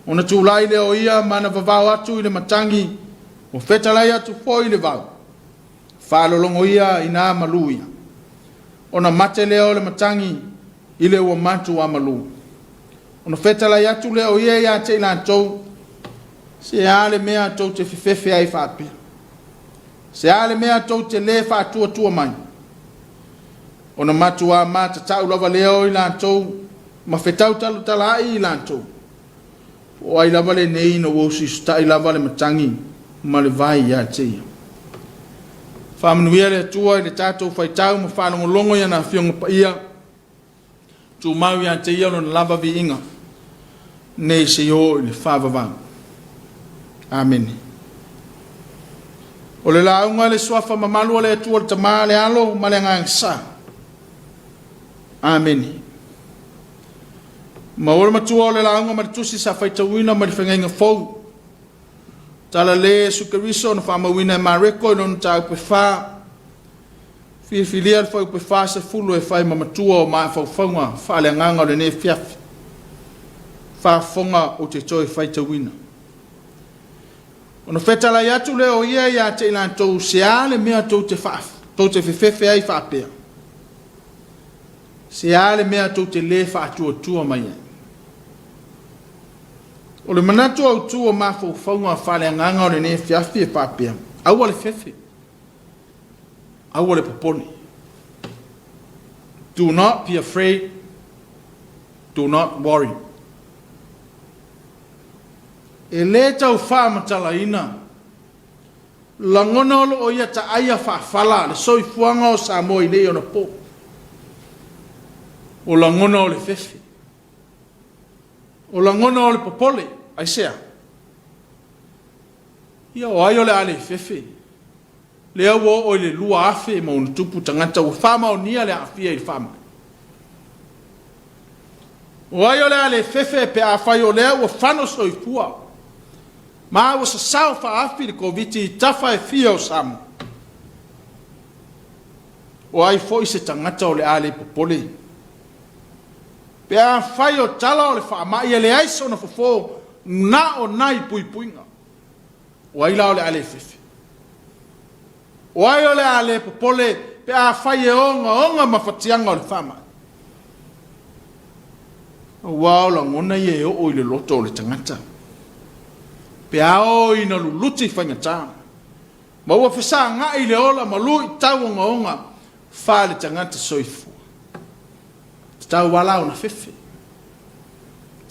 O na tūlai lea o ia mana vavau atu I le matangi. O whetalai atu fo I le vau. Whalolongo ia I nā malu ia. O na mate lea o le matangi I le ua matu a malu. O na whetalai atu lea o ia ia te I lātou. Se a le mea tau te whiwhewhe ai whapea. Se a le mea tau te le whātua tua mai. O na matu a mata tau lava leo I lātou. Ma whetau talu talai I lātou. O ai lava le nei no wosi sta I lava le matangi. Ma le vai ia te ia. Whamanuia le atua I le tātou whaitau ma whanongolongo ia na whionga pa ia. Tu mau ia te ia no na lava vi inga. Nei se o I le whavavang. Amen. O le launga le swafa mamalu le atua le tama le alo ma le ngangsa. Amen. Ma ora matua o le launga ma le tusi sa whaitauina ma le whengainga fau. Tala le Jesu Keriso na whamawina ma reko I lonu tau pe wha. Whiwhilia le whau pe wha se fulu e whai ma matua o maa whauwhaunga wha le nganga o le ne Afiafi. Whafonga o te toi whaitauina. O na whetala I atu leo ia ia te ilan tau se a le mea tau te whaaf. Tau te whiwhewhe ai whaapea. Se a le mea tau te le whaatua tua mai ai. O le manatu au tua maa whauwhaunga whale nganga o le ne Afiafi e whaapea. Aua le whewhe. Aua le poponi. Do not be afraid. Do not worry. E le tau whaamatala ina. Langona o ia ta aia whaafala le soifuanga o Samoa I leo na po. O langona o le whewhe. O langona o le popole. Aisea. Ia o ai o le ale whewhe. Le au o le lua afe ma un tupu tangata o whama o nia le afia I whama. O ai o le ale whewhe pe a whai o lea o whano soifua. Ma o sa sao whaafi le Komiti tafa e fia o Samoa. o ai foi se tangata o le ale popole. Pe a fai o tala o le whaamai e le aiso na fofo na o nai pui puinga. O ai la o le ale fefe. O ai o le ale popole pe a fai e onga mawhatianga o le whaamai. Wao la ngona ye o le loto o le tangata. Pe a o ina luluti whangata. Ma ua whesa nga i le ola ma lui tau onga wha le tangata soifu. Tau wala o na fefe.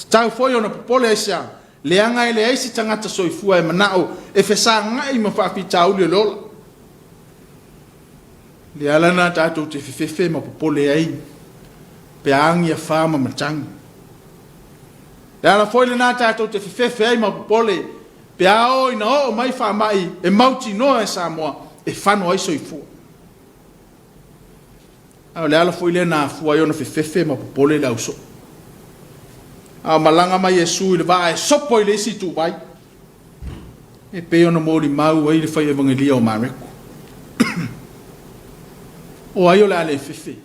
Tau foi o na popole aisa. Le anga i le aisi tangata soifua e manao e whesa nga i ma whaafi tau le lola. Le alana tātou te whewhewe ma popole ai. Pe aangi a whaama matangi. Le ala foi le nā tātou te whewhewe ai ma popole. Pe ao ina o mai whaamai e mauti noa e Samoa e whano ai soifua. Le ala foi le nā fua i ona whewhewe ma popole le au so. Malanga mai Yesu i le waa e sopo i le isi tu vai. E pe ona mori mau ai le whai evangelia o mareko. O ai o le ale fefe.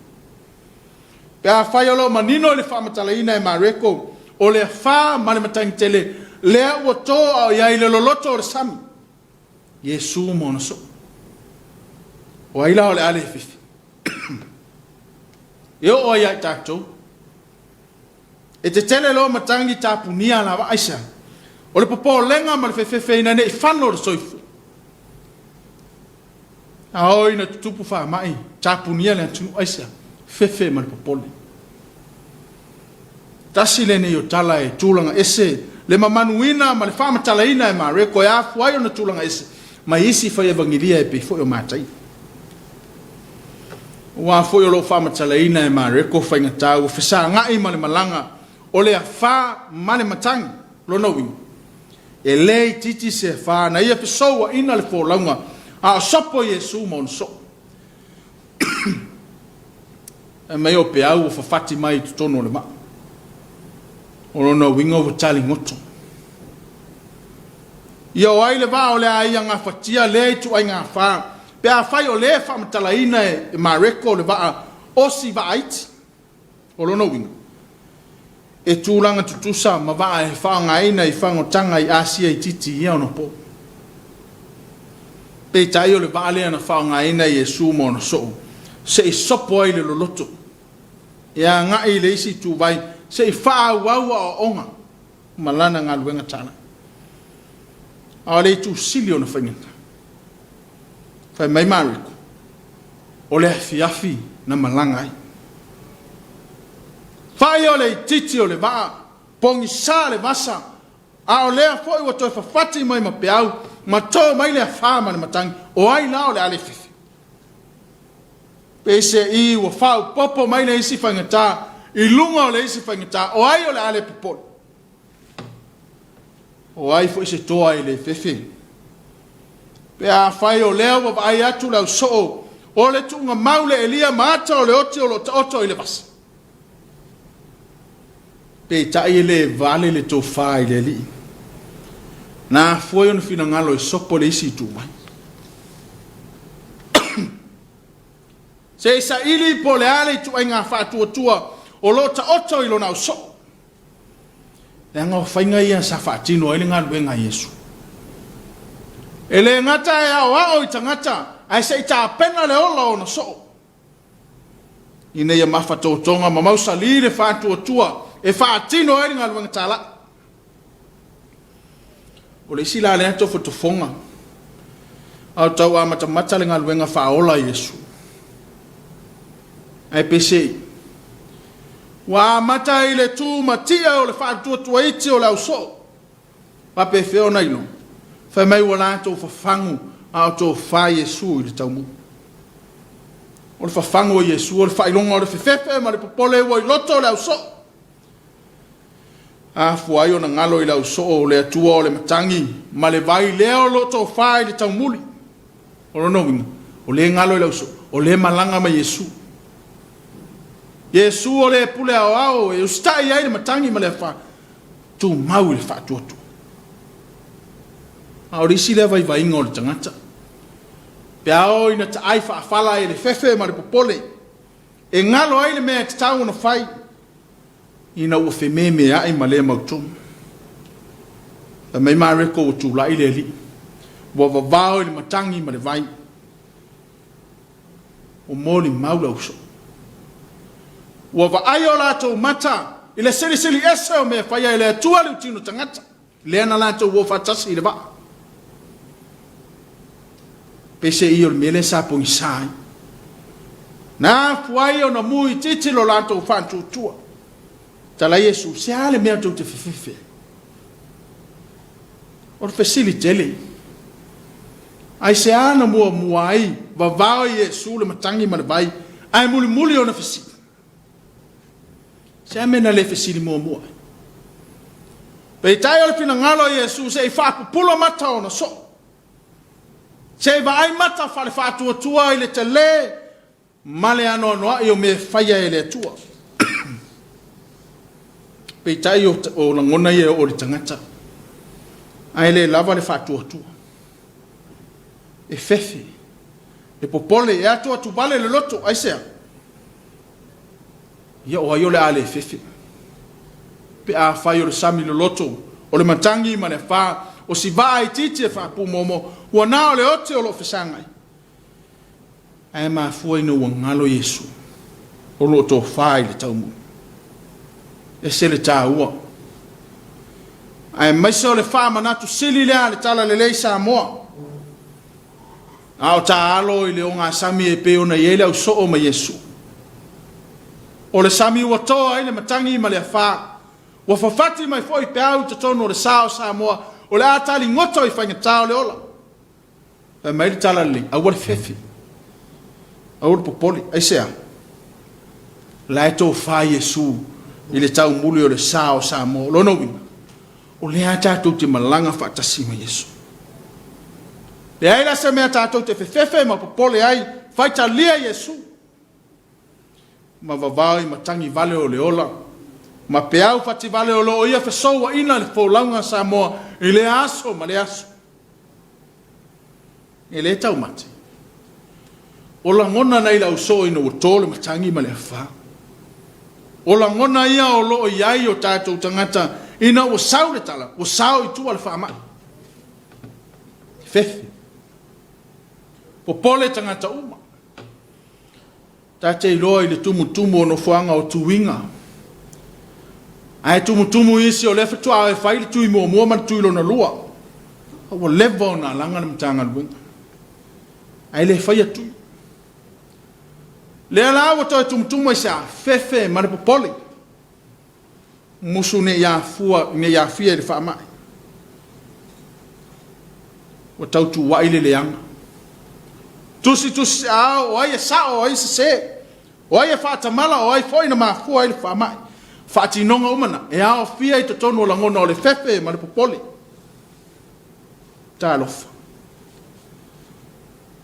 Pe a whai o lo manino le whamatalaina e mareko o le wha male matangi tele lea ua tō au iai le loloto o le sami. Yesu mona so. O ai la o le ale fefe. Eo o ai tātou. E te tele lo matangi tapunia la wa aisa. O le popo lenga ma le whewhewe ina ne i whano le soifu. A o ina tutupu wha mai tapunia le atunu aisa. Whewhe ma le popole. Tasi le ne o tala e tūlanga ese. Le mamanuina ma le whamatala ina e ma reko e afu ai o na tūlanga ese. Ma isi whai evangelia e pe fo o mātai. Wa fo o lo whamatala ina e ma reko whainga tau. Whesa ngai ma le malanga. O le wha mane matangi, lona wingi. E lei titi se wha na ia pesoa ina le fōlaunga, a sopo Yesu mon so. E mei o pe au o whawhati mai tutono le maa. O lona wingi o watali ngoto. Ia o ai le wā o le aia ngā whatia le tu ai ngā wha. Pe a whai o le wha matala ina e mareko le wā osi wā aiti. O lona wingi. E tūlanga tutusa ma waa e whaangaina i whangotanga i Asia i titi i au po. Pe tai o le waalea na whaangaina i Yesu mo na so. Se i sopo ai le loloto. E a ngai le isi tu vai. Se i whaa waua o onga. Malana ngā luenga tana. A le tu sili o na whaingata. Whai mai mariko. O le Afiafi na malanga ai. Whai o le titi o le waa, pongi sa le masa, a o lea fwoi wa toi whawhati mai ma peau, ma tō mai lea whāma le matangi, o ai la o le ale whiwhi. Pese i wa whau popo mai le isi whaingata, i lunga o le isi whaingata, o ai o le ale pipol. O ai fwoi se toa i le whiwhi. Pe a whai o lea wa ai atu lau soo, o le tunga maule elia maata o le oti o lo ta oto i le vasa. Pe tai le vale le to fai le li. Na foi on fina ngalo sopo le isi tu mai. Se sa ili po le ale tu nga fa tua o lo ta oto i lo na so. Le nga fainga ia sa fa tino ele nga wenga Yesu. Ele ngata ya wa o tangata ai se ta pena le ola ona so. Ine ya mafa to tonga mamau salire fa tua. E whaatino e ngā luanga tāla. O le sila le ato whatufonga. Au tau a matamata le ngā luanga whaola Yesu. Ai pese. Wa mata i le tū matia o le whaatua iti o le au so. Wa pe wheo na ino. Whai mai wala ato whafangu au tō wha Yesu i le taumu. O le whafangu o Yesu, o le whailonga o le whewhepe ma le popole o i loto o le au so. A fuai o na ngalo i lau so o le atua o le matangi, ma le vai leo loto o whai le taumuli. O rono winga, o le ngalo i lau so, o le malanga ma Yesu. Yesu o le pule au au, e ustai ai le matangi ma le wha, tu mau le wha tuatu. A orisi le vai vai ingo le tangata. Pe ao ina ta ai whaafala e le fefe ma le popole. E ngalo ai le mea te tau na whai. Ina ua wheme mea ai ma le mautum. E mai maa reko o tūla i le li. Wa wavao i le matangi ma le vai. O mōli maula uso. Wa wa ai o lato mata. I le sili ese o mea whaia i le atua le utino tangata. Le ana lato ua whatasi i le waa. Pese i o le mele sa pongi sai. Na fuai o na mui titilo lato whantu tua. Tala Yesu, se ale mea tau te whiwhiwhi. O le fesili tele. Ai se ana mua ai, wawao Yesu le matangi ma le vai, ai muli o na fesili. Se amena le fesili mua. Pei tai o le pina ngalo Yesu, se i whapupulo mata o na so. Se i wa ai mata whale whatua tua i le te le, male ano anoa i o me whaia e le atua. Pei tai o la ngona i o le tangata. Ai le lava le whatua tua. E fefe. E popole e atua tu vale le loto. Ai sea. Ia o ai o le ale e fefe. Pe a whai o le sami le loto. O le matangi ma le wha. O si va ai titi e wha pu momo. Ua na o le ote o lo fesangai. Ai maa fua ina ua ngalo Yesu. O lo to whai le taumu. E se le tā ua. Ai maise o le wha manatu sili lea le tala le lei Samoa. Ao tā alo i le o ngā sami e pe ona i ele au so o ma Yesu. O le sami ua toa i le matangi ma le wha. Ua whawhati mai fo i pe au te tono o le sao Samoa. O le atali ngoto i whainga tau le ola. E mai le tala le, au le fefi. Au le popoli, ai sea. La e tō wha Yesu. I le tau muli o le sao Samoa. Lono winga. O le a tātou te malanga whaatasi ma Yesu. Le aila se mea tātou te whewhewe ma popole ai, whaita lia Yesu. Ma wawao i matangi vale o le ola. Ma peau whati vale o lo o ia whesoua ina le whaulaunga Samoa, i le aso ma le aso. E le tau mate. O la ngona nei la uso ina o tole matangi ma le wha. O la ngona ia o lo o iai o tātou tangata, ina o sau le tala, o sau i tua le wha mai. Fefe. Popole tangata uma. Tate i loa i le tumu o no fuanga o tuinga. Ai tumu isi o lefe tua e whai le tui mua man tui lo na lua. O lewa o na langa na mtanga luenga. Ai le whai a tui. Le ala awa toi tumu i sa fefe mare popole. Musu ne ia fia i le wha mai. O tau tu wa ile leanga. Tusi o ai sao o ai se. O ai whaatamala o ai foi na mafua i le wha mai. Whaatinonga umana. E ao fia i te tonu o la ngona o le fefe ma le popoli. Tā lofa.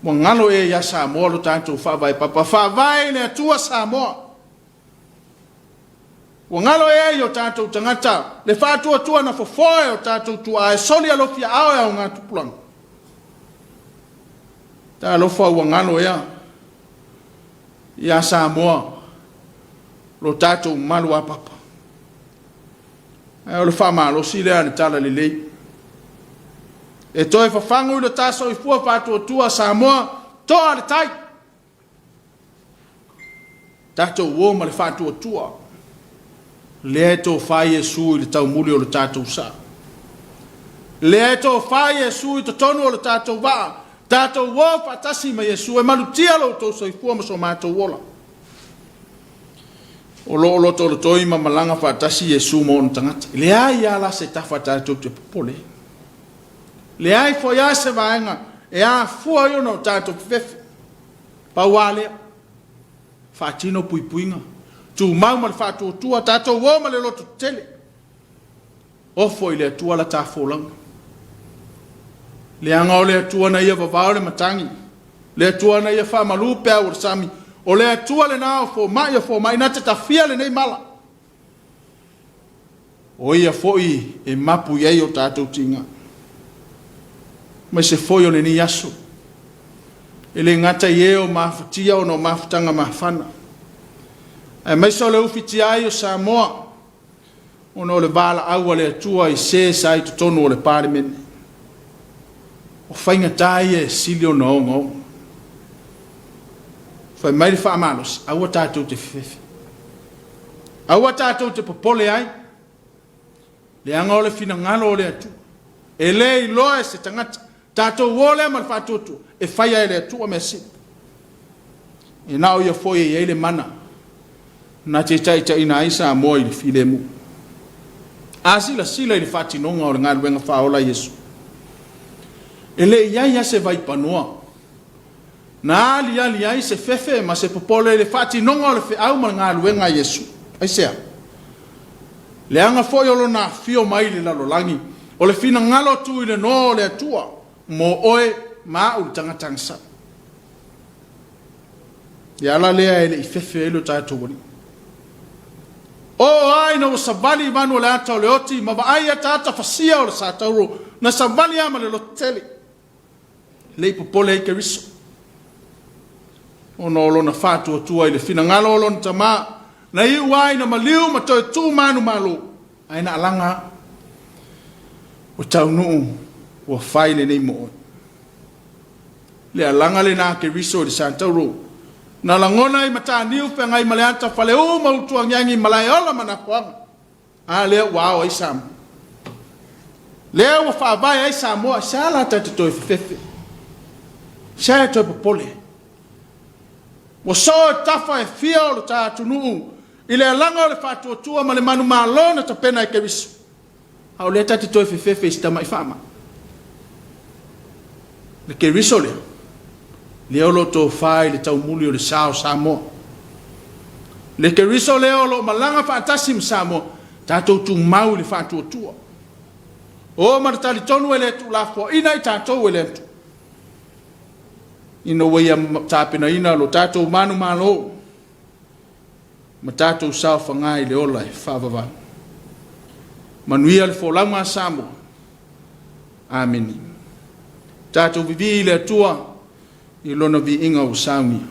Mo ngalo e ia Samoa lo tātou whaavai papa. Whaavai le atua Samoa. Wa ngalo e o tātou tangata. Le whaatua na fofoe o tātou tua. E soli alofia ao e au ngā tupulanga. Tā lofa ua ngalo ea. Ia Samoa. Lo tātou malu a papa. E o le whamalo si lea ni tala li lei. E toi whawhangu i le tāso i fua whātua tua Samoa. Toa le tai. Tātou uoma le whātua tua. Lea e tō whai Jesu i le tau muli o le tātou sa. Lea e tō whai Jesu i te tonu o le tātou waa. Tātou wā whaatasi ma Jesu e malutia lo tō soifua ma so mātou wola. O lo tō lo toi ma malanga whaatasi Jesu mo on tangata. Le ai ala se tawha tātou te popole. Le ai whaia se vaenga e a fua i ono tātou pewhewe. Paualea. Whaatino puipuinga. Tu mau ma le whaatua tua tātou wā ma le loto tele. Ofo i le atua la tā wholanga. Le anga o le atua na ia wawao le matangi. Le atua na ia wha malu pēa o sami. O le atua le nao fo mai na te tawhia le nei mala. O ia foi e mapu iei o tātou tinga. Mai se foi o le ni aso. Ele ngata ye o mafutia o no mafutanga mafana. E mai so le ufiti ai o Samoa. Ono le bala au le atua I se sai tu tonu o le parliament. O whainga tai e silio no ongo. Whai mai le whaamalos, aua tātou te whiwhi. Aua tātou te popole ai. Le anga o le whina ngalo o le atua. E le I loa se tangata. Tātou wole ma le whātotu. E whaia e le atua me si. E nao ia foie I eile mana. Na te taita ina aisa Samoa I le while mu. Asila sila I le whatinonga o le ngā luenga whaola Yesu. E le iai se vai panoa. Na ali ai se fefe ma se popole le whatinonga o le whiau ma ngā luenga Yesu. Ai sea. Le anga foi o lona fio mai le lalolangi. O le fina ngalo tu I le no le atua. Mo oe ma u tangatanga sa. Ya ala lea ele I fefe elo tātou wani. O ai no sabali manu le ata o le oti. Ma ba ai ata fasia o le satauro. Na sabali ama le lotele. Le popole I ke riso. O no lona fatu o tua I le fina ngalo o lona tama. Na iu ai na maliu ma toi tu manu malu. Ai na alanga. O tau nuu. O whaile nei mo. Le alanga le na ke riso di Santauro. Na langona I mata niu pe ngai maleanta whale o mautua nyangi malai ola mana kuanga. A lea wao ai Samoa. Lea wa whaavai ai Samoa. Sala tati toi fefe. Sala toi popole. Wa so tafa e fia o le tātu nuu. I le alanga o le whātua tua ma le manu mālona ta pena I ke riso. Au lea tati toi fefe I stama I whaama. Le ke riso lea. Le olo to whai le tau muli o le sao Samoa. Le ke riso le olo malanga whaatasim Samoa. Tātou tu mau le whātua tua. O maratali tonu ele tu lafo. Ina I tātou ele tu. Ino wea tāpena ina lo tātou manu malo. Ma tātou sao whangai le ola e whaavavang. Manuia le wholanga Samoa. Amen. Tātou vivi le atua. I lona vi inga o saungia.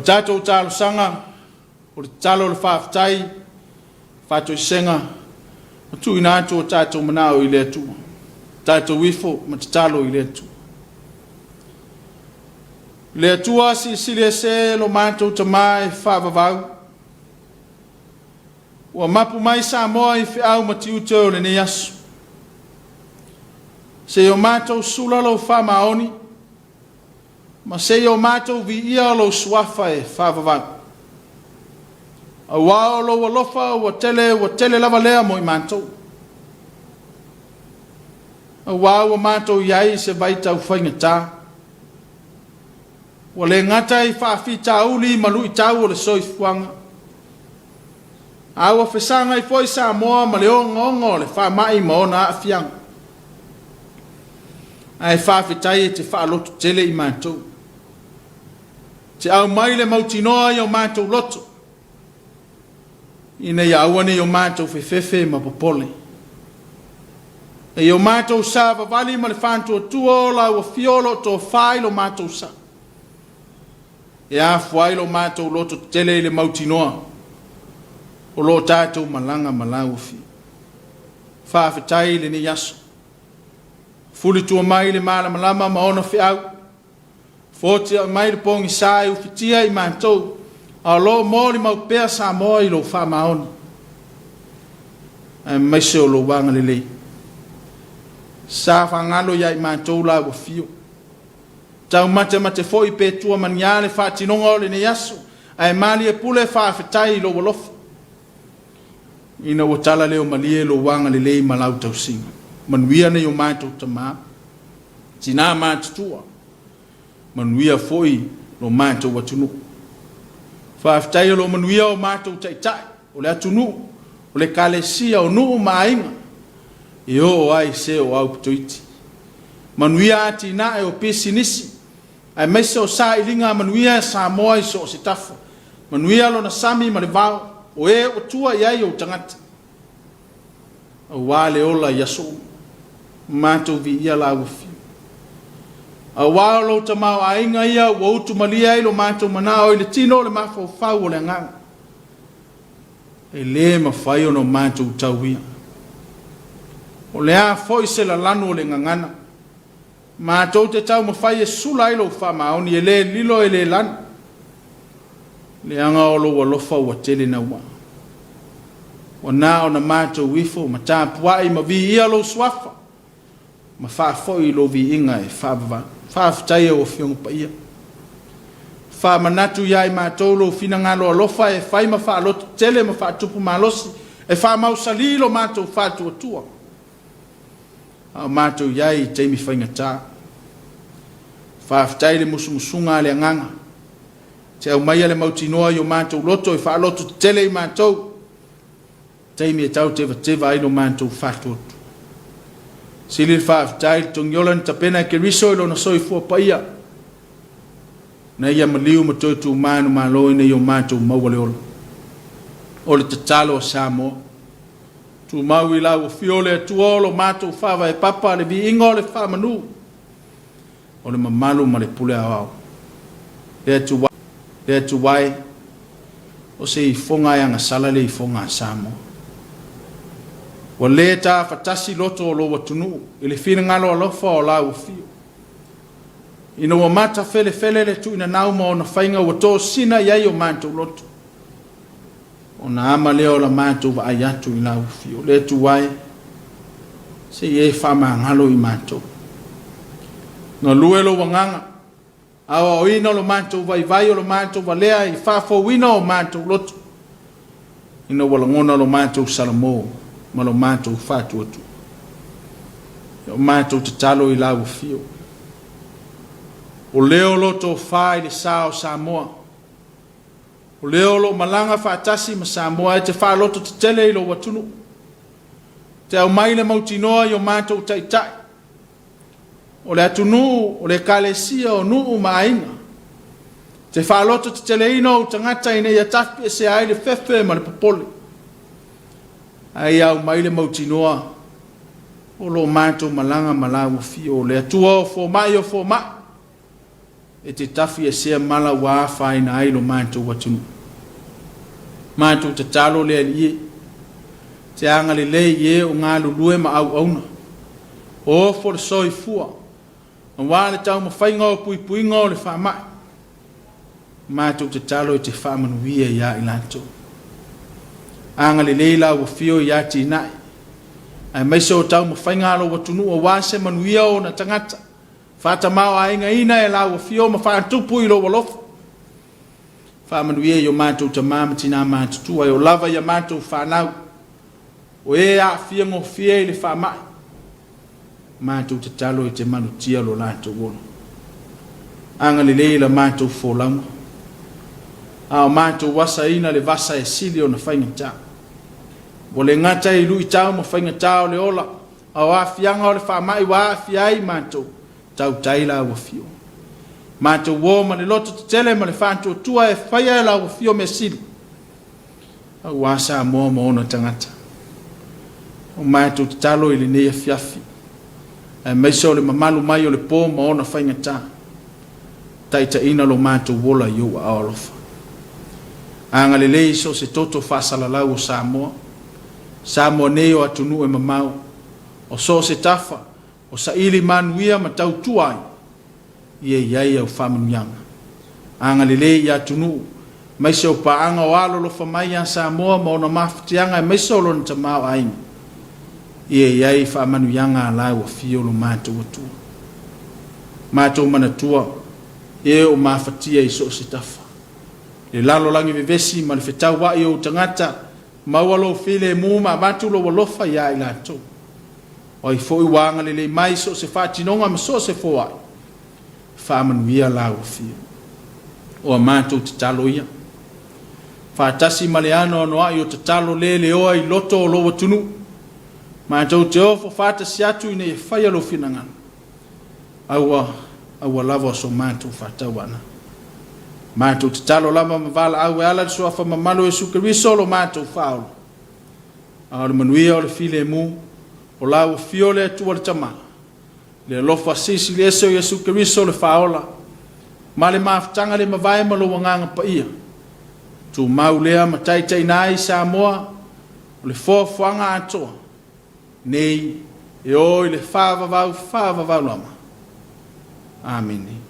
tātou tālo sanga, o le talo le whaafitai, whātou senga, o tui nātou o tātou manao I le atua. Tātou wifo, ma te talo I le atua. Le atua si sile se lo mātou ta mai whaavavau. Ua mapu mai Samoa I whiau ma tiu teo le ne asu. Se o mātou sulalo whamaoni, ma se o mātou vi ia lo suafa e whaavavau. A wao lo walofa wa tele lava lea mo I mātou. A wao wa mātou iai se vaitau whainga tā. Wa le ngata I whaafi tauli malu I tau o le soi fuanga. Awa whesanga I foi Samoa ma le o ngongo le whaamai ma o na Afianga. Ai whaafitai e te whaalotu tele I mātou. Te au mai le mautinoa I o mātou loto. Ina ia awane I o mātou whewhewe ma popole. E o mātou sa vavali ma le whantua tuola ua fiolo to whai lo mātou sa. E a whai lo mātou loto tele le mautinoa. O lo tātou malanga malau fi. Whawhetai le ni yaso. Fuli tua mai le malama ma ona whiau. Fōtia mai le pongi sai u fitia I mātou. A lo mōri mau pēr Samoa I lo whamaoni. E maise o lo wanga le lei. Sa whangalo ia I mātou la wa fio. Tau mate fo I pē tua maniale whātinonga o le ne yaso. Ai mali e pule whawhetai I lo walofa. Ina o tala leo malie lo wanga le lei malau tau singa. Manuia ne o mātou tamā. Tina mātutua. Manuia foi lo mātou watunu. Whaafitai o lo manuia o mātou taitai. O le atunu. O le kalesia o nuu maainga. E o ai se o au patoiti. Manuia ati na e o pisi nisi. Ai meise o sa ilinga manuia Samoa I so o se tafa. Manuia lo na sami ma le vau. O e o tua iai o tangata. O wale ola yaso. Mātou vi ia la ufi. A walo ta mau ainga ia wa utu malia I lo mātou manao I le tino le mafau fau o le nganga. E le mawhai o no mātou tauia. O le a foi se la lanu o le ngangana. Mātou te tau mawhai e sula I lo whamaoni e le lilo e le lanu. Le anga o lo walofa wa tele na wa. O na o na mātou wifo ma Tapuaiga ma vi ia lo swafa. Ma whaafoi lo vi inga e whaavava. Whaafitai o whionga pa ia. Whaamanatu ia I mātou lo fina ngalo alofa e whai ma whaalotu tele ma whaatupu malosi. E whaamausali lo mātou whaatu atua. A mātou ia I teimi whainga tā. Whaafitai le musumusunga le anganga. Te au mai le mautinoa I o mātou loto e whaalotu tele I mātou. Teimi e tau teva I lo mātou whaatu atu. Sili whaafitai tongiola ni tapena ke riso I lo na soi fua paia. Na ia maliu ma toitu manu maloi na I o mātou mauale ola. Ole te talo o Samoa. Tu mau I lau o fiole atu olo mātou whaava e papa le vi ingo le whaamanu. Ole mamalu ma le pule au. Le atu wai. O se I fonga anga salale I fonga Samoa. Wa le ta fatasi loto o lo watunu. Ile fina ngalo alofa o lau o fio. Ina wa mata fele le tu ina nauma o na whainga wa tō sina iai o mātou loto. O na ama leo la mātou wa ayatu I lau o fio. Le tu wai. Se ye whama ngalo I mātou. Nga luelo wanganga. Awa o ina lo mātou vai o lo mātou wa lea I whafo wina o mātou loto. Ina wala ngona lo mātou salamo. Ma lo mātou whātu atu. O mātou te talo I lau fio. O leo lo tō whai le sao Samoa. O leo lo malanga whātasi ma Samoa e te whāloto te tele I lo watunu. Te au mai le mautinoa I o mātou taitai. O le atunu, o le kalesia o nuu maainga. Te whāloto te tele ino o tangata ina ia tafi e se ai le whewhe ma le popole. Ai au mai le mautinoa. O lo mātou malanga malawu fio. Le atua o fō mai o fō mai. e te tafi e sea mala wā whaina ai lo mātou watunu. Mātou te talo le ali te anga le lei e o ngā lulue ma au auna. O for soi fua. O wā le tau ma whainga o pui puinga o le whamai. Mātou te talo e te whamanuia ia i lantou. Anga le lei lau o fio ia ti nai. Ai maiso o tau ma whainga alo watunu o wāse manuia o na tangata. Whata mau a inga ina e lau o fio ma whaantupu i lo walofa. Whamanuia i o mātou ta māmati nā mātutua. O lava i a mātou whanau. O e a fia ngō fia i le whamai. Mātou te talo i te manutia lo lātou wono. Anga le leila mātou fōlaunga. A o mātou wasa ina le vasa e sili o na whainga tā. O le ngata i lui tau ma whainga tā o le ola. A o a fianga o le whamai wa a fiai mātou. Tau taila wa fio. Mātou wō ma le loto te tele ma le whantua tua e whaia e la wa fio me sili. A wasa mō ma ona tangata. O mātou te talo i le nei Afiafi. E meisa o le mamalu mai o le pō ma ona whainga tā. Taita ina lo mātou wola i ua aolofa. Anga le lei so se toto whasalalau o Samoa. Samoa nei o atunu e mamau. O so se tafa. O sa ili manuia ma tau tuai. Ie iai au whamanuianga. Anga le lei i atunu. Meisa o paanga o alo lo whamai a Samoa ma ona mawhitianga e meisa o lona tamau aini. Ie iai whaamanuianga a lau o fio lo mātou atua. Mātou manatua. E o mawhatia i so se tafa. Le lalo langi vivesi ma le whetau wa i o tangata. Maualo file muma mātou lo walofa ia i lātou. O i fōi wanga le mai so se whātinonga ma so se fōai. Whāmanuia lau o fio. O a mātou te talo ia. Whātasi ma le ano anoa i o te talo le oa i loto o loa tunu. Mātou te ofo whātasi atu i nei whaia lo finangana. Aua lava so mātou whātau ana. Mātou te talo lama ma wala au e ala so afa mamalo e sukariso lo mātou whaolo. Au le manuia o le file mu. O lau fio le atua le tama. Le lofa sisi le eso i a sukariso le whaola. Ma le maafutanga le mawai ma lo wanganga pa ia. Tu mau lea ma taitai nai Samoa. O le fōwhanga atoa. Nei e oi le whāwawau lama. Amen.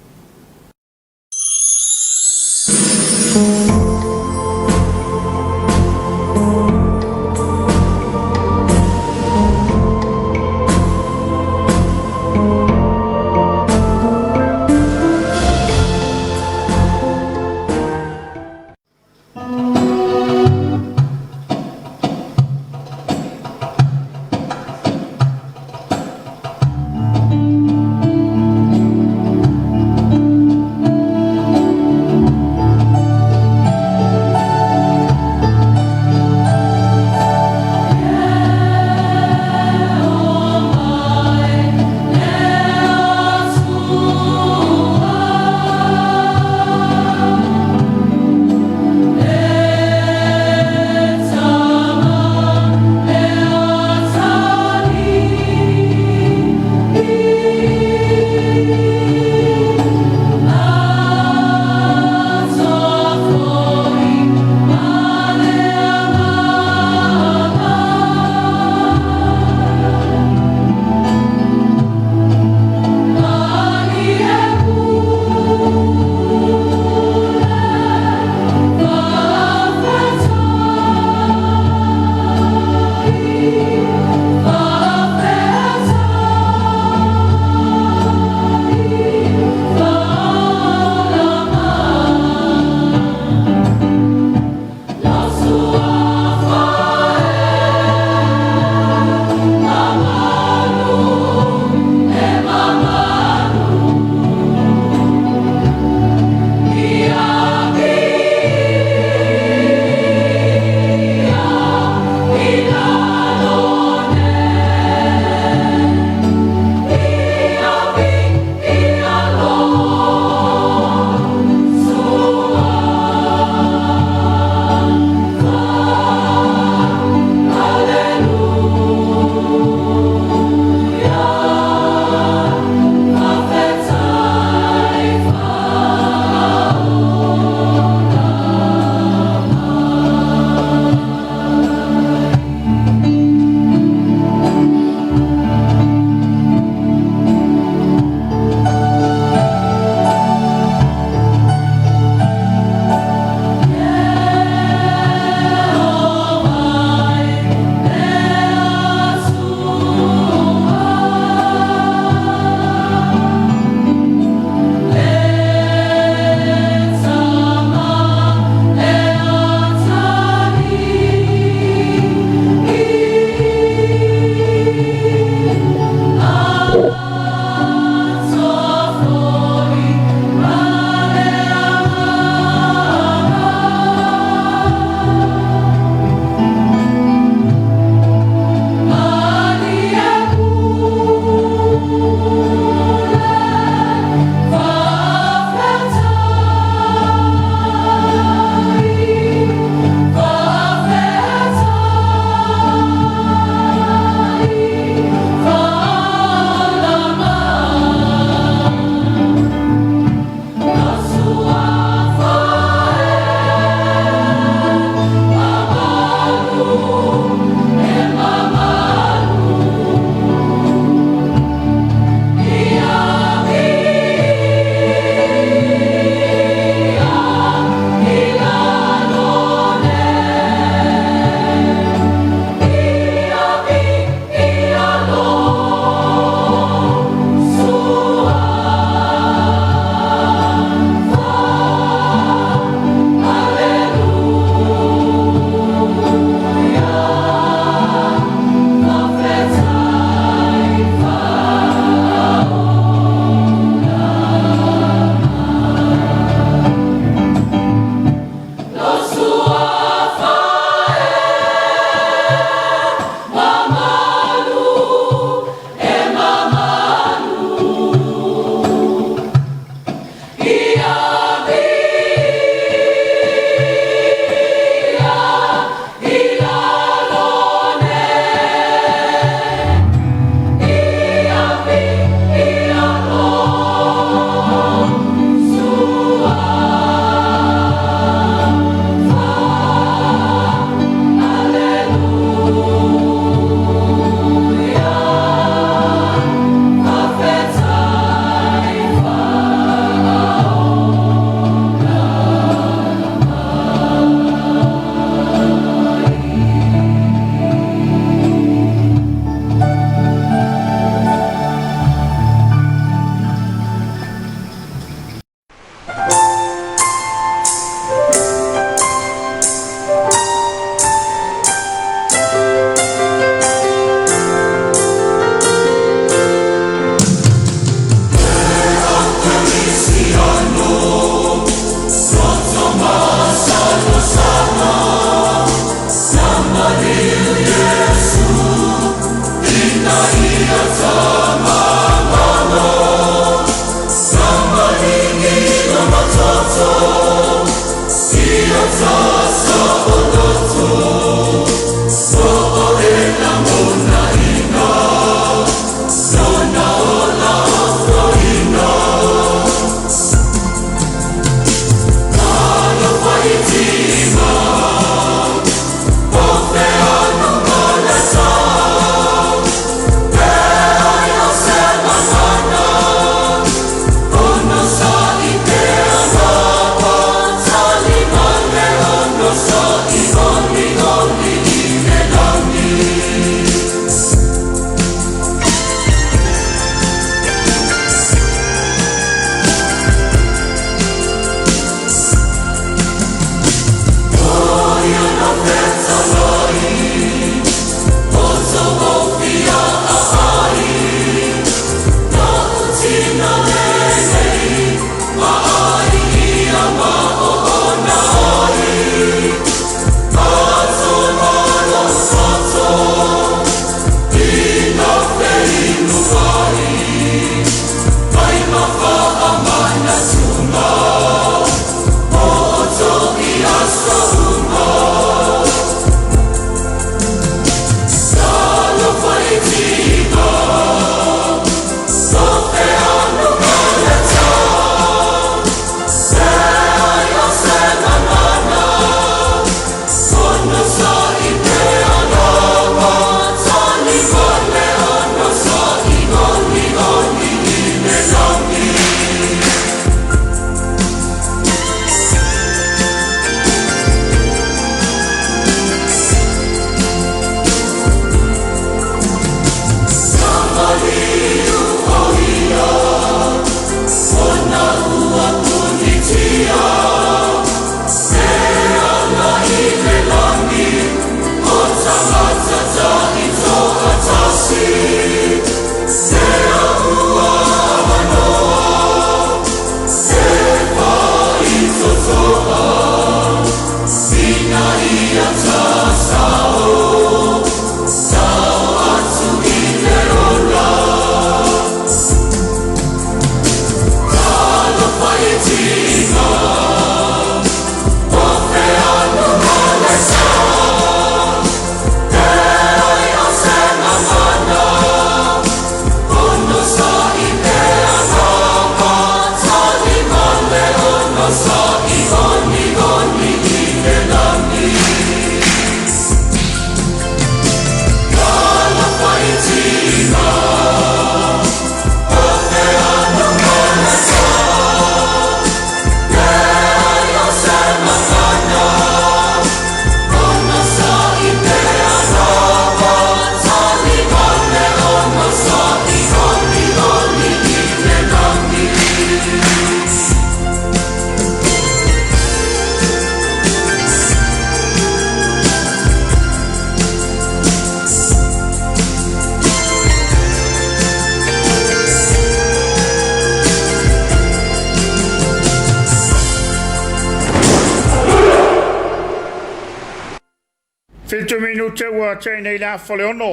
tu minute wa tēnei nei la fole ono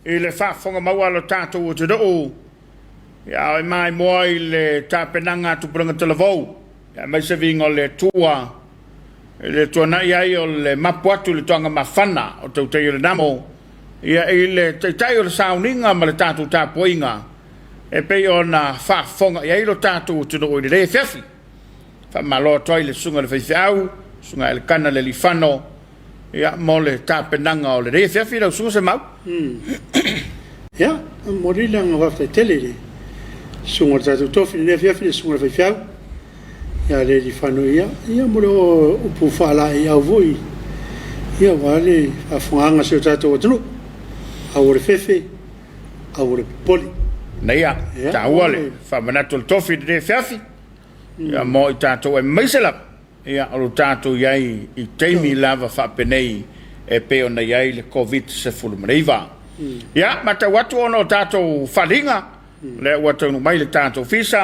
i le whaafonga maua lo tātou o te doo. Ia o mai moa i le tāpenanga tupuranga telavou. Ia mai se vingo le tua. Le tua nai ai o le mapuatu le toanga mawhana o tau tei o le namo. Ia i le teitai o le sauninga ma le tātou Tapuaiga. E pei o na whaafonga ia i lo tātou o te doo i le Afiafi. Whamaloa toi le sunga le whaiwhiau, sunga le kana le lifano. Ia mo le tāpenanga o le Afiafi lau sunga se mau. Ia, mori langa wafta tele le. Sunga tātou tofi le Afiafi le sunga le whaiwhiau. Ia le lifano ia mo le upu whala i au voi. Ia wale whafunganga se o tātou o tunu. Au le fefe, au le poli. Neia, tā uale, whamanato le tofi le Afiafi. Ia mo i tātou e maiselap. Ia o tātou iai i teimi lava whapenei e peo na iai le COVID-19. Ia, mata watu ono tātou whalinga. Le watu mai le tātou fisa.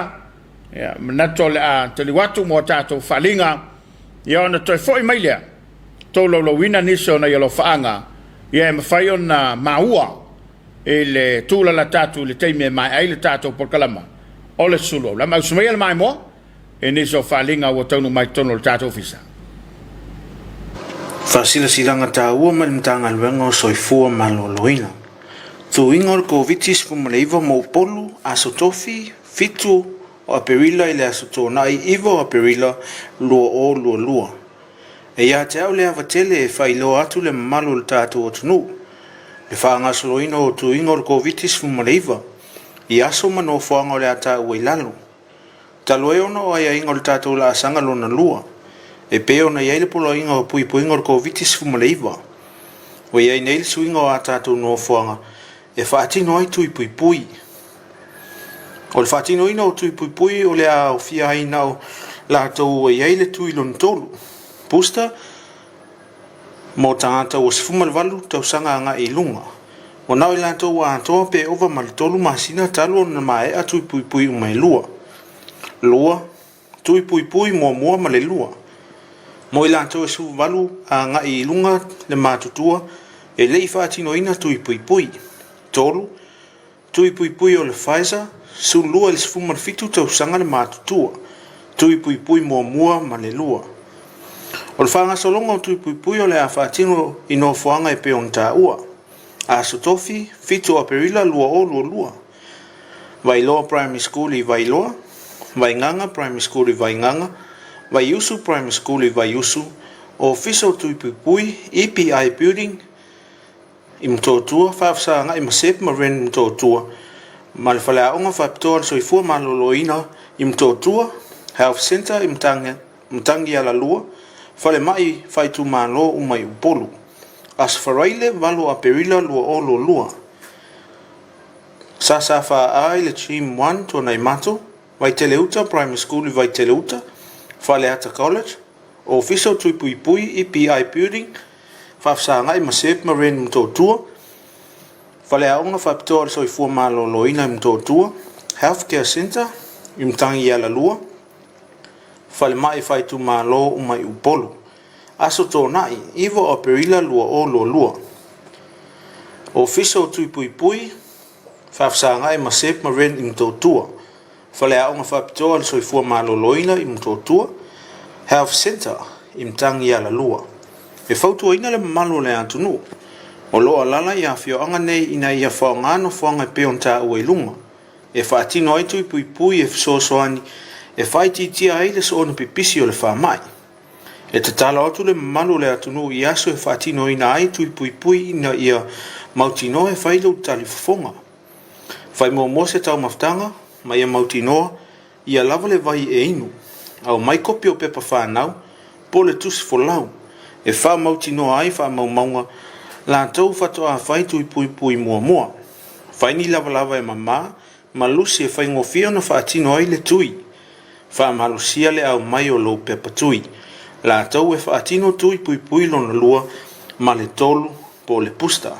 Ia, manato le a tali watu mo tātou whalinga. Ia ona toi foi mai lea. Tau lau wina niso na ialo whaanga. Ia e mawhai ona maua. E le tūla la tātou le teimi e mai ai le tātou porkalama. O le Suluaulama. Usumai le mai moa. E niso whalinga o taunu mai tono le tātou fisa. Whasila silanga tā ua mai mtanga luenga o soifua maloloina. Tu ingo le COVID-19 mo polu aso tofi fitu o aperila ile aso tōna i iwa o aperila lua o lua. E ia te au le avatele e whailo atu le malu le tātou o tunu. Le whaangasoloina o tu ingo le COVID-19 i aso mano whaanga o le ata ua ilalu. Taloe ona o ai ingo le tātou la asanga lona lua. E peo na iai le polo ingo o pui ingo le COVID-19. O iai nei le suinga o a tātou no whaanga. E whaatino ai tui pui. O le whaatino ina o tui pui o le a o fia hai nao lātou o iai le tui lon tolu. Pusta mo tangata o sifuma le walu tau sanga anga i lunga. O nao i lātou a atoa pe ova ma le tolu masina talo na mae a tui pui umai lua. Lua, tui pui mua ma le lua. Mo i lātou e su walu a nga i lunga le mātutua e lei whaatino ina tui pui. Tolu, tui pui o le Pfizer, su lua le sifuma le fitu tau sanga le mātutua. Tui pui mua ma le lua. O le whaanga solonga o tui pui o le a whaatino i no whaanga e peon tā ua. A sotofi, fitu a perila lua o lua. Vailoa Primary School i Vailoa. Vainganga Primary School i Vainganga, Vaiusu Primary School i Vaiusu, o Fiso Tuipui, EPI Building, i mtotua, whaafsaanga i masep maren mtotua, ma le whaleaonga whaapitoa soifua maloloina i mtotua, Health Center i mtangi ala lua, whale mai whaitu malo umai upolu. As wharaile valo a perila lua o lua. Sasa wha ai le Team 1 to nei mato, Vaiteleuta Primary School i Vaiteleuta, Whaleata College, o Fiso Tuipui EPI Building, Whafsanga i Masep Marine mtotua, Whaleaonga whapitoa soifua maloloina i mtotua, Healthcare Center, i mtangi ala lua, Whale mai whaitu malo umai upolu, aso tōnai, iwa o perila lua o lua. O Fiso Tuipui, Whafsanga i Masep Marine i mtotua, Whaleaonga whapitoa soifua maloloina i mtotua, Health Center i mtangi ala lua. E whautua ina le malo le atunu. O loa lala i Afioanga nei ina ia whaongano whaonga peon tā ua ilunga. E whaatino aitu i pui e fisosoani e whaititia ai le soona pipisi o le whamai. E te tala atu le malo le atunu i aso e whaatino ina aitu i pui ina ia mautino e whailau tali whafonga. Whai mo se tau maftanga, mai e mautinoa, ia lava le vai e inu. Au mai kopi o pepa whanau, po le tusi folau. E wha mautinoa ai wha maumaunga, la tau whatoa whaitu i pui mua. Whaini lava e mama, malusi e whaingofia na whaatino ai le tui. Wha malusia le au mai o lo pepa tui. La tau e whaatino tui pui lona lua, ma le tolu po le pusta.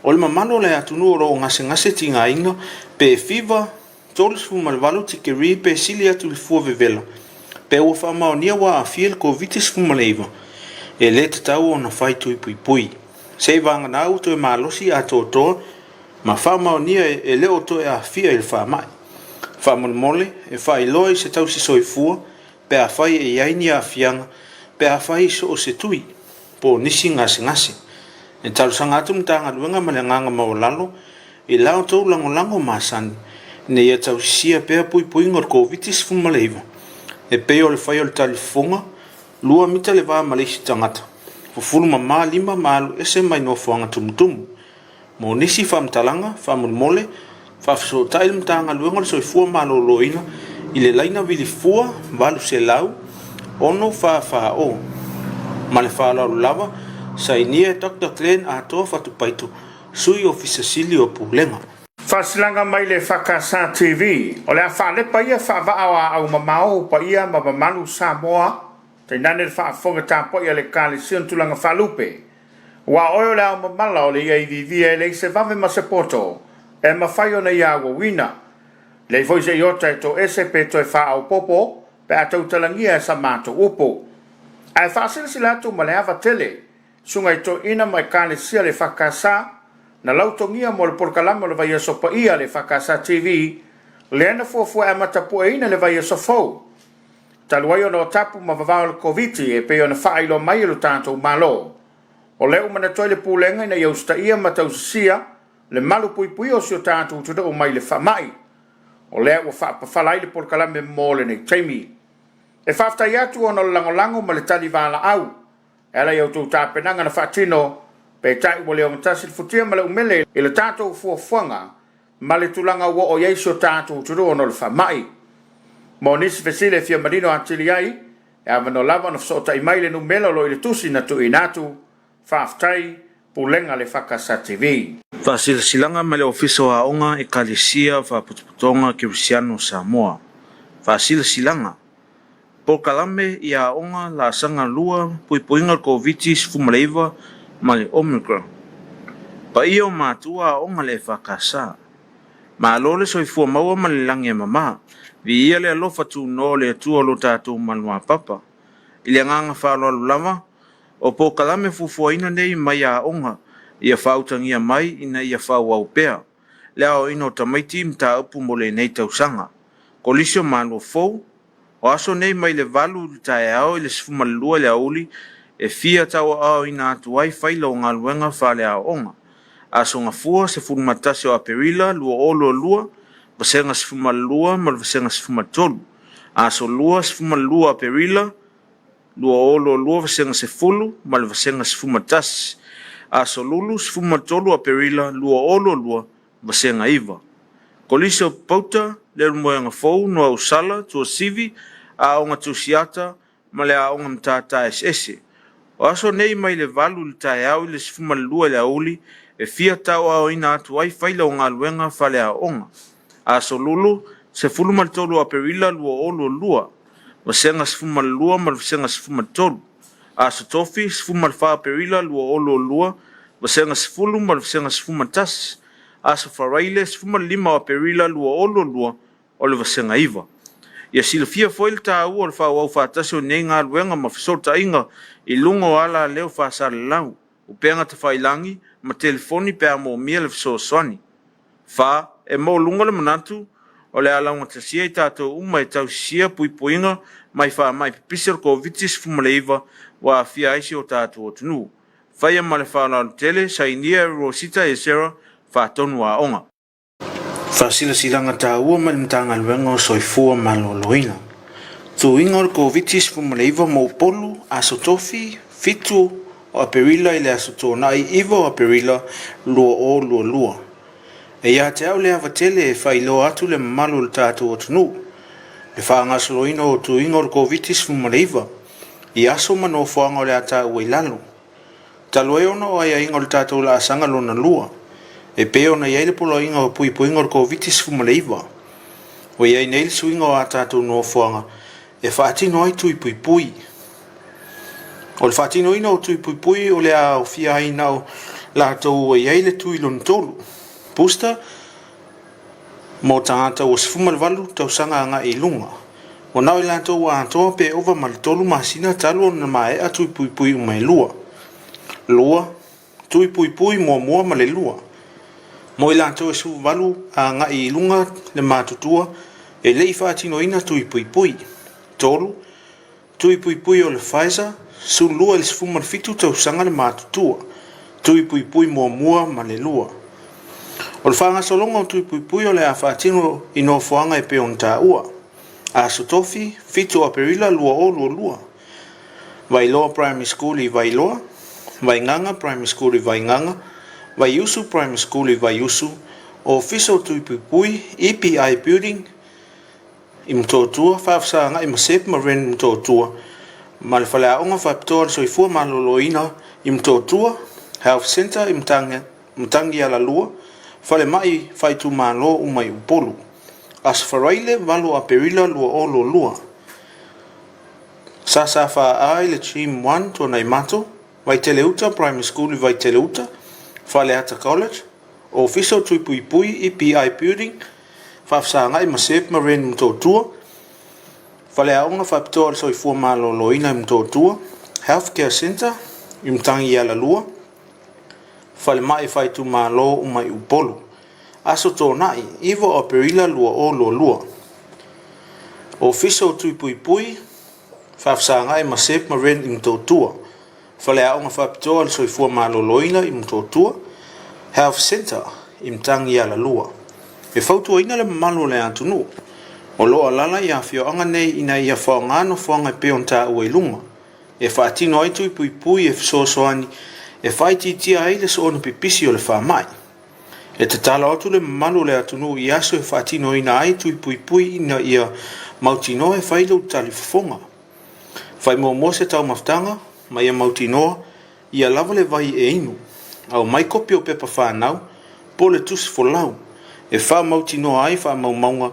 O le mamalo le atunu oro o ngase tinga inga, pe fiva, tolos fu malvalo tikeri pe sili atu le fua vevela. Pe ua whamaonia wa a fia le COVID-19 fu maleiva. E le te tau o na whai tui pui. Sei vanga nau to malosi a toto ma whamaonia e leo to e Afia il whamai. Whamon e whai loi se tau si soifua pe a whai e iaini a Afianga pe a whai so o se tui po nisi ngasi. E talu sanga atu mtanga luenga malenganga maolalo i lao tau lango masani ne ia tau sia pe a pui ngor covitis fumaleiva. E peo le whai o le talifonga lua mita le vaa malisi tangata. Fufulu ma lima malu ese mai no fuanga tumutumu. Mo nisi whamtalanga, whamulmole, whafso tail mtanga luenga le soifua malo loina i le laina vili fua valu se lau ono wha o. Ma le wha lau lava sa inia Dr. Glenn a toa whatupaitu sui ofisa sili o pulenga. Fasilanga mai le EFKS TV. O le a whalepa ia whawaa au mamao pa ia mamalu Samoa. Tainane le whaafonga tāpo ia le kālesion tulanga whalupe. Wa oio le au mamala o le ia ivivi e le se vave ma se poto. E mawhai o na ia wina. Le voise iota e to ese pe to e wha au popo. Pe a tau talangia e sa mato upo. A e whaasila sila tu ma le awa tele. Sunga i to ina mai kālesia le whakasa. Na lautongia mo le porkalama le vai sopa ia le EFKS TV. Le ana fuafua e matapuaina le vai sofou. Taluai no tapu ma vavao le Komiti e peo na whailo mai lo tātou malo. O leo mana toi le pūlenga na iausta ia ma tausia le malu pui o sio tātou tuda o mai le whamai. O leo wa whapawhalai le porkalame mōle nei teimi. E whaftai atu o no langolango ma le tali wala au. Ela iau tū tāpenanga na whatino pe tai mo leo ngata silfutia ma le umele i le tātou fuafuanga ma le tulanga ua o yeisio tātou tuda o no le whamai. Mo nisi fesile fia marino atili ai, e avano lava na fsota i maile no melo lo i le tusi na tu inatu, whaaftai, pulenga le EFKS TV. Fasila silanga ma le ofiso a onga e kalisia whaputuputonga Kirisiano Samoa. Fasila silanga. Po kalame i a onga la sanga lua puipuinga covitis fumaleiva ma le Omicron. Pa iyo matua a onga le EFKS. Ma alole soifua maua ma le langi e mama. Vi ia le alofa tu no le tua lo tātou manua papa. I le nganga whalo lama, o po kalame fufuaina nei mai a onga, ia whautangia mai ina ia whau au pea. Leo ino tamaiti mta upu mo le nei tausanga. Kolisio manua fou, o aso nei mai le valu le tae ao i le sifumalua le auli, e fia tau ao ina atu ai whaila o ngā luenga whale a onga. Aso ngā fua se furumatasi o aperila, lua olo lua, vasenga sifuma lua mal vasenga sifuma tolu. Aso lua sifuma lua perila, lua olo lua vasenga sifulu mal vasenga sifuma tas. Aso lulu sifuma tolu perila, lua olo lua vasenga iva. Kolisa pauta le moyanga fou no ausala tua sivi a onga tusiata male a onga mtata SS. O aso nei mai le valu le tae au le sifuma lua le auli e fia tau ao ina atu ai whaila o ngā luenga whale a onga. Aso lulu se fulu mal tolu a perila lua olo lua. Vasenga sifuma lua mal vasenga sifuma tolu. Aso tofi sifuma alfa perila lua olo lua. Vasenga sifulu mal vasenga sifuma tas. Aso faraile sifuma lima a perila lua olo lua. Ole vasenga iva. Ia silafia foil ta ua le whau au whātasi o nei ngā luenga ma whisota inga i lungo ala leo whāsare lau. Upenga te whailangi ma telefoni pe a mo mia le whisoswani. Wha e mo lunga le manatu o le alaunga te sia i tātou uma e tau sia puipuinga mai wha mai pipisir ko vitis fumaleiva wa fia aisi o tātou o tunu. Whaia ma le whanau tele sa inia Rosita e Sarah whātonu a onga. Fasila silanga ta ua ma le mtanga luenga o soifua maloloina. Tu ingor ko vitis fumaleiva mo polu aso tofi fitu o aperila i le aso tōna i iwa o aperila lua o lua. E ia te au le avatele e whailo atu le mamalu le tātou o tunu. Le whaangasoloina o tu ingor ko vitis fumaleiva i aso mano whaanga o le ata ua i lalo. Talo e ona o aia ingor le tātou la asanga lona lua. E peo na iai le polo inga o pui ingor ko vitis fumaleiva. O iai neil suinga o a tātou no whaanga e whaatino ai tui pui. O le whaatino ina o tui pui o le a o fia aina o lātou o iai le tui lon tolu. Pusta mo tangata o sifuma walu tausanga anga i lunga. O nau i lātou a atoa pe ova ma le tolu masina talo na mae a tui pui umai lua. Lua, tui pui pui mua ma le lua. Mo ilan to su valu a nga I lunga le matutua e lei whaatino ina tui pui pui. Tolu, tui pui pui o le Pfizer, su lua le sfuma fitu tau sanga le matutua. Tui pui pui mua ma le lua. O le whanga solonga o tui pui pui o le a whaatino ino fuanga e peon ta ua. A sotofi, fitu a perila lua o lua. Vailoa Primary School I Vailoa, Vainganga Primary School I Vainganga, Vaiusu Primary School I Vaiusu, Official Tui Pui Pui, EPI Building, I Mtotua, Whafsanga I Masep Maren Mtotua, Malfalaonga Whaptoa Soifua Maloloina I Mtotua, Health Center I Mtangi Alalua, Fale Mai Whaitu Malo Umai Upolu, Asfaraile Valo a Perila Lua Olo Lua. Sasa fa ai le team 1 to Naimato, Vaiteleuta Primary School I Vaiteleuta, Faleata College, Official Tui Pui Pui EPI Building, Whafsanga I Masep Marine Mtotua, Faleaonga Whaptoa Soifua Maloloina Mtotua, Healthcare Center, Imtangi Alalua, Fale Mai Whaitu Malo Umai Upolu, Aso Tonai, Ivo o Perila Lua o Lua. Official Tui Pui Pui, Whafsanga I Masep Marine I Mtotua, Faleaonga Whaptoa Soifua Maloloina I Mtotua, Health Center I Mtangi Alalua. E whautua ina le malo le atunu, o loa lala I Afioanga nei ina ia whaongano whaonga peon ta ue lunga. E whaatino ai tui pui pui e soani, e whaititia ai le soona pipisi o le whamai. E te tala otu le malo le atunu I aso e whaatino ina ai tui pui pui ina ia mautino e whailau tali whafonga. Whai mo se tau maftanga, mai e mautinoa, ia lava le vai e inu, au mai kopi o pepa whanau, po le tusi folau, e wha mautinoa ai wha maumaunga,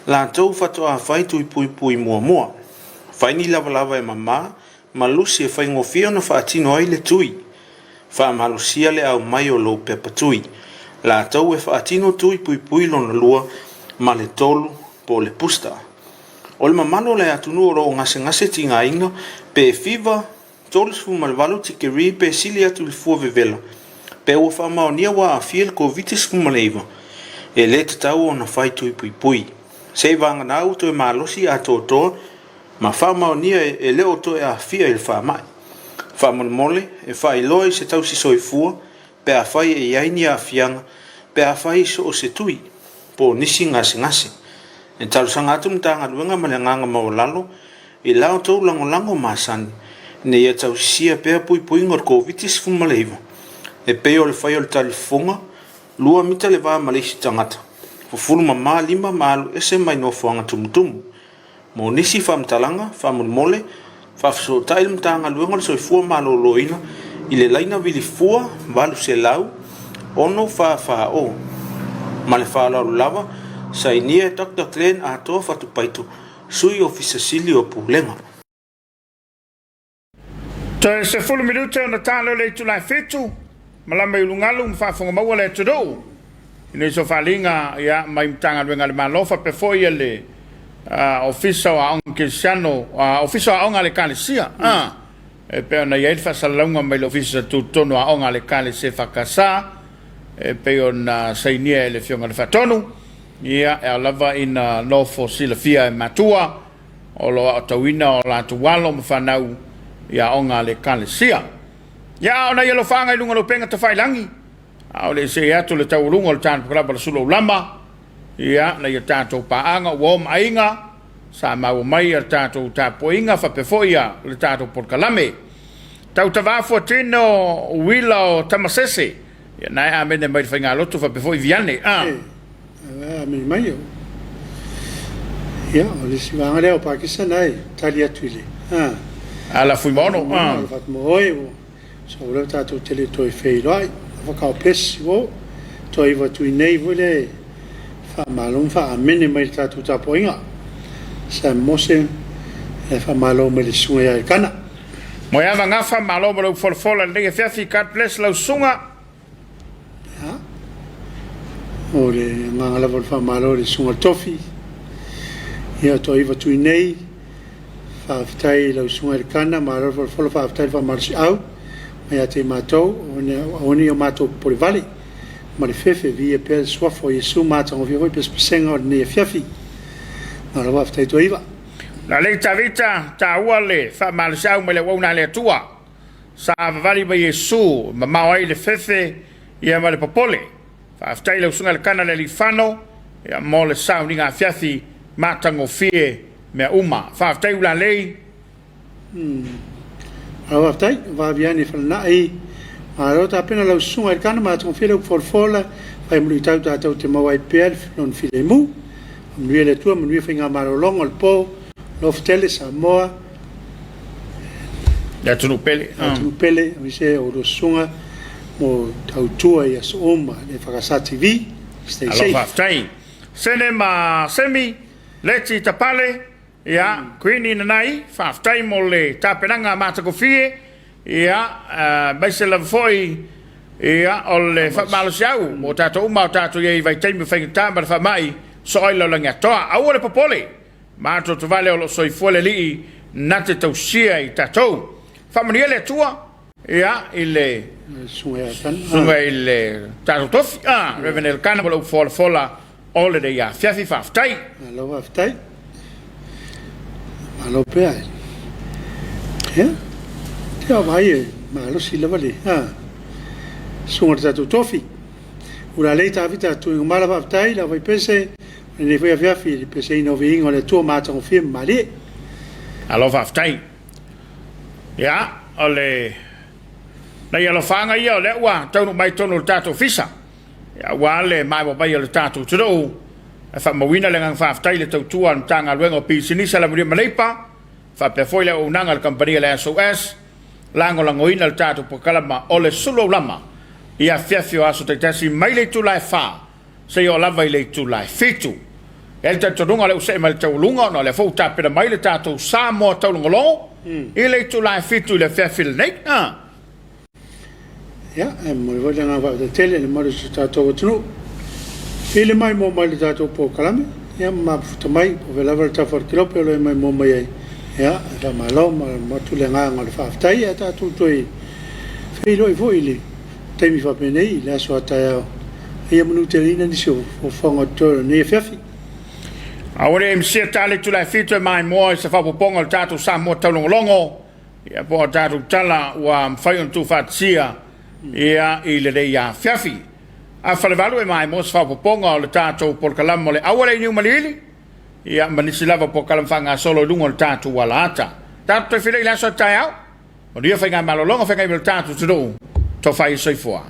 la tau whatoa whai tui pui pui mua. Whai ni lava e mama, malusi e whai ngofia na whaatino ai le tui, wha malusia le au mai o lo pepa tui, la tau e whaatino tui pui pui lona lua, ma le tolu, po le pusta. O le mamano le atunu o ngase tinga inga, pe fiva, tolis fu malvalo tikeri pe sili atu le fua vevela. Pe ua whamaonia wa a fia le covitis fu maleiva. E le te tau o na whai tui pui pui. Se vanga na auto e malosi a totoa, ma whamaonia e leo to e a fia il whamai. Whamonmole e whai loi se tau si soifua, pe a whai e iaini a fianga, pe a whai so o se tui, po nisi ngase. E talu sanga atu mtanga luenga malenganga maolalo, I lao tau lango masani, ne ia tau sia pea pui ngor covitis fu maleiva. E peo le whai o le talifonga, lua mita le waa malesi tangata. Fufulu mama lima malu ese mai no fuanga tumutumu. Mo nisi whamtalanga, whamulmole, whafso tail mtanga luenga le soifua maloloina, I le laina vili fua, valu se lau, ono wha o. Male wha lau lava, Sainia Dr. Glenn atoa whatupaitu, sui ofisa sili o pulenga. Te se fulu minute o na talo le tulai fitu, malama ilungalu mfafonga maua le tudou. Ine so falinga ya mai mtanga luenga le malofa pe foi le ofisa wa onkesiano, ofisa wa onga le kalisia. E pe na yel fa salonga mai le ofisa tutono wa onga le kalisia fakasa, e pe ona sainia le fionga le fatonu. Ia e lava ina lofo sila fia e matua o loa o tawina o la tuwalo mawhanau ia onga le kalesia. Ia ona ia lo whanga ilunga lo penga ta whailangi. Ao le se atu le taurunga o le tāna pakalapa le Suluaulama. Ia na ia tātou paanga uom ainga sa mau mai ar tātou Tapuaiga whapefoia le tātou porkalame. Tau tawafua tino wila o tamasese. Ia nai amene mai whainga lotu whapefoi viane. Amen mai yo. Ya, o si vanga leo Pakistan ai, tali atuile. Ala fui mono. Fat moi. So le tatou tele toi fei rai. Fa ka pes wo. Toi va tu nei vole. Fa malum fa amene mai tatou Tapuaiga. Sa mose e fa malo me le sunga ai kana. Moia nga fa malo mo folfola le Afiafi kat bless lo sunga. O le ngangala vol fa malo le sunga tofi. Ia to iwa tui nei. Fa aftai lo sunga le kana, malo vol fa aftai fa marsi au. mai te mātou, o ni o mātou pori vale, ma le fefe vi e pēr swafo Yesu mātou vi hoi pes pesenga o ni Afiafi. Ma la waftai to iwa. Na le tavita ta ua le fa malsau me le wona le tua. Sa vali ba Yesu ma mai le fefe ia ma le popole. Fa aftai le usunga le kana le lifano ia mo le sau ni Afiafi matango fie me uma. Fa aftai ula lei. A waftai va viani falna ai. Ma rota pena la usunga le kana matango fie le forfola fa mulu tau tau te mawai per non file mu. Mnui le tua mnui finga marolongo le po. Loftele Samoa. Ya tunu pele. Tunu pele, mi se o rosunga mo tautua ia sooma le whakasa TV. Stay safe. Aloha tai. Sene ma semi leti tapale ia kuini nanai whaftai mo le tapenanga matakofie ia baise la foi ia o le whamalasiau mo tato uma o tato iei vai teimu whaingitama le whamai soilo langa toa. Aua le popole. Mato tu vale o lo soifua le lii na te tausia i tatou. Whamania le tua ia i le sunga i le tatou tofi. Revene el kana mo fola o le ia Afiafi whaftai. Alo whaftai. Alo pea. Ia? Te au vai e malo si lava le. Sunga tatou tofi. Ura leita avita tu ngumala whaftai la vai pese. Ne foi Afiafi le pese ino vingo le tua matango fie mali. Alo whaftai. Ia, ole na ia lo whanga ia o le ua taunu mai tonu le tātou fisa. Ia ua le mai mo bai o le tātou tudou. E whamawina le ngang whaftai le tautua na tanga luenga o pisinisa la muria maleipa. Whapefoi le o unanga le kampania le SOS. Lango langoina le tātou pokalama o le Suluaulama. Ia Afiafi o aso taitasi mai le tu lai wha. Se o lava i le tu lai fitu. El te tonunga le usai mai taulunga no le fau tapena mai le tātou Samoa taulunga lo. I le tu lai fitu i le Afiafi le nei. Ja, en mo le nga va de tele le mo se tātou tunu. Ele mai mo mai le tātou po kalame. Ja, ma futa mai o ve lava ta for kilope le mai mo mai. Ja, da malo mo tu le nga ngol fa ftai e tātou toi. Filo i foi le. Temi fa penei le so ata ia manu te rina ni so o whanga tōra ni Afiafi. Aore msia tale tu lai fitu e mai moa se whapoponga le tātou Samoa taulongolongo. Ia po tātou tala ua mwhaion tu whatia ia i le rei a Afiafi. A whalewalu e mai moa se whapoponga le tātou polkalama le awale niu malili. Ia manisi lava polkalama whanga solo lungo le tātou wala ata. Tātou te whirei laso tai au. O ria whainga malolonga whainga i le tātou tudu. To whai soifua.